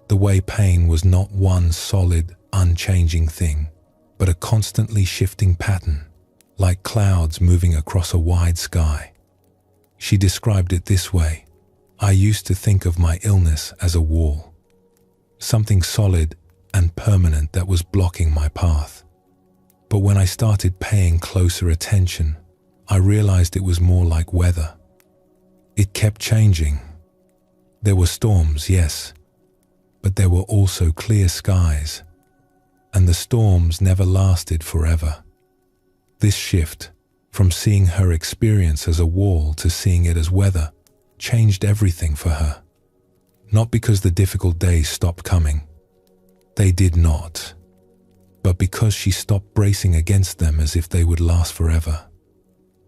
The way pain was not one solid, unchanging thing, but a constantly shifting pattern, like clouds moving across a wide sky. She described it this way: I used to think of my illness as a wall, something solid and permanent that was blocking my path. But when I started paying closer attention, I realized it was more like weather. It kept changing. There were storms, yes, but there were also clear skies, and the storms never lasted forever. This shift, from seeing her experience as a wall to seeing it as weather, changed everything for her. Not because the difficult days stopped coming. They did not. But because she stopped bracing against them as if they would last forever.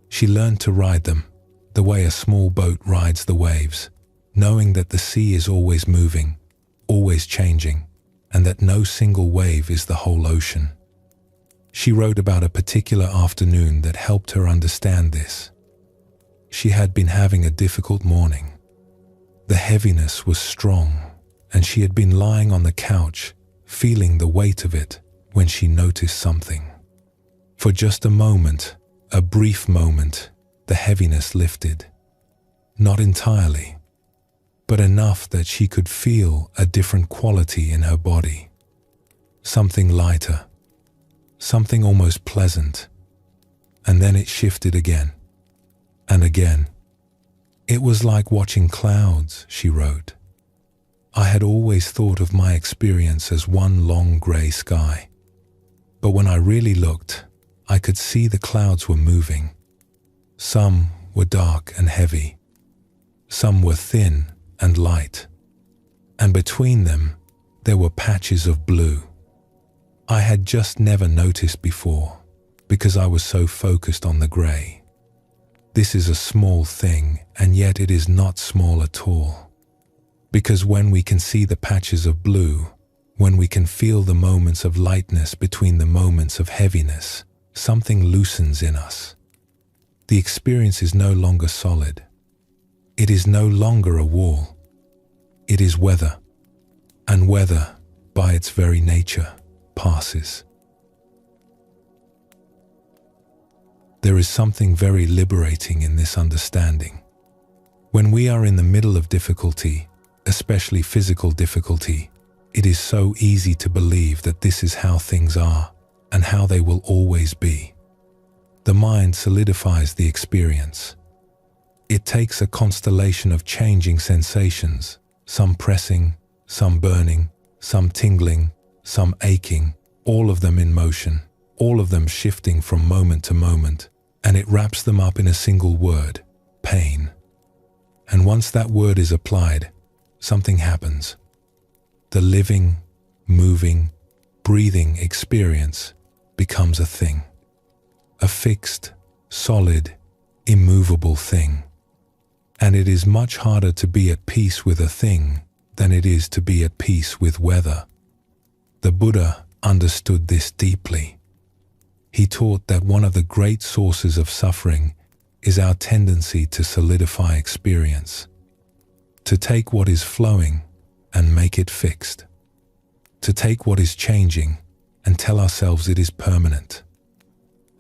She learned to ride them, the way a small boat rides the waves, knowing that the sea is always moving, always changing, and that no single wave is the whole ocean. She wrote about a particular afternoon that helped her understand this. She had been having a difficult morning. The heaviness was strong, and she had been lying on the couch, feeling the weight of it, when she noticed something. For just a moment, a brief moment, the heaviness lifted. Not entirely, but enough that she could feel a different quality in her body. Something lighter, something almost pleasant, and then it shifted again, and again. It was like watching clouds, she wrote. I had always thought of my experience as one long grey sky, but when I really looked, I could see the clouds were moving. Some were dark and heavy, some were thin and light, and between them there were patches of blue. I had just never noticed before, because I was so focused on the grey. This is a small thing, and yet it is not small at all. Because when we can see the patches of blue, when we can feel the moments of lightness between the moments of heaviness, something loosens in us. The experience is no longer solid. It is no longer a wall. It is weather, and weather, by its very nature, passes. There is something very liberating in this understanding. When we are in the middle of difficulty, especially physical difficulty, it is so easy to believe that this is how things are and how they will always be. The mind solidifies the experience. It takes a constellation of changing sensations, some pressing, some burning, some tingling, some aching, all of them in motion, all of them shifting from moment to moment, and it wraps them up in a single word: pain. And once that word is applied, something happens. The living, moving, breathing experience becomes a thing. A fixed, solid, immovable thing. And it is much harder to be at peace with a thing than it is to be at peace with weather. The Buddha understood this deeply. He taught that one of the great sources of suffering is our tendency to solidify experience, to take what is flowing and make it fixed, to take what is changing and tell ourselves it is permanent.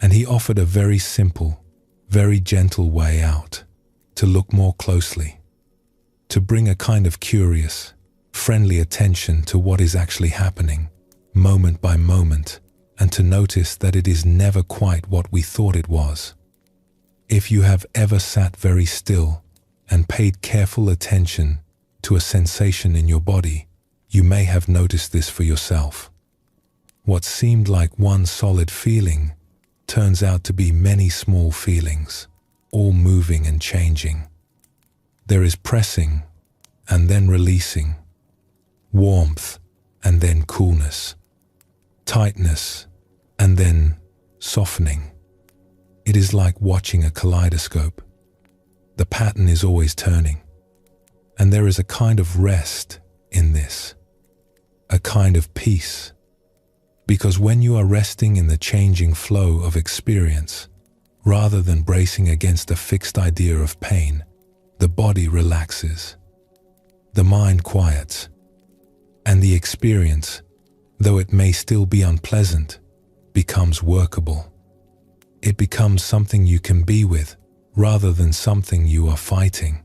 And he offered a very simple, very gentle way out, to look more closely, to bring a kind of curious, friendly attention to what is actually happening, moment by moment, and to notice that it is never quite what we thought it was. If you have ever sat very still and paid careful attention to a sensation in your body, you may have noticed this for yourself. What seemed like one solid feeling turns out to be many small feelings, all moving and changing. There is pressing and then releasing, warmth and then coolness, tightness and then softening. It is like watching a kaleidoscope. The pattern is always turning, And there is a kind of rest in this, a kind of peace. Because when you are resting in the changing flow of experience, rather than bracing against a fixed idea of pain, the body relaxes, the mind quiets, and the experience, though it may still be unpleasant, becomes workable. It becomes something you can be with, rather than something you are fighting.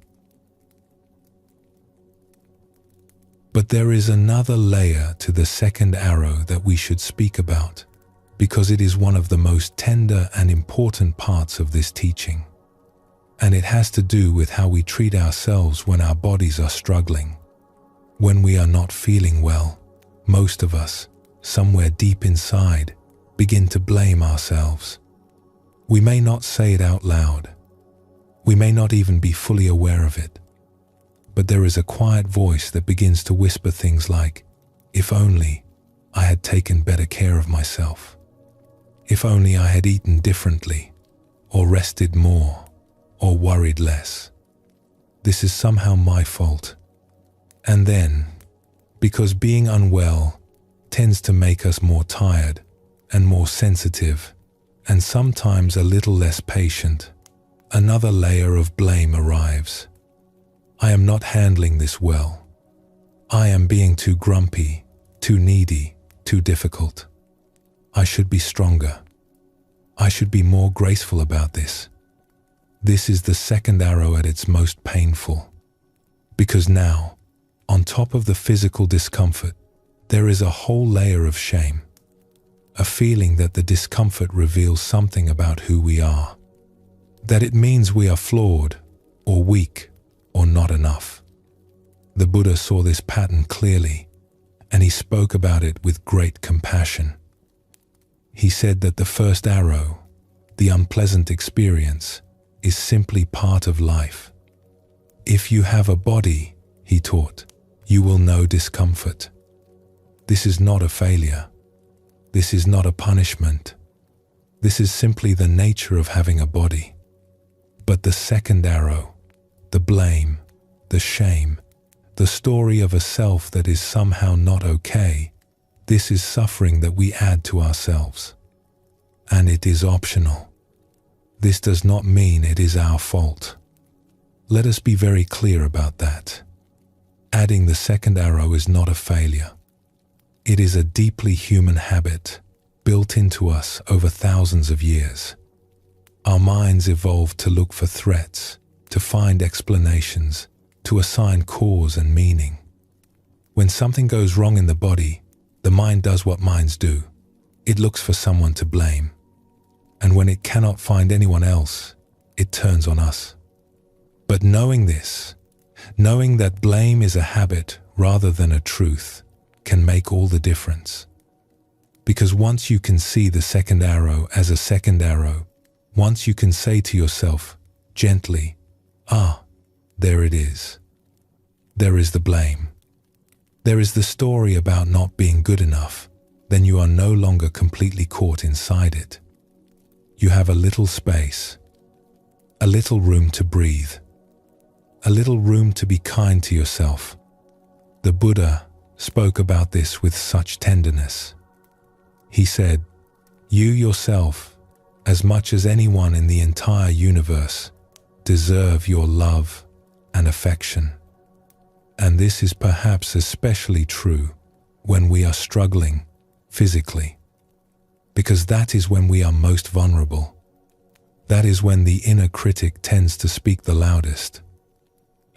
But there is another layer to the second arrow that we should speak about, because it is one of the most tender and important parts of this teaching. And it has to do with how we treat ourselves when our bodies are struggling. When we are not feeling well, most of us, somewhere deep inside, begin to blame ourselves. We may not say it out loud. We may not even be fully aware of it. But there is a quiet voice that begins to whisper things like, if only I had taken better care of myself. If only I had eaten differently, or rested more, or worried less. This is somehow my fault. And then, because being unwell tends to make us more tired and more sensitive, and sometimes a little less patient, another layer of blame arrives. I am not handling this well. I am being too grumpy, too needy, too difficult. I should be stronger. I should be more graceful about this. This is the second arrow at its most painful. Because now, on top of the physical discomfort, there is a whole layer of shame. A feeling that the discomfort reveals something about who we are. That it means we are flawed, or weak, or not enough. The Buddha saw this pattern clearly, and he spoke about it with great compassion. He said that the first arrow, the unpleasant experience, is simply part of life. If you have a body, he taught, you will know discomfort. This is not a failure. This is not a punishment. This is simply the nature of having a body. But the second arrow, the blame, the shame, the story of a self that is somehow not okay, this is suffering that we add to ourselves. And it is optional. This does not mean it is our fault. Let us be very clear about that. Adding the second arrow is not a failure. It is a deeply human habit, built into us over thousands of years. Our minds evolved to look for threats, to find explanations, to assign cause and meaning. When something goes wrong in the body, the mind does what minds do. It looks for someone to blame. And when it cannot find anyone else, it turns on us. But knowing this, knowing that blame is a habit rather than a truth, can make all the difference. Because once you can see the second arrow as a second arrow, once you can say to yourself, gently, there it is. There is the blame. There is the story about not being good enough, then you are no longer completely caught inside it. You have a little space, a little room to breathe, a little room to be kind to yourself. The Buddha spoke about this with such tenderness. He said, you yourself, as much as anyone in the entire universe, deserve your love and affection. And this is perhaps especially true when we are struggling physically, because that is when we are most vulnerable. That is when the inner critic tends to speak the loudest.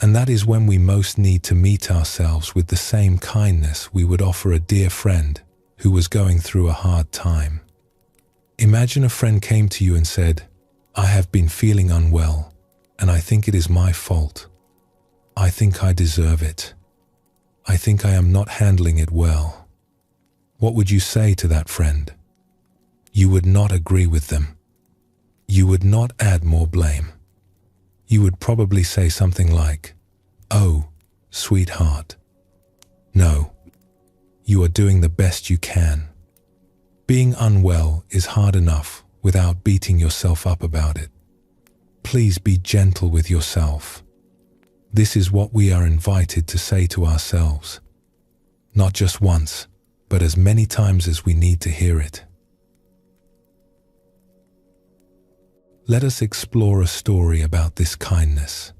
And that is when we most need to meet ourselves with the same kindness we would offer a dear friend who was going through a hard time. Imagine a friend came to you and said, I have been feeling unwell, and I think it is my fault. I think I deserve it. I think I am not handling it well. What would you say to that friend? You would not agree with them. You would not add more blame. You would probably say something like, oh, sweetheart. No, you are doing the best you can. Being unwell is hard enough without beating yourself up about it. Please be gentle with yourself. This is what we are invited to say to ourselves, not just once, but as many times as we need to hear it. Let us explore a story about this kindness.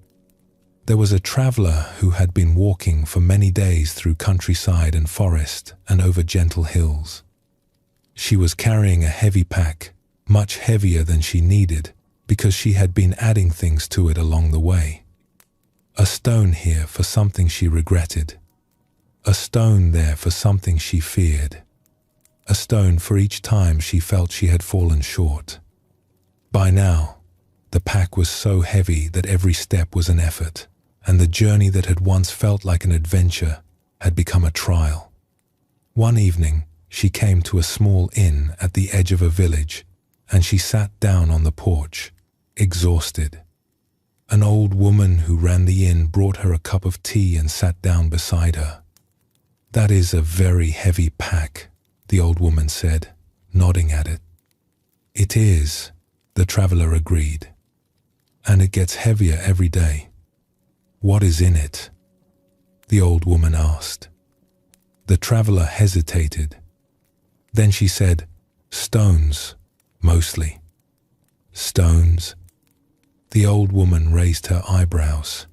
There was a traveler who had been walking for many days through countryside and forest and over gentle hills. She was carrying a heavy pack, much heavier than she needed, because she had been adding things to it along the way. A stone here for something she regretted. A stone there for something she feared. A stone for each time she felt she had fallen short. By now, the pack was so heavy that every step was an effort, and the journey that had once felt like an adventure had become a trial. One evening, she came to a small inn at the edge of a village, and she sat down on the porch, exhausted. An old woman who ran the inn brought her a cup of tea and sat down beside her. "That is a very heavy pack," the old woman said, nodding at it. "It is," the traveler agreed, "and it gets heavier every day." "What is in it?" the old woman asked. The traveler hesitated. Then she said, "Stones, mostly." "Stones?" The old woman raised her eyebrows.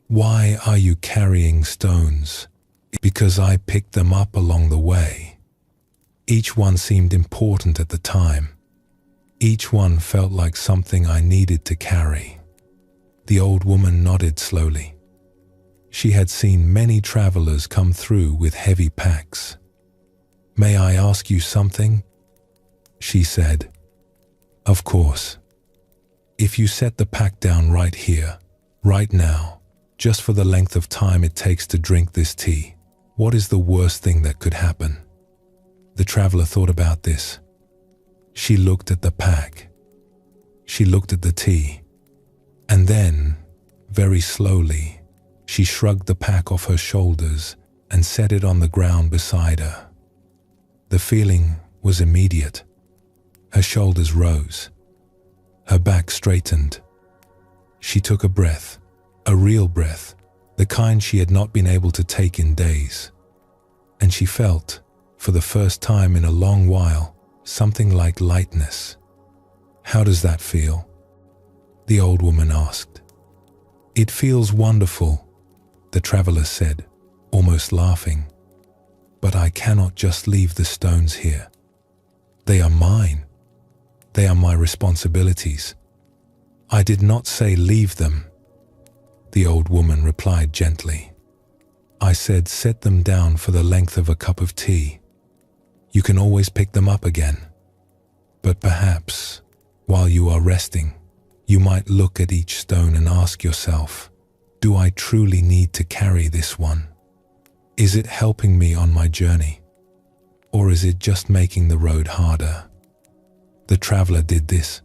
"Why are you carrying stones?" "Because I picked them up along the way." Each one seemed important at the time. Each one felt like something I needed to carry. The old woman nodded slowly. She had seen many travelers come through with heavy packs. "May I ask you something?" she said. "Of course. If you set the pack down right here, right now, just for the length of time it takes to drink this tea, what is the worst thing that could happen?" The traveler thought about this. She looked at the pack. She looked at the tea. And then, very slowly, she shrugged the pack off her shoulders and set it on the ground beside her. The feeling was immediate. Her shoulders rose. Her back straightened. She took a breath, a real breath, the kind she had not been able to take in days. And she felt, for the first time in a long while, something like lightness. "How does that feel?" the old woman asked. "It feels wonderful," the traveler said, almost laughing. "But I cannot just leave the stones here. They are mine. They are my responsibilities." "I did not say leave them," the old woman replied gently. "I said set them down for the length of a cup of tea. You can always pick them up again. But perhaps, while you are resting, you might look at each stone and ask yourself, do I truly need to carry this one? Is it helping me on my journey? Or is it just making the road harder?" The traveler did this,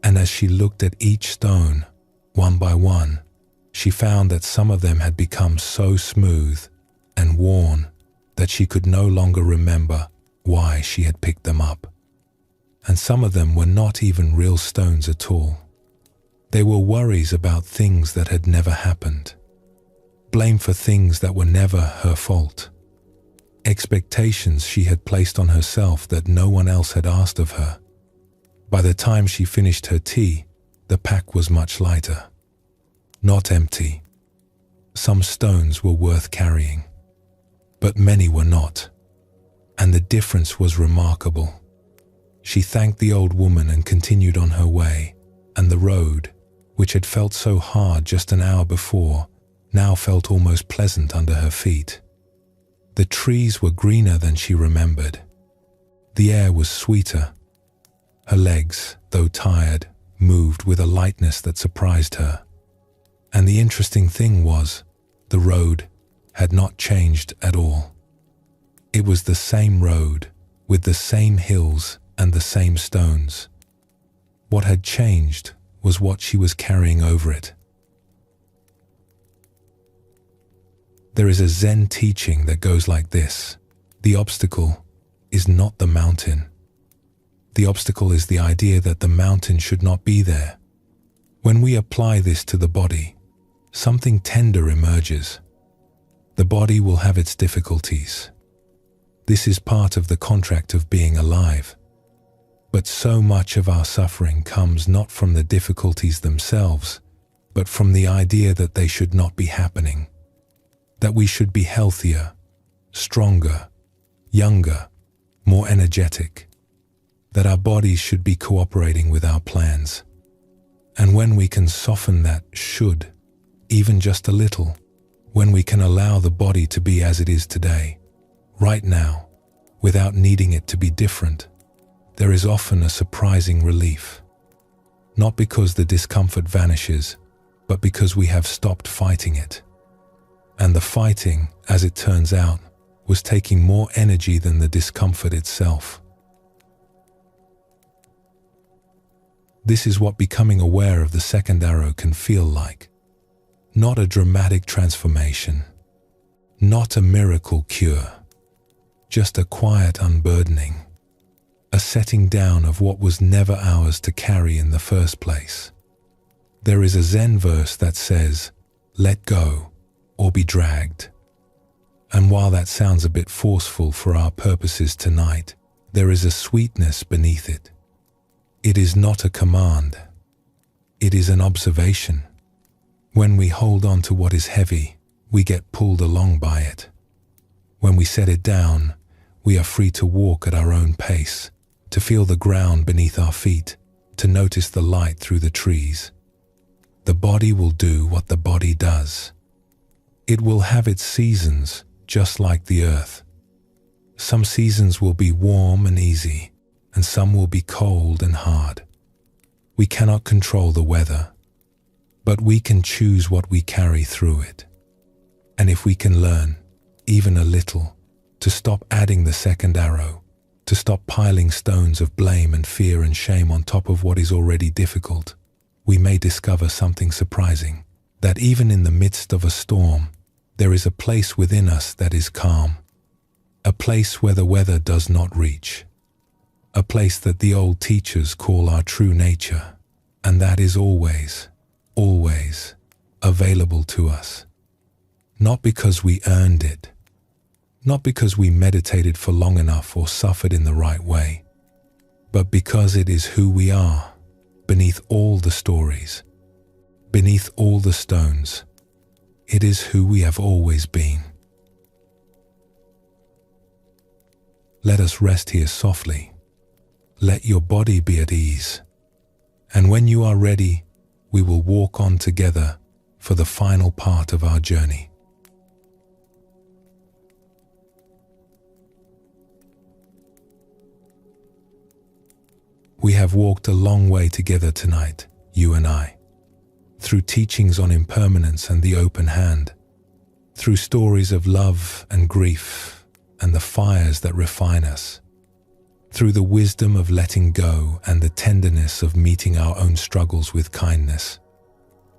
and as she looked at each stone, one by one, she found that some of them had become so smooth and worn that she could no longer remember why she had picked them up. And some of them were not even real stones at all. They were worries about things that had never happened, blame for things that were never her fault, expectations she had placed on herself that no one else had asked of her. By the time she finished her tea, the pack was much lighter. Not empty. Some stones were worth carrying, but many were not, and the difference was remarkable. She thanked the old woman and continued on her way, and the road, which had felt so hard just an hour before, now felt almost pleasant under her feet. The trees were greener than she remembered. The air was sweeter. Her legs, though tired, moved with a lightness that surprised her. And the interesting thing was, the road had not changed at all. It was the same road, with the same hills and the same stones. What had changed was what she was carrying over it. There is a Zen teaching that goes like this: the obstacle is not the mountain. The obstacle is the idea that the mountain should not be there. When we apply this to the body, something tender emerges. The body will have its difficulties. This is part of the contract of being alive. But so much of our suffering comes not from the difficulties themselves, but from the idea that they should not be happening. That we should be healthier, stronger, younger, more energetic. That our bodies should be cooperating with our plans. And when we can soften that should, even just a little, when we can allow the body to be as it is today, right now, without needing it to be different, there is often a surprising relief. Not because the discomfort vanishes, but because we have stopped fighting it. And the fighting, as it turns out, was taking more energy than the discomfort itself. This is what becoming aware of the second arrow can feel like. Not a dramatic transformation, not a miracle cure, just a quiet unburdening, a setting down of what was never ours to carry in the first place. There is a Zen verse that says, "Let go or be dragged." And while that sounds a bit forceful for our purposes tonight, there is a sweetness beneath it. It is not a command. It is an observation. When we hold on to what is heavy, we get pulled along by it. When we set it down, we are free to walk at our own pace, to feel the ground beneath our feet, to notice the light through the trees. The body will do what the body does. It will have its seasons, just like the earth. Some seasons will be warm and easy, and some will be cold and hard. We cannot control the weather, but we can choose what we carry through it. And if we can learn, even a little, to stop adding the second arrow, to stop piling stones of blame and fear and shame on top of what is already difficult, we may discover something surprising, that even in the midst of a storm, there is a place within us that is calm, a place where the weather does not reach, a place that the old teachers call our true nature, and that is always, always available to us. Not because we earned it, not because we meditated for long enough or suffered in the right way, but because it is who we are, beneath all the stories, beneath all the stones. It is who we have always been. Let us rest here softly. Let your body be at ease. And when you are ready, we will walk on together for the final part of our journey. We have walked a long way together tonight, you and I, through teachings on impermanence and the open hand, through stories of love and grief and the fires that refine us, through the wisdom of letting go and the tenderness of meeting our own struggles with kindness.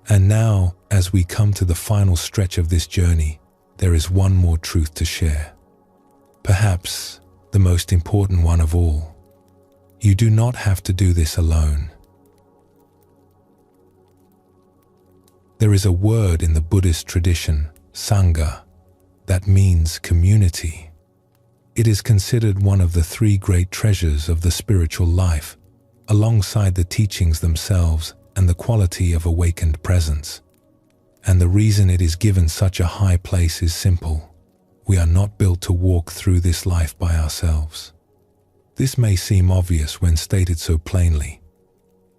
And now, as we come to the final stretch of this journey, there is one more truth to share. Perhaps the most important one of all. You do not have to do this alone. There is a word in the Buddhist tradition, Sangha, that means community. It is considered one of the three great treasures of the spiritual life, alongside the teachings themselves and the quality of awakened presence. And the reason it is given such a high place is simple. We are not built to walk through this life by ourselves. This may seem obvious when stated so plainly.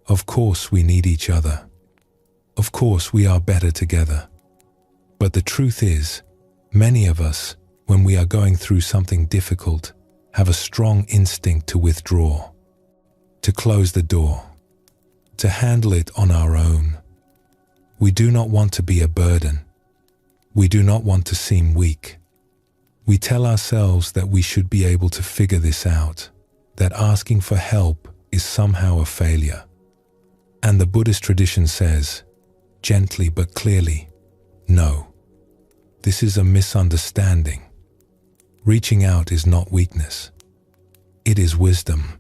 Of course we need each other. Of course we are better together. But the truth is, many of us, when we are going through something difficult, have a strong instinct to withdraw, to close the door, to handle it on our own. We do not want to be a burden. We do not want to seem weak. We tell ourselves that we should be able to figure this out, that asking for help is somehow a failure. And the Buddhist tradition says, gently but clearly, no, this is a misunderstanding. Reaching out is not weakness. It is wisdom.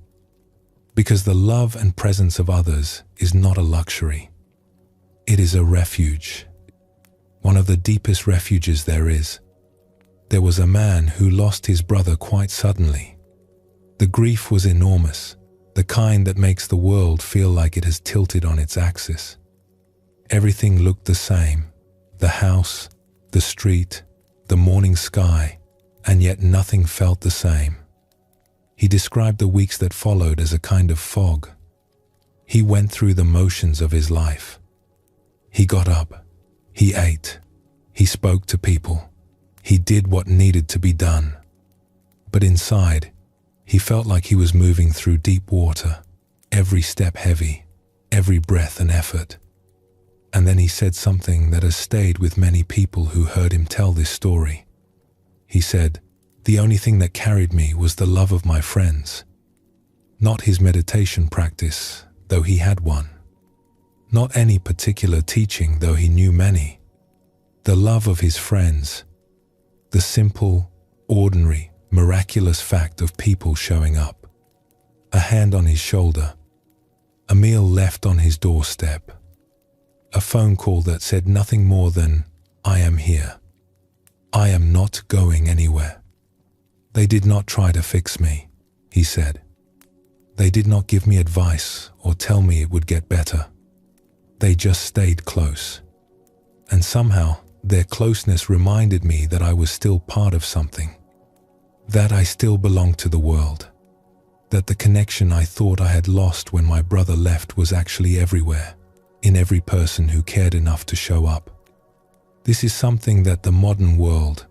Because the love and presence of others is not a luxury. It is a refuge. one of the deepest refuges there is. There was a man who lost his brother quite suddenly. The grief was enormous, the kind that makes the world feel like it has tilted on its axis. Everything looked the same, the house, the street, the morning sky, and yet nothing felt the same. He described the weeks that followed as a kind of fog. He went through the motions of his life. He got up, he ate, he spoke to people, he did what needed to be done. But inside, he felt like he was moving through deep water, every step heavy, every breath an effort. And then he said something that has stayed with many people who heard him tell this story. He said, "The only thing that carried me was the love of my friends." Not his meditation practice, though he had one. Not any particular teaching, though he knew many. The love of his friends. The simple, ordinary, miraculous fact of people showing up. A hand on his shoulder. A meal left on his doorstep. A phone call that said nothing more than, "I am here. I am not going anywhere." They did not try to fix me, he said. They did not give me advice or tell me it would get better. They just stayed close. And somehow, their closeness reminded me that I was still part of something. That I still belonged to the world. That the connection I thought I had lost when my brother left was actually everywhere, in every person who cared enough to show up. This is something that the modern world,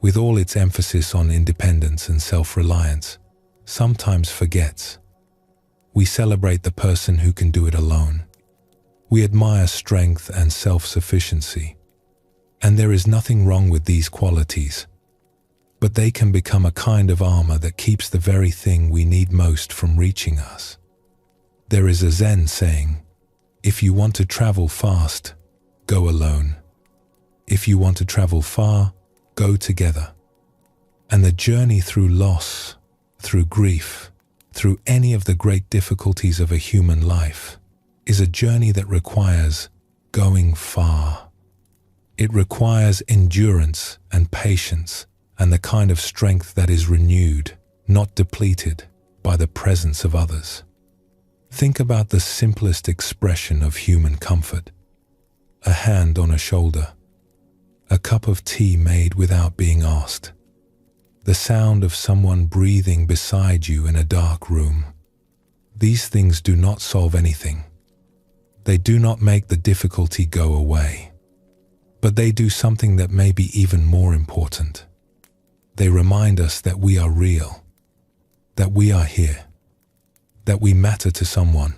with all its emphasis on independence and self-reliance, sometimes forgets. We celebrate the person who can do it alone. We admire strength and self-sufficiency. And there is nothing wrong with these qualities. But they can become a kind of armor that keeps the very thing we need most from reaching us. There is a Zen saying, "If you want to travel fast, go alone. If you want to travel far, go together." And the journey through loss, through grief, through any of the great difficulties of a human life, is a journey that requires going far. It requires endurance and patience and the kind of strength that is renewed, not depleted, by the presence of others. Think about the simplest expression of human comfort. A hand on a shoulder. A cup of tea made without being asked. The sound of someone breathing beside you in a dark room. These things do not solve anything. They do not make the difficulty go away. But they do something that may be even more important. They remind us that we are real, that we are here, that we matter to someone.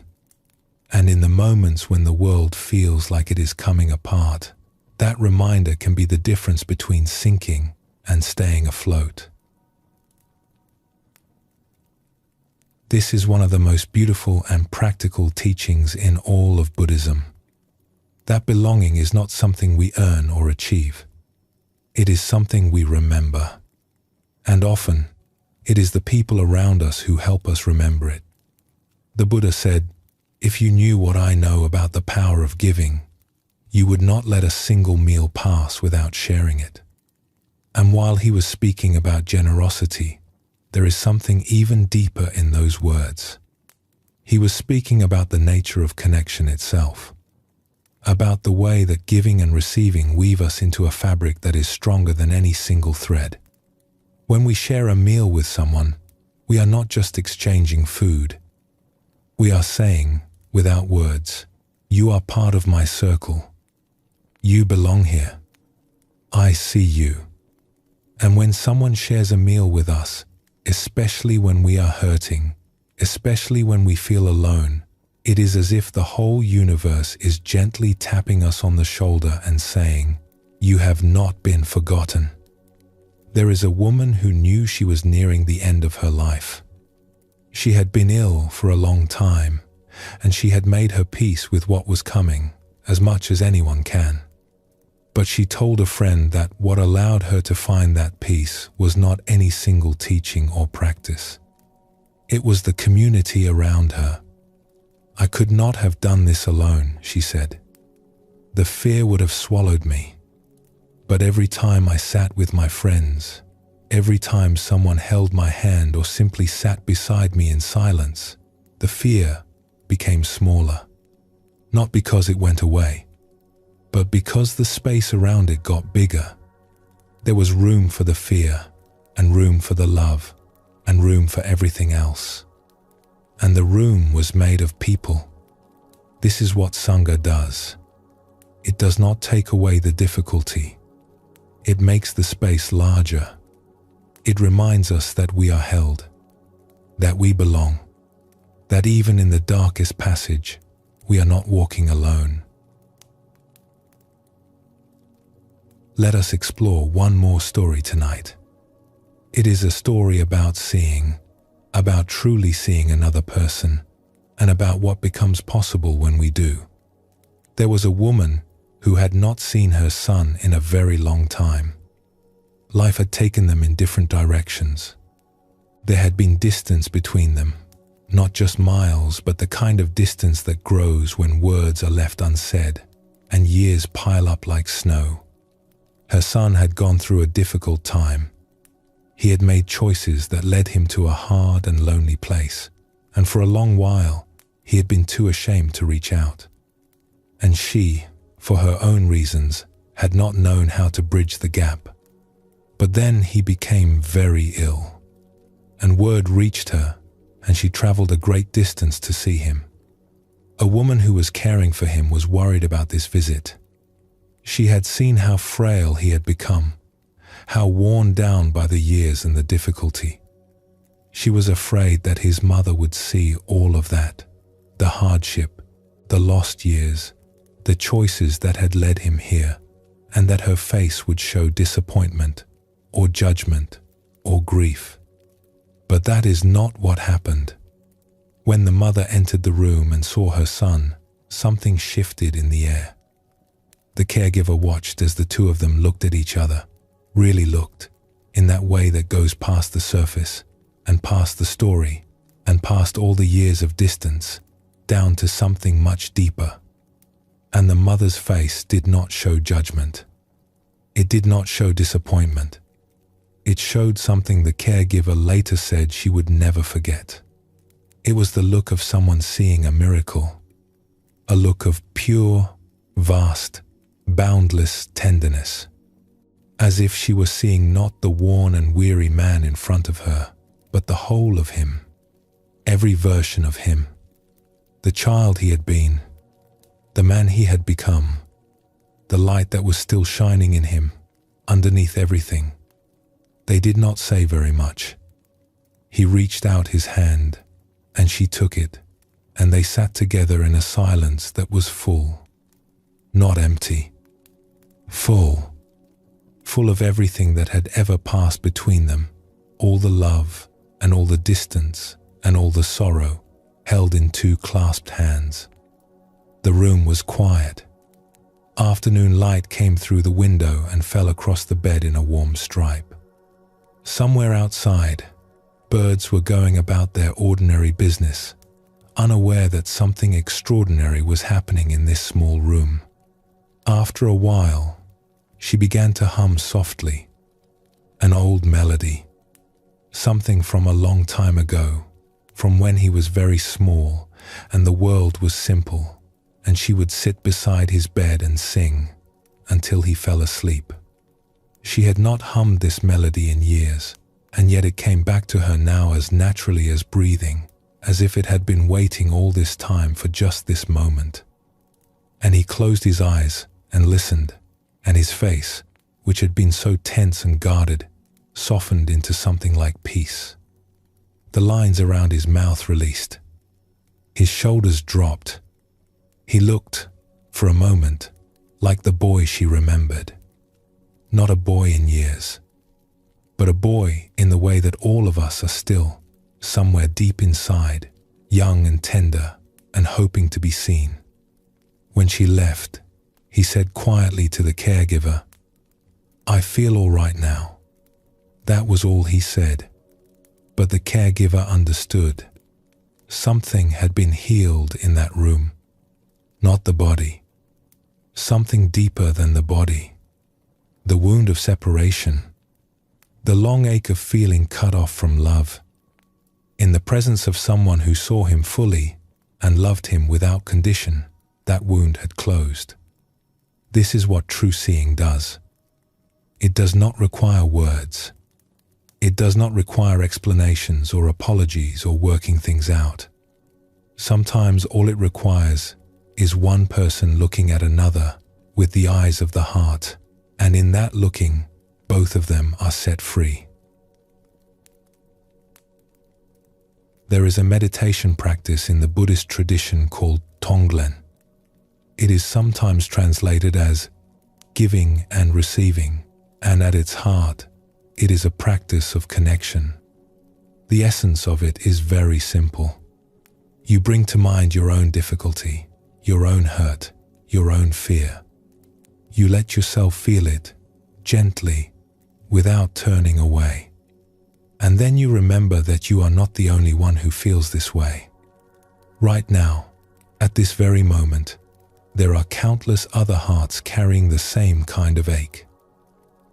And in the moments when the world feels like it is coming apart, that reminder can be the difference between sinking and staying afloat. This is one of the most beautiful and practical teachings in all of Buddhism. That belonging is not something we earn or achieve. It is something we remember. And often, it is the people around us who help us remember it. The Buddha said, "If you knew what I know about the power of giving, you would not let a single meal pass without sharing it." And while he was speaking about generosity, there is something even deeper in those words. He was speaking about the nature of connection itself, about the way that giving and receiving weave us into a fabric that is stronger than any single thread. When we share a meal with someone, we are not just exchanging food. We are saying, without words, "You are part of my circle. You belong here. I see you." And when someone shares a meal with us, especially when we are hurting, especially when we feel alone, it is as if the whole universe is gently tapping us on the shoulder and saying, "You have not been forgotten." There is a woman who knew she was nearing the end of her life. She had been ill for a long time, and she had made her peace with what was coming, as much as anyone can. But she told a friend that what allowed her to find that peace was not any single teaching or practice. It was the community around her. "I could not have done this alone," she said. "The fear would have swallowed me. But every time I sat with my friends, every time someone held my hand or simply sat beside me in silence, the fear became smaller. Not because it went away, but because the space around it got bigger. There was room for the fear, and room for the love, and room for everything else. And the room was made of people. This is what Sangha does. It does not take away the difficulty. It makes the space larger. It reminds us that we are held, that we belong, that even in the darkest passage, we are not walking alone. Let us explore one more story tonight. It is a story about seeing, about truly seeing another person, and about what becomes possible when we do. There was a woman who had not seen her son in a very long time. Life had taken them in different directions. There had been distance between them, not just miles, but the kind of distance that grows when words are left unsaid and years pile up like snow. Her son had gone through a difficult time. He had made choices that led him to a hard and lonely place, and for a long while, he had been too ashamed to reach out. And she, for her own reasons, had not known how to bridge the gap. But then he became very ill, and word reached her, and she traveled a great distance to see him. A woman who was caring for him was worried about this visit. She had seen how frail he had become, how worn down by the years and the difficulty. She was afraid that his mother would see all of that, the hardship, the lost years, the choices that had led him here, and that her face would show disappointment, or judgment, or grief. But that is not what happened. When the mother entered the room and saw her son, something shifted in the air. The caregiver watched as the two of them looked at each other, really looked, in that way that goes past the surface, and past the story, and past all the years of distance, down to something much deeper. And the mother's face did not show judgment. It did not show disappointment. It showed something the caregiver later said she would never forget. It was the look of someone seeing a miracle, a look of pure, vast, boundless tenderness, as if she was seeing not the worn and weary man in front of her, but the whole of him, every version of him, the child he had been, the man he had become, the light that was still shining in him, underneath everything. They did not say very much. He reached out his hand, and she took it, and they sat together in a silence that was full, not empty, full of everything that had ever passed between them, all the love and all the distance and all the sorrow held in two clasped hands. The room was quiet. Afternoon light came through the window and fell across the bed in a warm stripe. Somewhere outside, birds were going about their ordinary business, unaware that something extraordinary was happening in this small room. After a while, she began to hum softly, an old melody, something from a long time ago, from when he was very small and the world was simple, and she would sit beside his bed and sing until he fell asleep. She had not hummed this melody in years, and yet it came back to her now as naturally as breathing, as if it had been waiting all this time for just this moment. And he closed his eyes and listened, and his face, which had been so tense and guarded, softened into something like peace. The lines around his mouth released. His shoulders dropped. He looked, for a moment, like the boy she remembered. Not a boy in years, but a boy in the way that all of us are still, somewhere deep inside, young and tender and hoping to be seen. When she left, he said quietly to the caregiver, "I feel all right now." That was all he said, but the caregiver understood. Something had been healed in that room, not the body. Something deeper than the body. the wound of separation, the long ache of feeling cut off from love. In the presence of someone who saw him fully and loved him without condition, that wound had closed. This is what true seeing does. It does not require words. It does not require explanations or apologies or working things out. Sometimes all it requires is one person looking at another with the eyes of the heart, and in that looking, both of them are set free. There is a meditation practice in the Buddhist tradition called Tonglen. It is sometimes translated as giving and receiving, and at its heart, it is a practice of connection. The essence of it is very simple. You bring to mind your own difficulty, your own hurt, your own fear. You let yourself feel it, gently, without turning away. And then you remember that you are not the only one who feels this way. Right now, at this very moment, there are countless other hearts carrying the same kind of ache.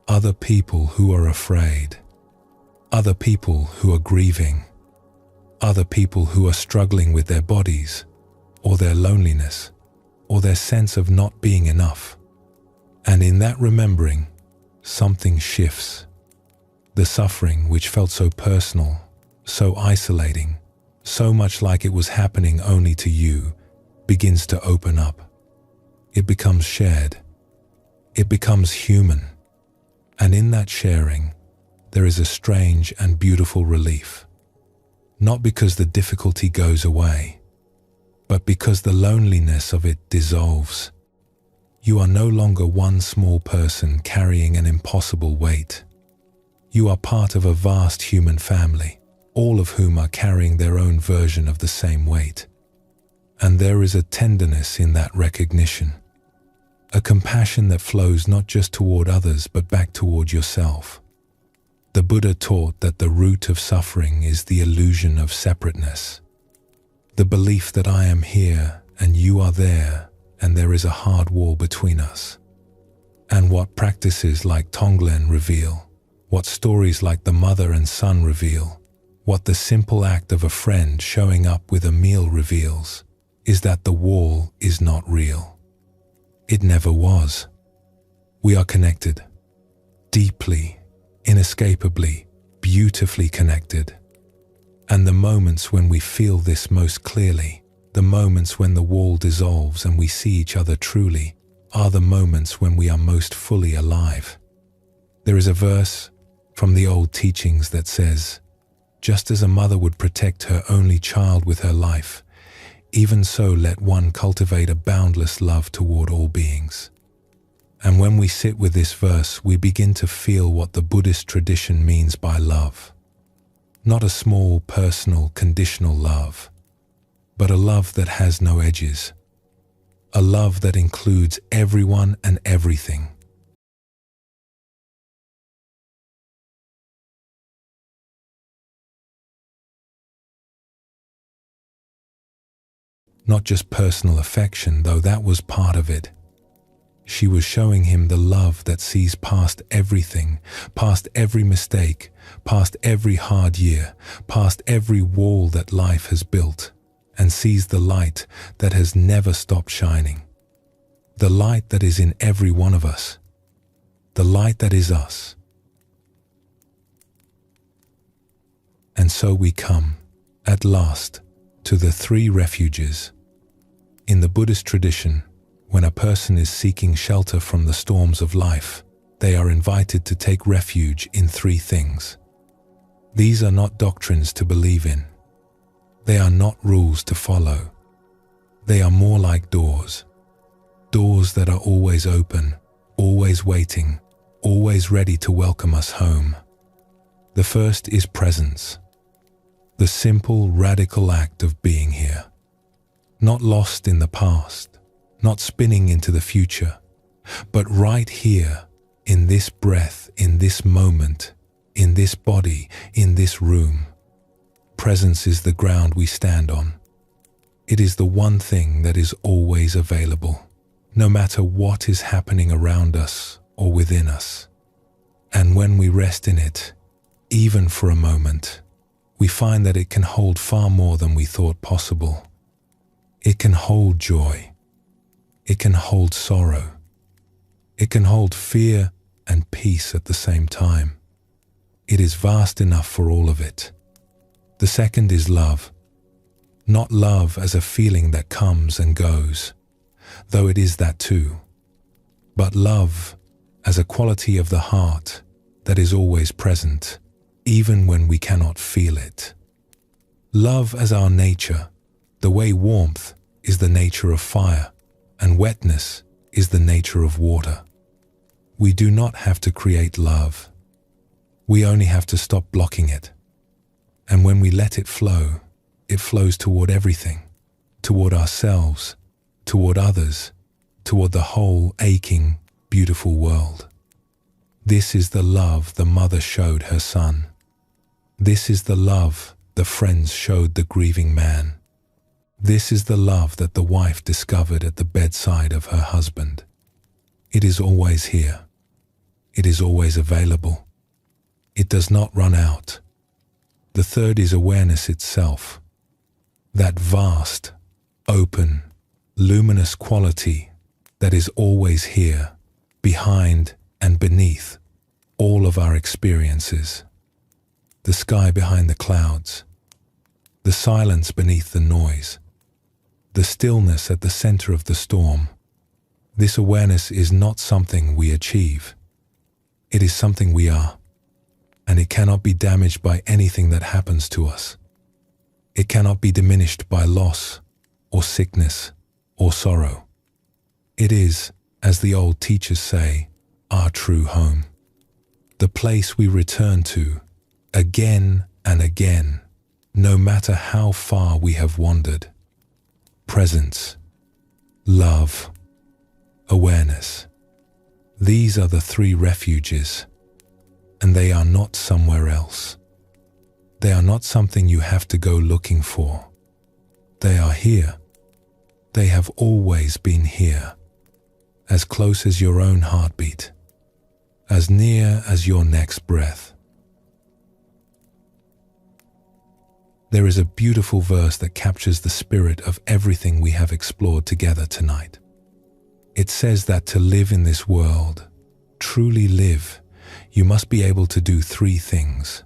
Other people who are afraid. Other people who are grieving. Other people who are struggling with their bodies, or their loneliness, or their sense of not being enough. And in that remembering, something shifts. The suffering which felt so personal, so isolating, so much like it was happening only to you, begins to open up. It becomes shared. It becomes human. And in that sharing, there is a strange and beautiful relief. Not because the difficulty goes away, but because the loneliness of it dissolves. You are no longer one small person carrying an impossible weight. You are part of a vast human family, all of whom are carrying their own version of the same weight. And there is a tenderness in that recognition, a compassion that flows not just toward others but back toward yourself. The Buddha taught that the root of suffering is the illusion of separateness, the belief that I am here and you are there and there is a hard wall between us. And what practices like Tonglen reveal, what stories like the mother and son reveal, what the simple act of a friend showing up with a meal reveals, is that the wall is not real. It never was. We are connected, deeply, inescapably, beautifully connected. And the moments when we feel this most clearly, the moments when the wall dissolves and we see each other truly, are the moments when we are most fully alive. There is a verse from the old teachings that says, "Just as a mother would protect her only child with her life, even so let one cultivate a boundless love toward all beings." And when we sit with this verse, we begin to feel what the Buddhist tradition means by love. Not a small, personal, conditional love, but a love that has no edges. A love that includes everyone and everything. Not just personal affection, though that was part of it. She was showing him the love that sees past everything, past every mistake, past every hard year, past every wall that life has built, and sees the light that has never stopped shining. The light that is in every one of us. The light that is us. And so we come, at last, to the three refuges. In the Buddhist tradition, when a person is seeking shelter from the storms of life, they are invited to take refuge in three things. These are not doctrines to believe in. They are not rules to follow. They are more like doors. Doors that are always open, always waiting, always ready to welcome us home. The first is presence. The simple, radical act of being here. Not lost in the past, not spinning into the future, but right here, in this breath, in this moment, in this body, in this room. Presence is the ground we stand on. It is the one thing that is always available, no matter what is happening around us or within us. And when we rest in it, even for a moment, we find that it can hold far more than we thought possible. It can hold joy. It can hold sorrow. It can hold fear and peace at the same time. It is vast enough for all of it. The second is love. Not love as a feeling that comes and goes, though it is that too, but love as a quality of the heart that is always present, even when we cannot feel it. Love as our nature, the way warmth is the nature of fire and wetness is the nature of water. We do not have to create love. We only have to stop blocking it. And when we let it flows toward everything, toward ourselves, toward others, toward the whole aching, beautiful world. This is the love the mother showed her son. This is the love the friends showed the grieving man. This is the love that the wife discovered at the bedside of her husband. It is always here. It is always available. It does not run out. The third is awareness itself. That vast, open, luminous quality that is always here, behind and beneath all of our experiences. The sky behind the clouds, the silence beneath the noise, the stillness at the center of the storm. This awareness is not something we achieve. It is something we are, and it cannot be damaged by anything that happens to us. It cannot be diminished by loss or sickness or sorrow. It is, as the old teachers say, our true home. The place we return to again and again, no matter how far we have wandered. Presence, love, awareness. These are the three refuges, and they are not somewhere else. They are not something you have to go looking for. They are here. They have always been here, as close as your own heartbeat, as near as your next breath. There is a beautiful verse that captures the spirit of everything we have explored together tonight. It says that to live in this world, truly live, you must be able to do three things.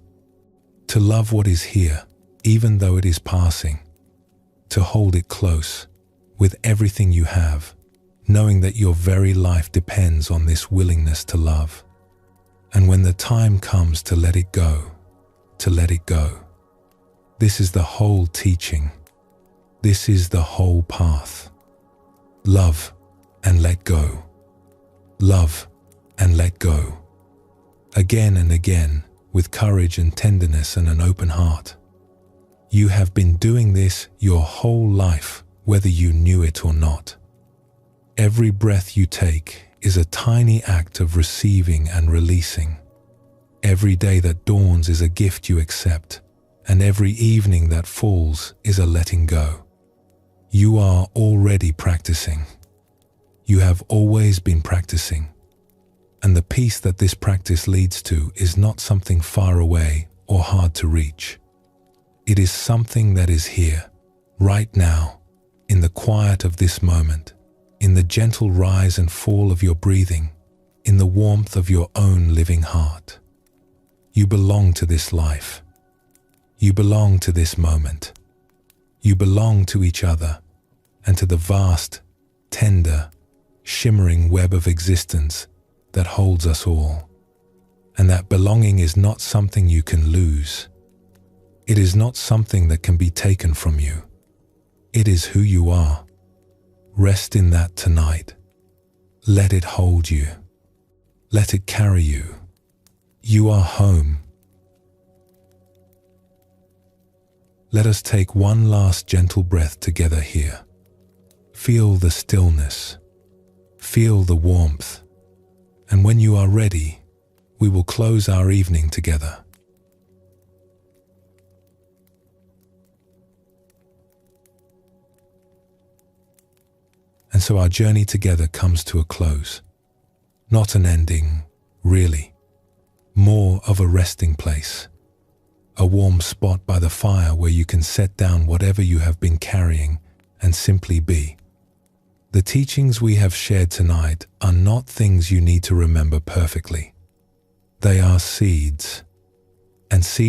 To love what is here, even though it is passing. To hold it close, with everything you have, knowing that your very life depends on this willingness to love. And when the time comes to let it go, to let it go. This is the whole teaching. This is the whole path. Love and let go. Love and let go. Again and again, with courage and tenderness and an open heart. You have been doing this your whole life, whether you knew it or not. Every breath you take is a tiny act of receiving and releasing. Every day that dawns is a gift you accept, and every evening that falls is a letting go. You are already practicing. You have always been practicing. And the peace that this practice leads to is not something far away or hard to reach. It is something that is here, right now, in the quiet of this moment, in the gentle rise and fall of your breathing, in the warmth of your own living heart. You belong to this life. You belong to this moment. You belong to each other and to the vast, tender, shimmering web of existence that holds us all. And that belonging is not something you can lose. It is not something that can be taken from you. It is who you are. Rest in that tonight. Let it hold you. Let it carry you. You are home. Let us take one last gentle breath together here. Feel the stillness. Feel the warmth. And when you are ready, we will close our evening together. And so our journey together comes to a close. Not an ending, really. More of a resting place. A warm spot by the fire where you can set down whatever you have been carrying and simply be. The teachings we have shared tonight are not things you need to remember perfectly. They are seeds, and seeds